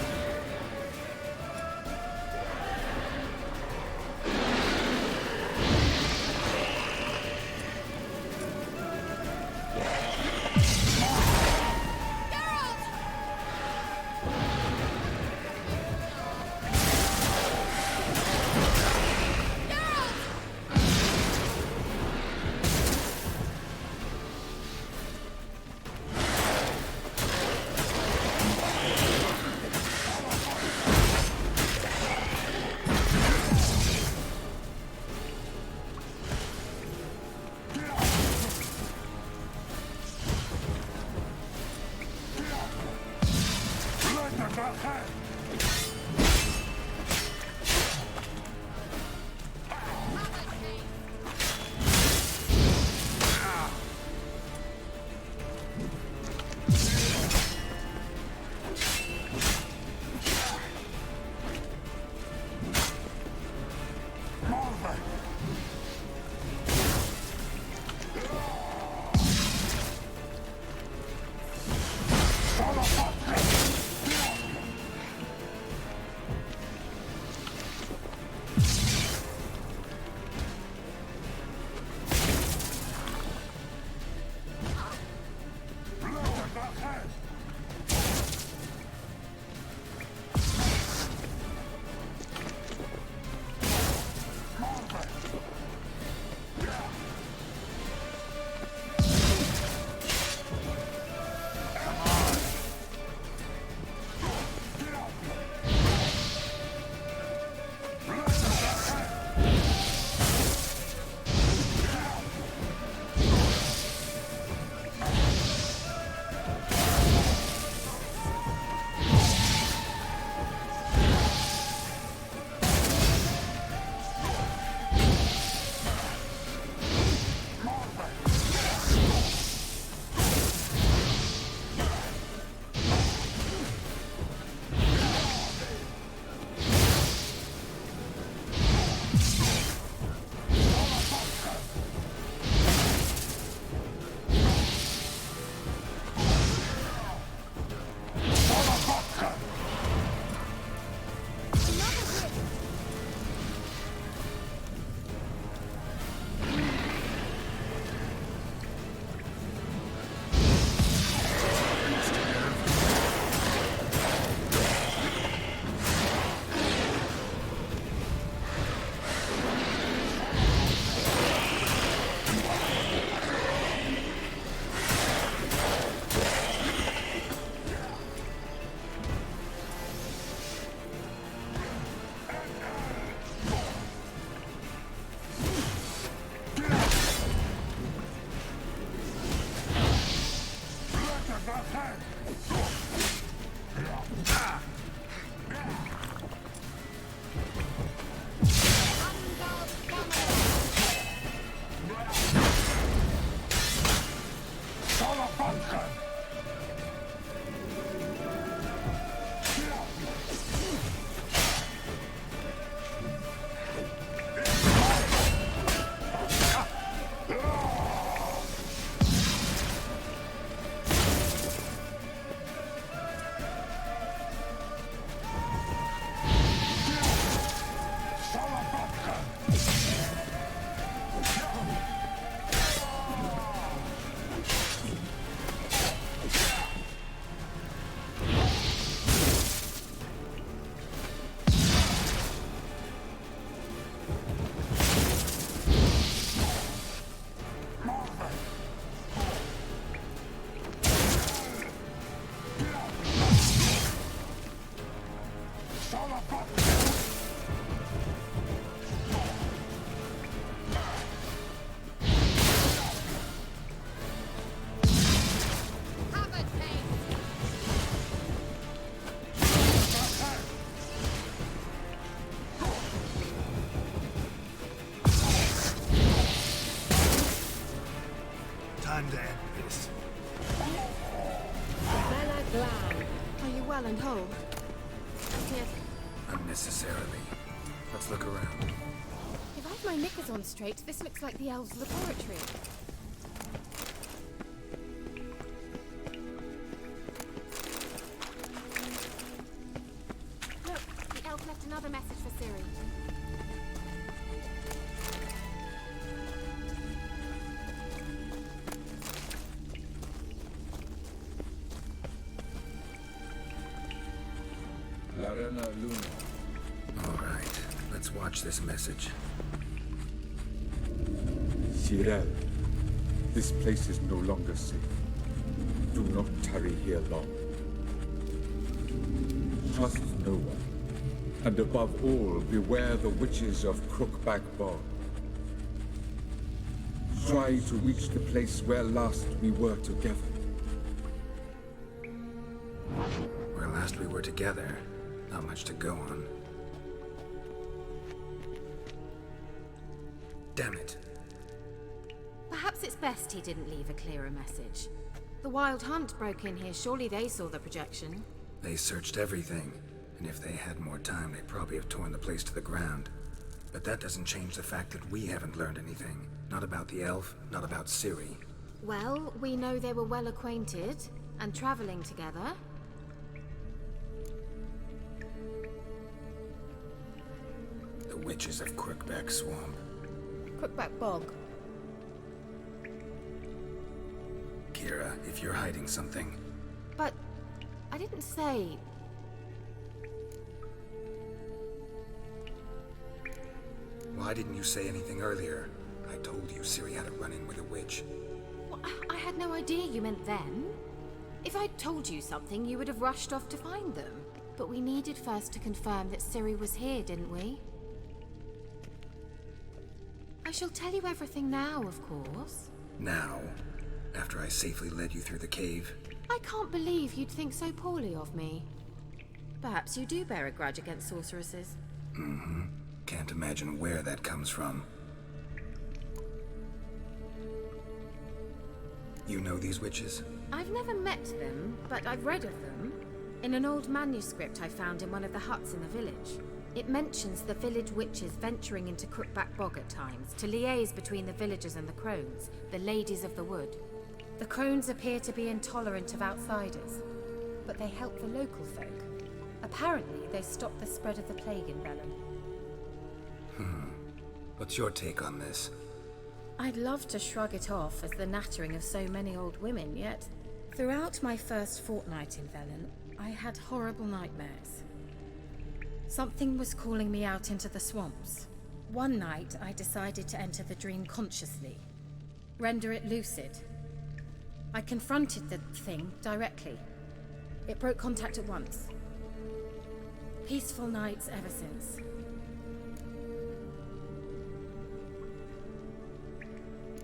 N: Time to end this.
G: Bella Glam.
K: Are you well and whole? Here.
A: Unnecessarily. Let's look around.
W: If I've my knickers on straight, this looks like the elves' laboratory. Look, the elf left another message for Ciri.
H: Larena Luna.
A: All right, let's watch this message.
H: Cyril, this place is no longer safe. Do not tarry here long. Trust no one. And above all, beware the witches of Crookback Bog. Try to reach the place where last we were together.
A: Where last we were together, not much to go on. Damn it.
W: Perhaps it's best he didn't leave a clearer message. The Wild Hunt broke in here. Surely they saw the projection.
A: They searched everything, and if they had more time, they'd probably have torn the place to the ground. But that doesn't change the fact that we haven't learned anything. Not about the elf, not about Ciri.
W: Well, we know they were well acquainted and traveling together.
A: The witches of Crookback Swamp.
W: Crookback Bog.
A: Kira, if you're hiding something...
W: But I didn't say...
A: Why didn't you say anything earlier? I told you Ciri had a run-in with a witch.
W: Well, I had no idea you meant then. If I'd told you something, you would have rushed off to find them. But we needed first to confirm that Ciri was here, didn't we? I shall tell you everything now, of course.
A: Now? After I safely led you through the cave?
W: I can't believe you'd think so poorly of me. Perhaps you do bear a grudge against sorceresses.
A: Mm-hmm. Can't imagine where that comes from. You know these witches?
W: I've never met them, but I've read of them. In an old manuscript I found in one of the huts in the village. It mentions the village witches venturing into Crookback Bog at times to liaise between the villagers and the crones, the ladies of the wood. The crones appear to be intolerant of outsiders, but they help the local folk. Apparently, they stop the spread of the plague in Velen.
A: What's your take on this?
W: I'd love to shrug it off as the nattering of so many old women, yet throughout my first fortnight in Velen, I had horrible nightmares. Something was calling me out into the swamps. One night, I decided to enter the dream consciously, render it lucid. I confronted the thing directly. It broke contact at once. Peaceful nights ever since.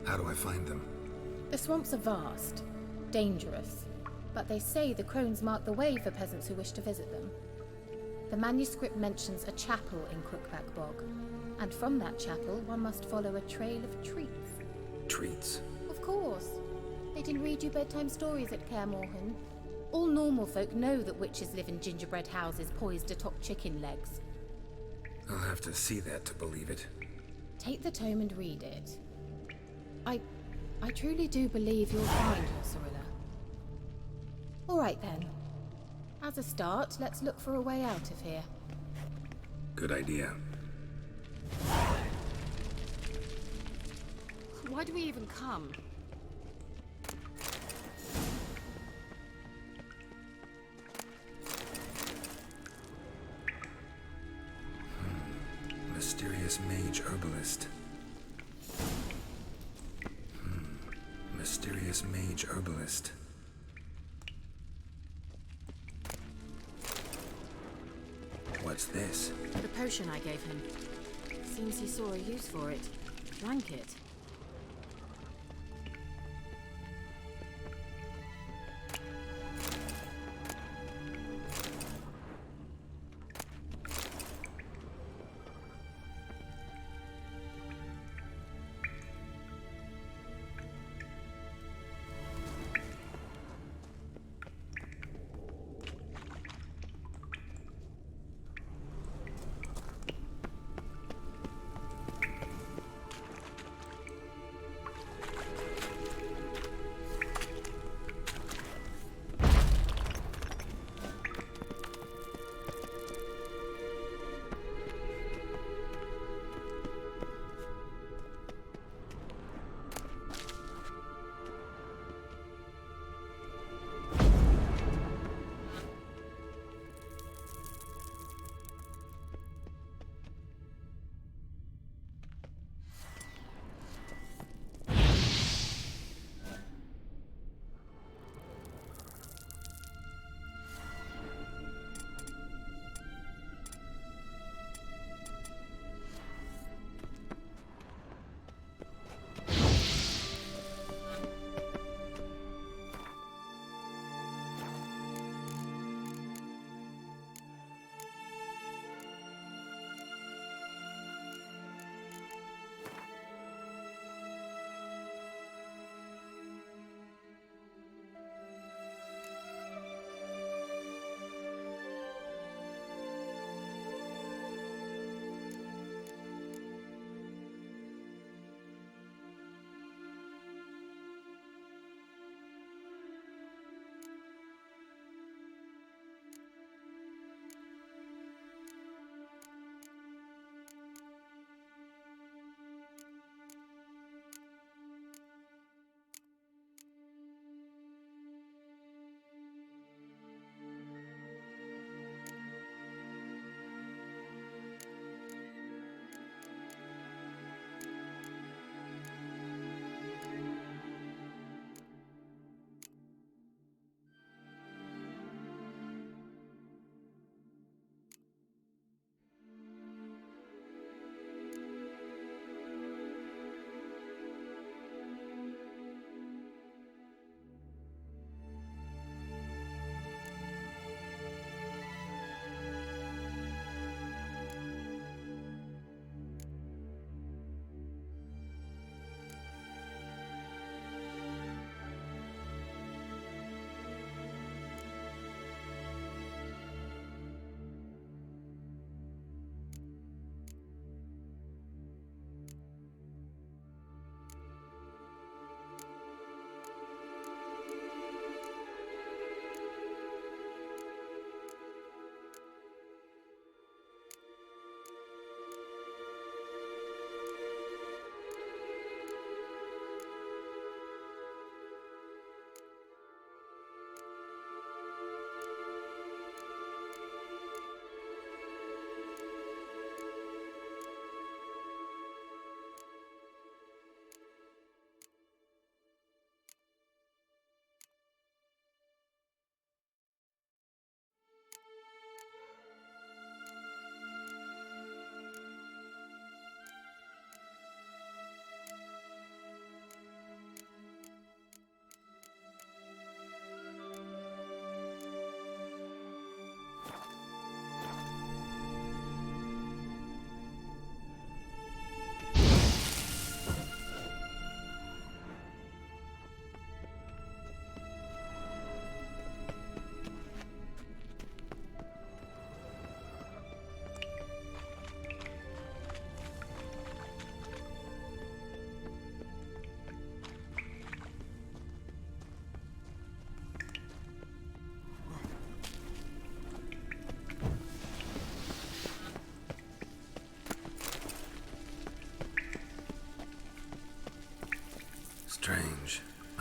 A: How do I find them?
W: The swamps are vast, dangerous, but they say the crones mark the way for peasants who wish to visit them. The manuscript mentions a chapel in Crookback Bog, and from that chapel one must follow a trail of treats.
A: Treats?
W: Of course. They didn't read you bedtime stories at Kaer Morhen. All normal folk know that witches live in gingerbread houses poised atop chicken legs.
A: I'll have to see that to believe it.
W: Take the tome and read it. I truly do believe you'll find her, Cirilla. All right then. As a start, let's look for a way out of here.
A: Good idea.
W: Why do we even come?
A: Mysterious mage herbalist. Mysterious mage herbalist. What's this?
W: The potion I gave him. Seems he saw a use for it. Drank it.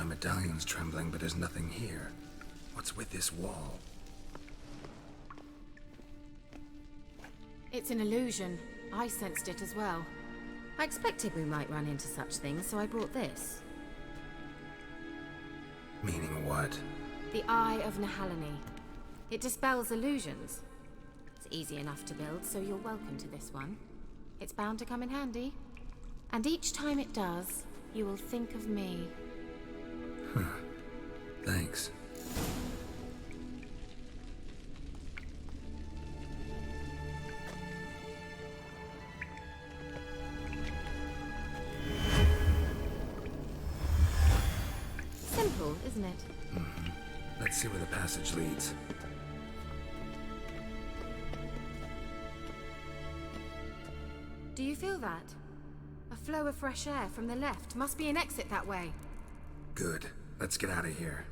A: medallion's trembling, but there's nothing here. What's with this wall?
W: It's an illusion. I sensed it as well. I expected we might run into such things, so I brought this.
A: Meaning what?
W: The Eye of Nehaleni. It dispels illusions. It's easy enough to build, so you're welcome to this one. It's bound to come in handy. And each time it does, you will think of me.
A: Huh. Thanks.
W: Simple, isn't it?
A: Mm-hmm. Let's see where the passage leads.
W: Do you feel that? A flow of fresh air from the left. Must be an exit that way.
A: Good. Let's get out of here.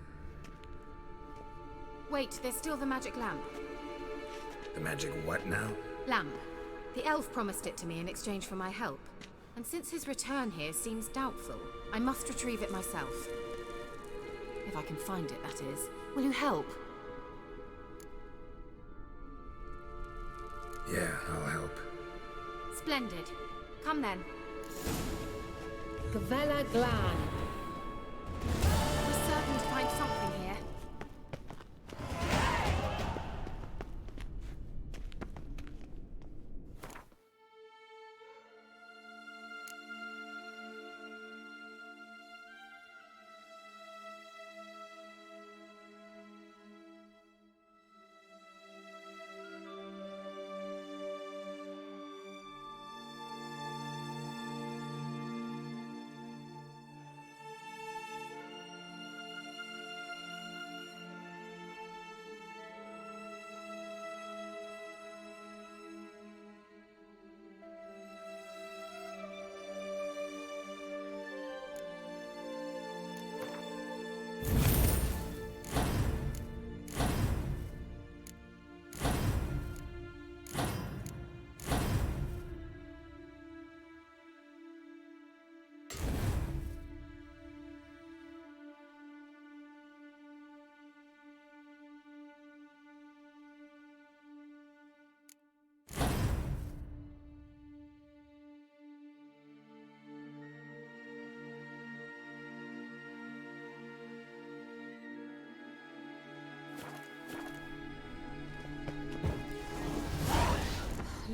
W: Wait, there's still the magic lamp.
A: The magic what now?
W: Lamp. The elf promised it to me in exchange for my help. And since his return here seems doubtful, I must retrieve it myself. If I can find it, that is. Will you help?
A: Yeah, I'll help.
W: Splendid. Come then.
Q: Gavella Glan.
W: We're certain to find something here.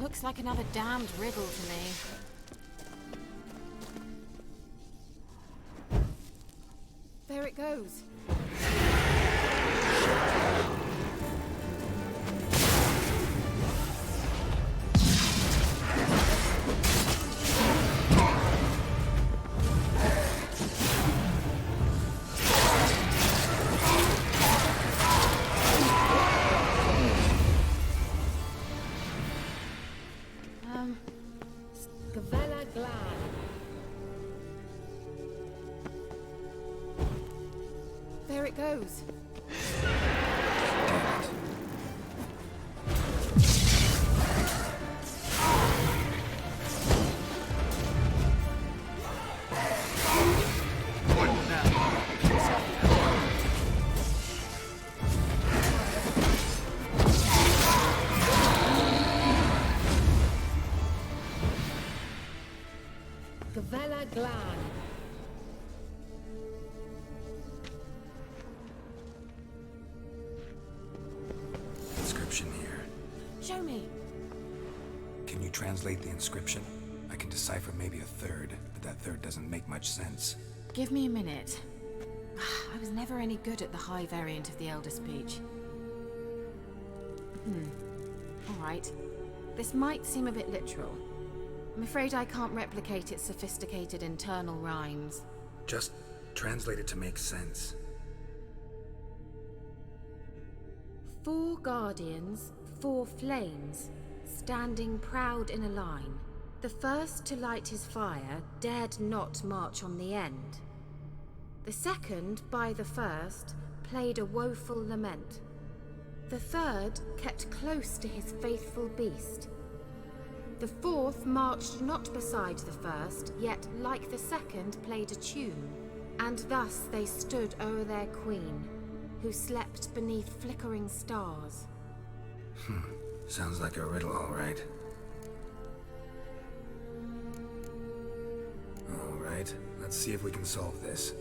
W: Looks like another damned riddle to me. There it goes.
Q: Gavella Glan.
W: There it goes.
Q: Gavella Glan.
A: Inscription here.
W: Show me.
A: Can you translate the inscription? I can decipher maybe a third, but that third doesn't make much sense.
W: Give me a minute. I was never any good at the high variant of the Elder Speech. All right. This might seem a bit literal. I'm afraid I can't replicate its sophisticated internal rhymes.
A: Just translate it to make sense.
W: 4 guardians, 4 flames, standing proud in a line. The first to light his fire dared not march on the end. The second, by the first, played a woeful lament. The third kept close to his faithful beast. The fourth marched not beside the first, yet like the second played a tune. And thus they stood o'er their queen, who slept beneath flickering stars.
A: Sounds like a riddle, all right. All right, let's see if we can solve this.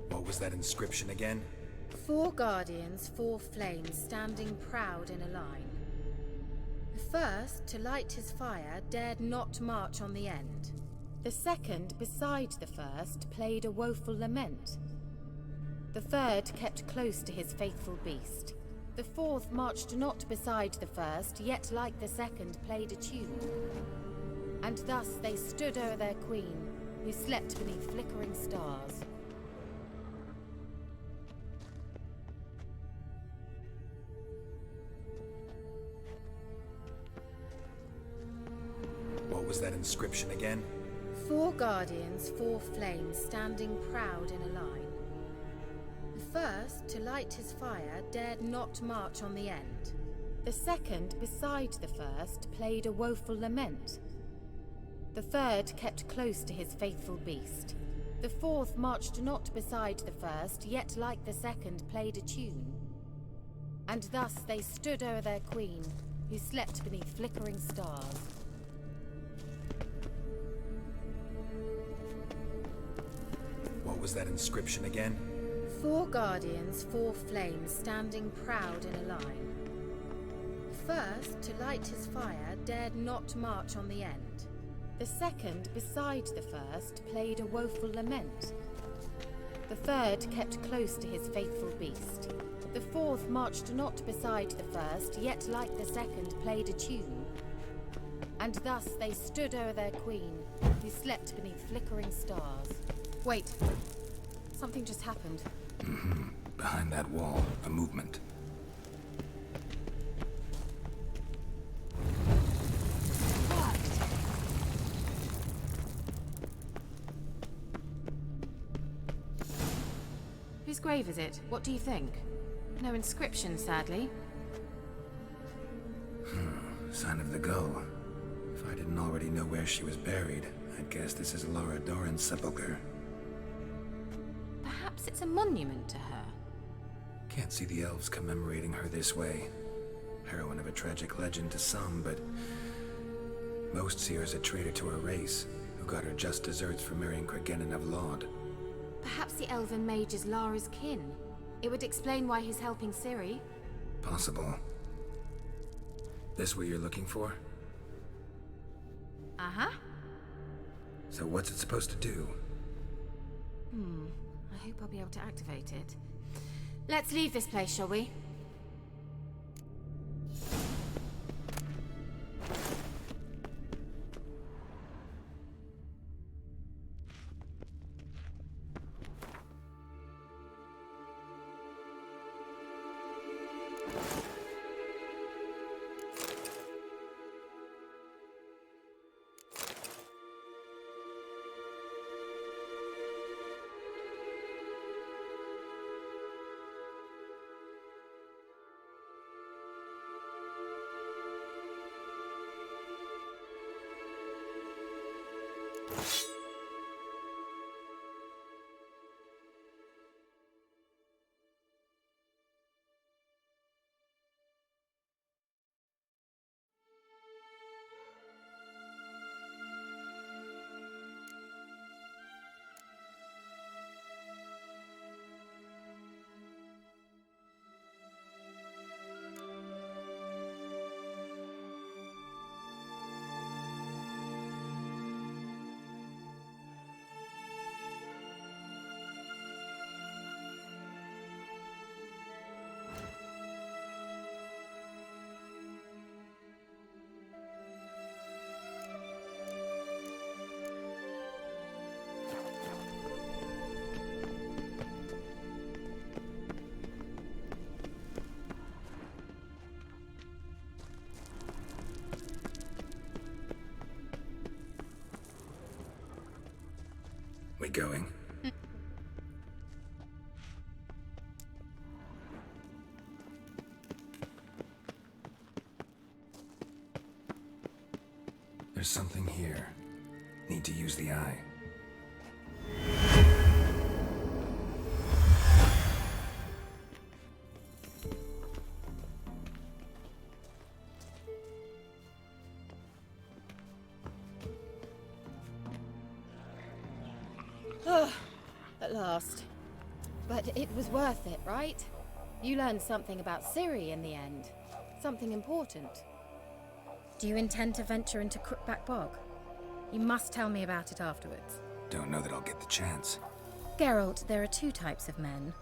A: What was that inscription again?
W: 4 guardians, 4 flames, standing proud in a line. The first, to light his fire, dared not march on the end. The second, beside the first, played a woeful lament. The third kept close to his faithful beast. The fourth marched not beside the first, yet like the second played a tune. And thus they stood o'er their queen, who slept beneath flickering stars.
A: What was that inscription again?
W: 4 guardians, 4 flames, standing proud in a line. The first, to light his fire, dared not march on the end. The second, beside the first, played a woeful lament. The third kept close to his faithful beast. The fourth marched not beside the first, yet like the second played a tune. And thus they stood o'er their queen, who slept beneath flickering stars.
A: What was that inscription again?
W: 4 guardians, 4 flames, standing proud in a line. The first, to light his fire, dared not march on the end. The second, beside the first, played a woeful lament. The third kept close to his faithful beast. The fourth marched not beside the first, yet like the second played a tune. And thus they stood o'er their queen, who slept beneath flickering stars. Wait. Something just happened.
A: Behind that wall, a movement.
W: Whose grave is it? What do you think? No inscription, sadly.
A: Sign of the gull. If I didn't already know where she was buried, I'd guess this is Laura Doran's sepulcher.
W: Perhaps it's a monument to her.
A: Can't see the elves commemorating her this way. Heroine of a tragic legend to some, but most see her as a traitor to her race, who got her just deserts for marrying Cregennan of Laud.
W: Perhaps the elven mage is Lara's kin. It would explain why he's helping Ciri.
A: Possible. This what you're looking for?
W: Uh-huh.
A: So what's it supposed to do?
W: I hope I'll be able to activate it. Let's leave this place, shall we?
A: We going? There's something here. Need to use the eye.
W: At last. But it was worth it, right? You learned something about Ciri in the end. Something important. Do you intend to venture into Crookback Bog? You must tell me about it afterwards.
A: Don't know that I'll get the chance.
W: Geralt, there are two types of men.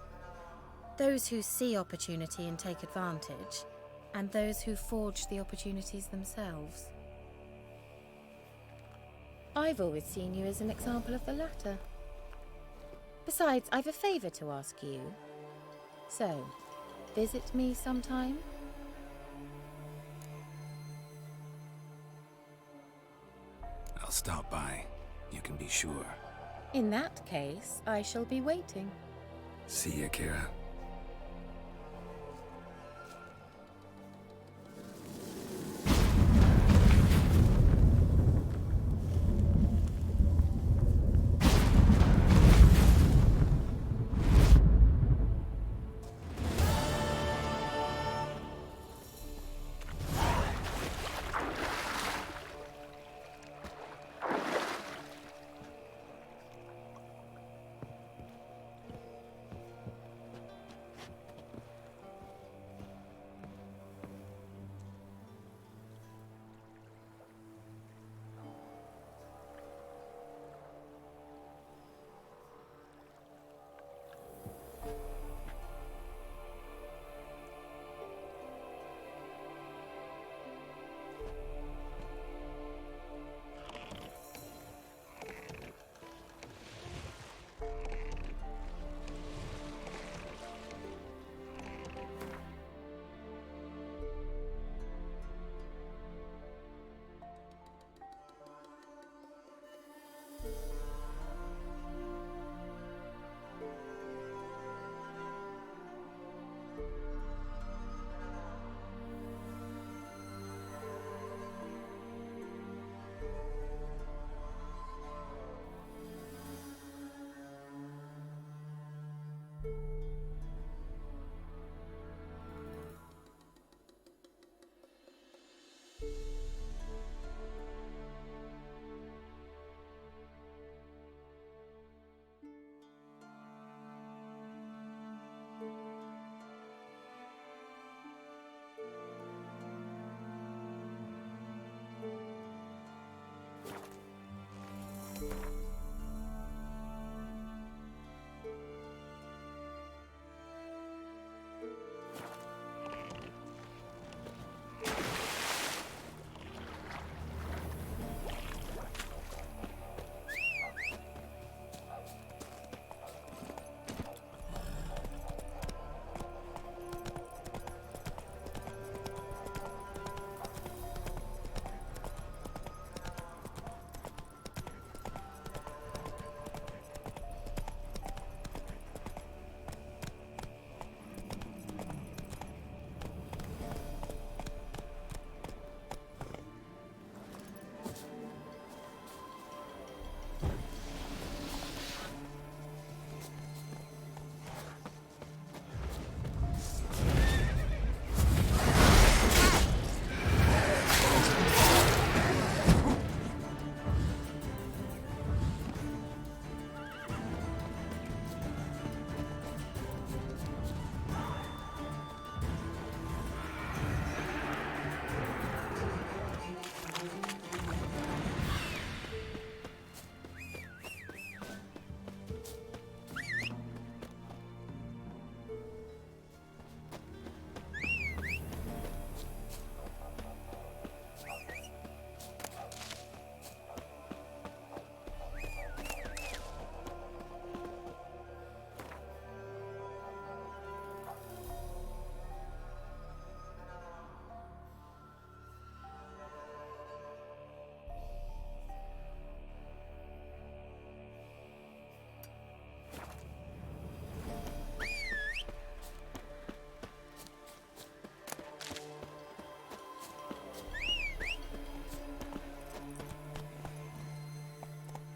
W: Those who see opportunity and take advantage, and those who forge the opportunities themselves. I've always seen you as an example of the latter. Besides, I've a favor to ask you. So, visit me sometime?
A: I'll stop by. You can be sure.
W: In that case, I shall be waiting.
A: See ya, Kira.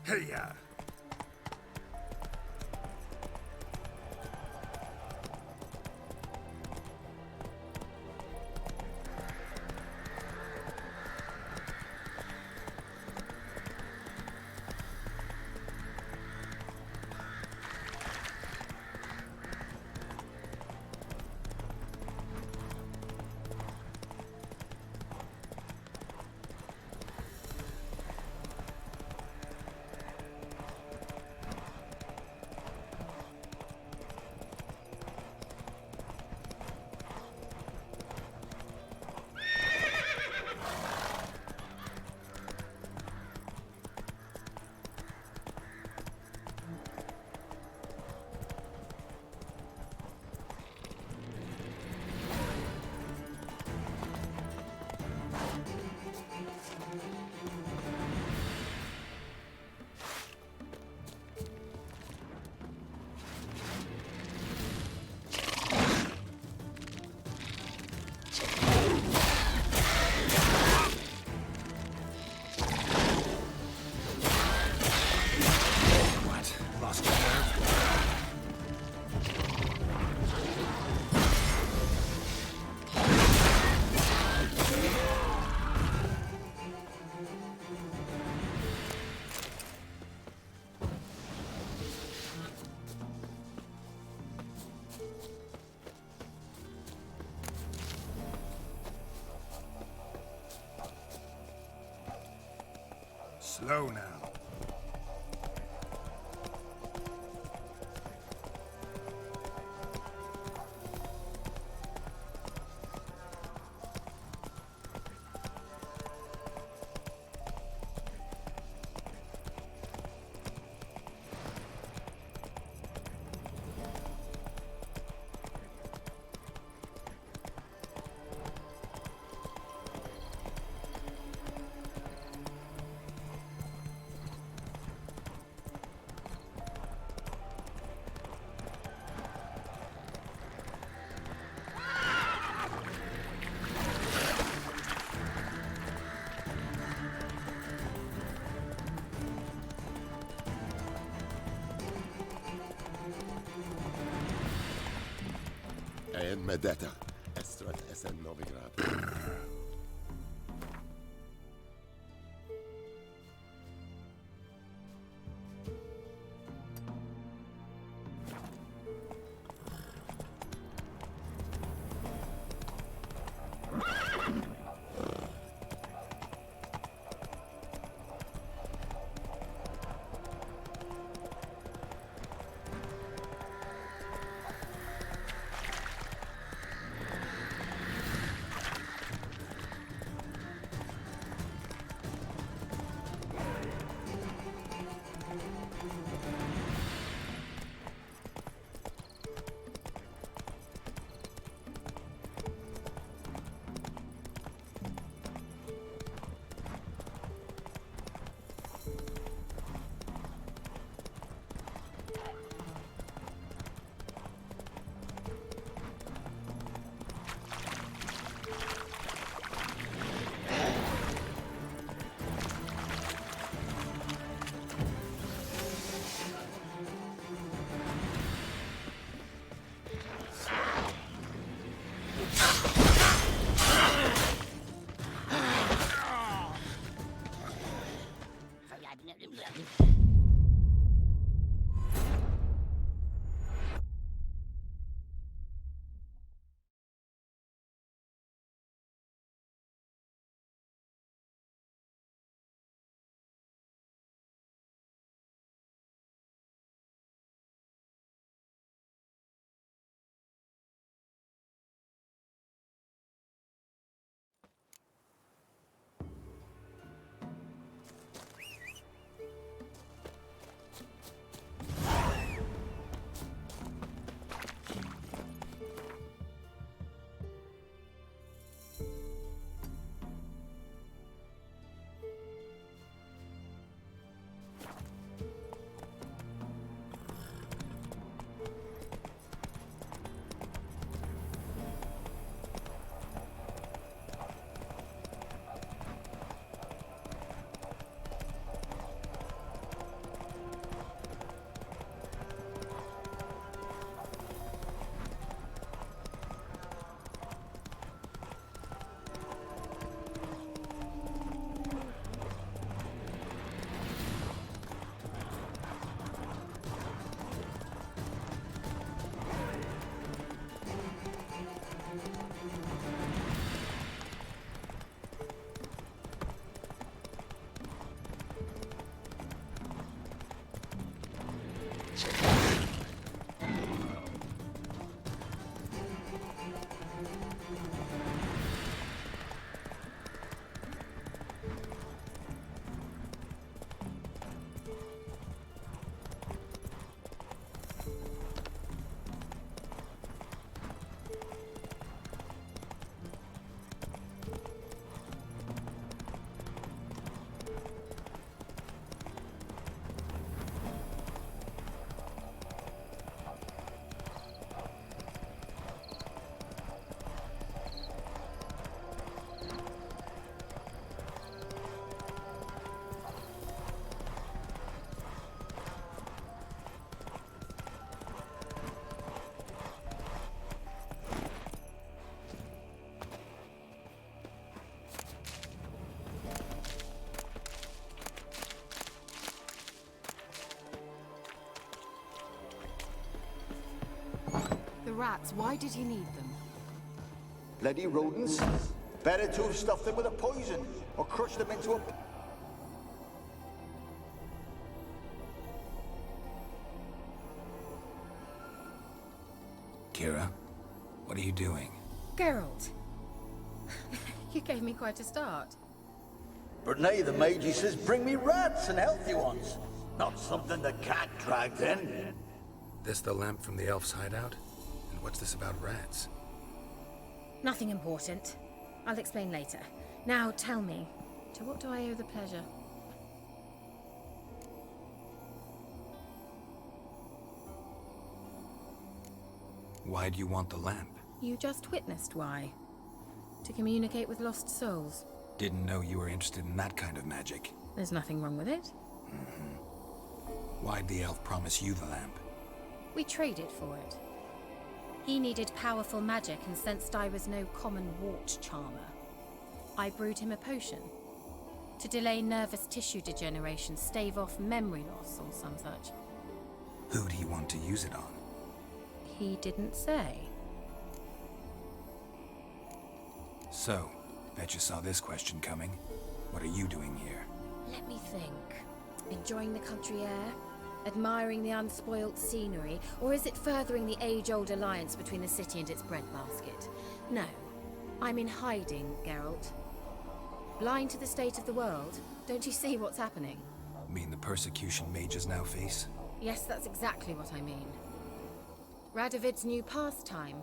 N: Hey-ya! Slow now.
T: En Medetta, Estrat Essen Novigrad.
W: rats, why did he need them?
O: Bloody rodents. Better to have stuffed them with a poison, or crushed them into a...
A: Kira, what are you doing?
W: Geralt. You gave me quite a start.
O: But now the mage says bring me rats and healthy ones. Not something the cat dragged in.
A: This the lamp from the elf's hideout? And what's this about rats?
W: Nothing important. I'll explain later. Now tell me, to what do I owe the pleasure?
A: Why do you want the lamp?
W: You just witnessed why. To communicate with lost souls.
A: Didn't know you were interested in that kind of magic.
W: There's nothing wrong with it.
A: Why'd the elf promise you the lamp?
W: We traded for it. He needed powerful magic and sensed I was no common wart charmer. I brewed him a potion. To delay nervous tissue degeneration, stave off memory loss or some such.
A: Who'd he want to use it on?
W: He didn't say.
A: So, bet you saw this question coming. What are you doing here?
W: Let me think. Enjoying the country air? Admiring the unspoilt scenery? Or is it furthering the age-old alliance between the city and its breadbasket? No. I'm in hiding, Geralt. Blind to the state of the world? Don't you see what's happening?
A: Mean the persecution mages now face?
W: Yes, that's exactly what I mean. Radovid's new pastime.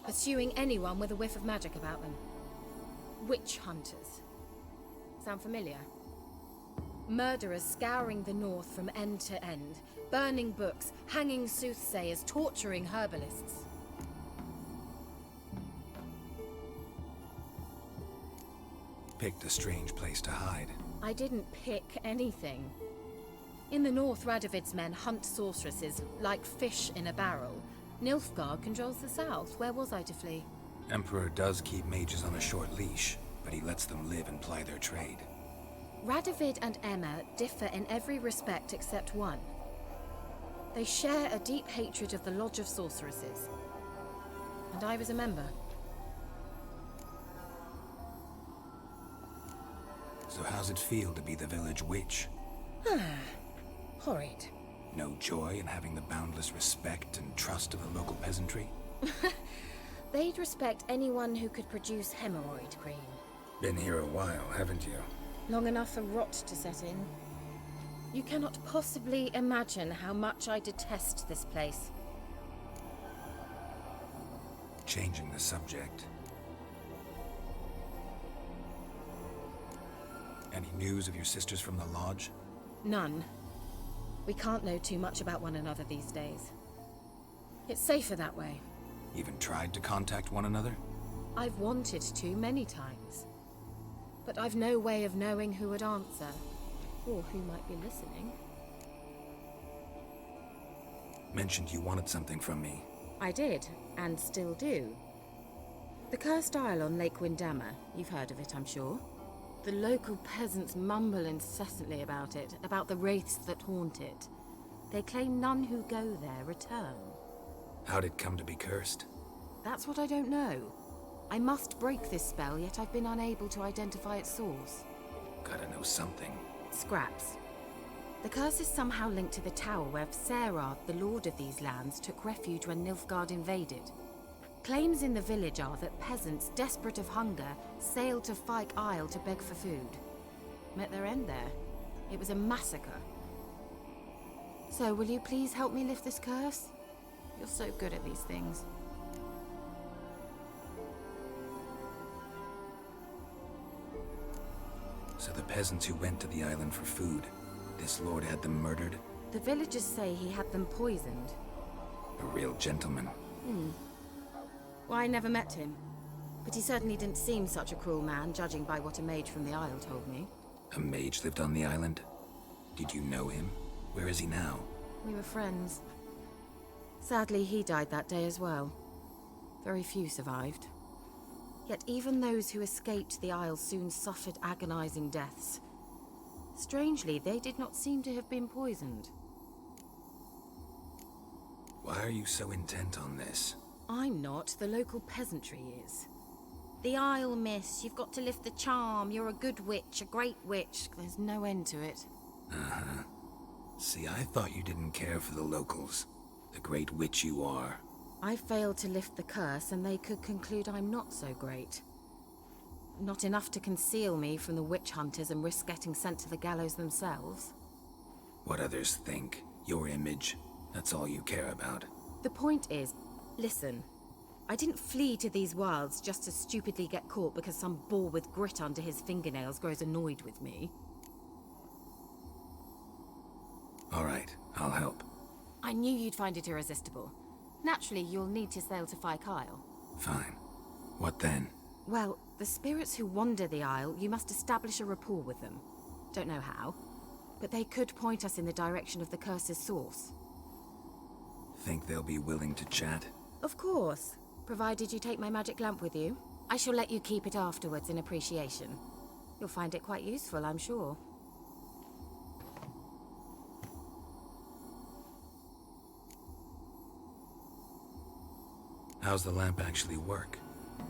W: Pursuing anyone with a whiff of magic about them. Witch hunters. Sound familiar? Murderers scouring the north from end to end, burning books, hanging soothsayers, torturing herbalists.
A: Picked a strange place to hide.
W: I didn't pick anything. In the north, Radovid's men hunt sorceresses like fish in a barrel. Nilfgaard controls the south. Where was I to flee?
A: Emperor does keep mages on a short leash, but he lets them live and ply their trade.
W: Radovid and Emma differ in every respect except one. They share a deep hatred of the Lodge of Sorceresses. And I was a member.
A: So how's it feel to be the village witch?
W: Horrid.
A: No joy in having the boundless respect and trust of the local peasantry?
W: They'd respect anyone who could produce hemorrhoid cream.
A: Been here a while, haven't you?
W: Long enough for rot to set in. You cannot possibly imagine how much I detest this place.
A: Changing the subject. Any news of your sisters from the lodge?
W: None. We can't know too much about one another these days. It's safer that way.
A: Even tried to contact one another?
W: I've wanted to many times. But I've no way of knowing who would answer, or who might be listening.
A: Mentioned you wanted something from me.
W: I did, and still do. The cursed isle on Lake Windammer. You've heard of it, I'm sure. The local peasants mumble incessantly about it, about the wraiths that haunt it. They claim none who go there return.
A: How'd it come to be cursed?
W: That's what I don't know. I must break this spell, yet I've been unable to identify its source.
A: Gotta know something.
W: Scraps. The curse is somehow linked to the tower where Serard, the lord of these lands, took refuge when Nilfgaard invaded. Claims in the village are that peasants, desperate of hunger, sailed to Fyke Isle to beg for food. Met their end there. It was a massacre. So, will you please help me lift this curse? You're so good at these things.
A: So the peasants who went to the island for food, this lord had them murdered?
W: The villagers say he had them poisoned.
A: A real gentleman.
W: Well, I never met him. But he certainly didn't seem such a cruel man, judging by what a mage from the Isle told me.
A: A mage lived on the island? Did you know him? Where is he now?
W: We were friends. Sadly, he died that day as well. Very few survived. Yet even those who escaped the Isle soon suffered agonizing deaths. Strangely, they did not seem to have been poisoned.
A: Why are you so intent on this?
W: I'm not. The local peasantry is. The Isle, miss. You've got to lift the charm. You're a good witch, a great witch. There's no end to it.
A: Uh-huh. See, I thought you didn't care for the locals. The great witch you are.
W: I failed to lift the curse, and they could conclude I'm not so great. Not enough to conceal me from the witch hunters and risk getting sent to the gallows themselves.
A: What others think, your image, that's all you care about.
W: The point is, listen, I didn't flee to these wilds just to stupidly get caught because some boar with grit under his fingernails grows annoyed with me.
A: All right, I'll help.
W: I knew you'd find it irresistible. Naturally, you'll need to sail to Kyle.
A: Fine. What then?
W: Well, the spirits who wander the Isle, you must establish a rapport with them. Don't know how, but they could point us in the direction of the curse's source.
A: Think they'll be willing to chat?
W: Of course, provided you take my magic lamp with you. I shall let you keep it afterwards in appreciation. You'll find it quite useful, I'm sure.
A: How's the lamp actually work?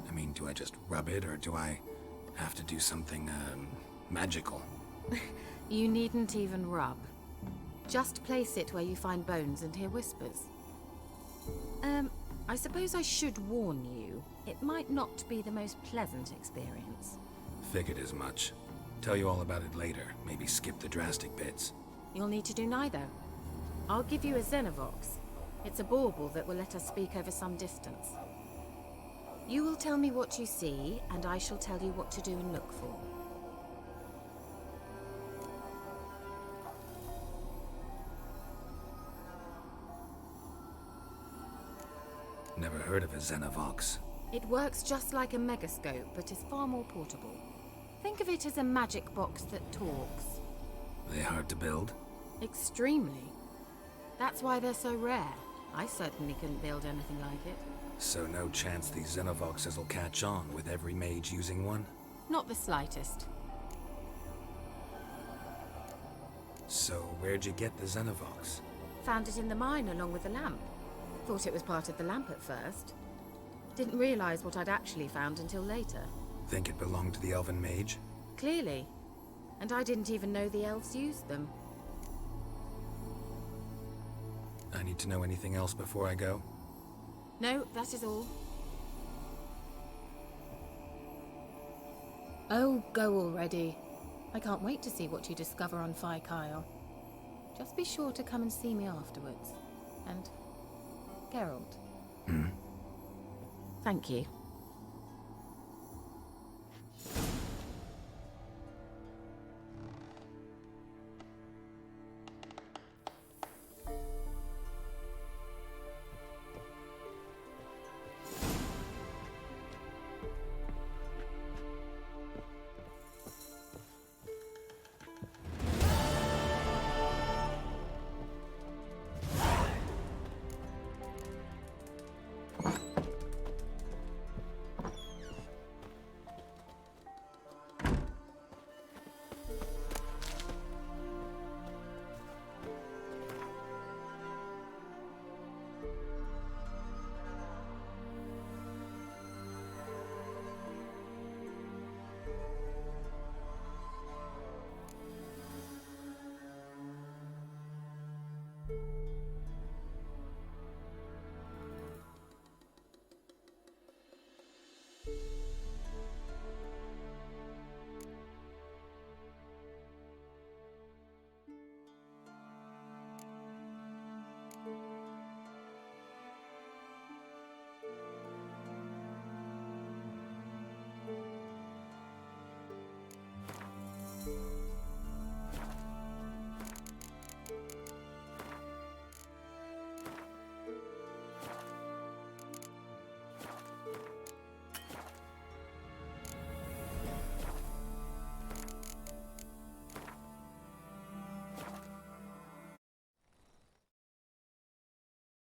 A: I mean, do I just rub it, or do I have to do something, magical?
W: You needn't even rub. Just place it where you find bones and hear whispers. I suppose I should warn you. It might not be the most pleasant experience.
A: Figured as much. Tell you all about it later. Maybe skip the drastic bits.
W: You'll need to do neither. I'll give you a Xenovox. It's a bauble that will let us speak over some distance. You will tell me what you see, and I shall tell you what to do and look for.
A: Never heard of a Xenovox.
W: It works just like a megascope, but is far more portable. Think of it as a magic box that talks.
A: They hard to build?
W: Extremely. That's why they're so rare. I certainly couldn't build anything like it.
A: So no chance these Xenovoxes will catch on with every mage using one?
W: Not the slightest.
A: So where'd you get the Xenovox?
W: Found it in the mine along with the lamp. Thought it was part of the lamp at first. Didn't realize what I'd actually found until later.
A: Think it belonged to the elven mage?
W: Clearly. And I didn't even know the elves used them.
A: I need to know anything else before I go?
W: No, that is all. Oh, go already. I can't wait to see what you discover on Kyle. Just be sure to come and see me afterwards. And Geralt.
A: Hmm?
W: Thank you.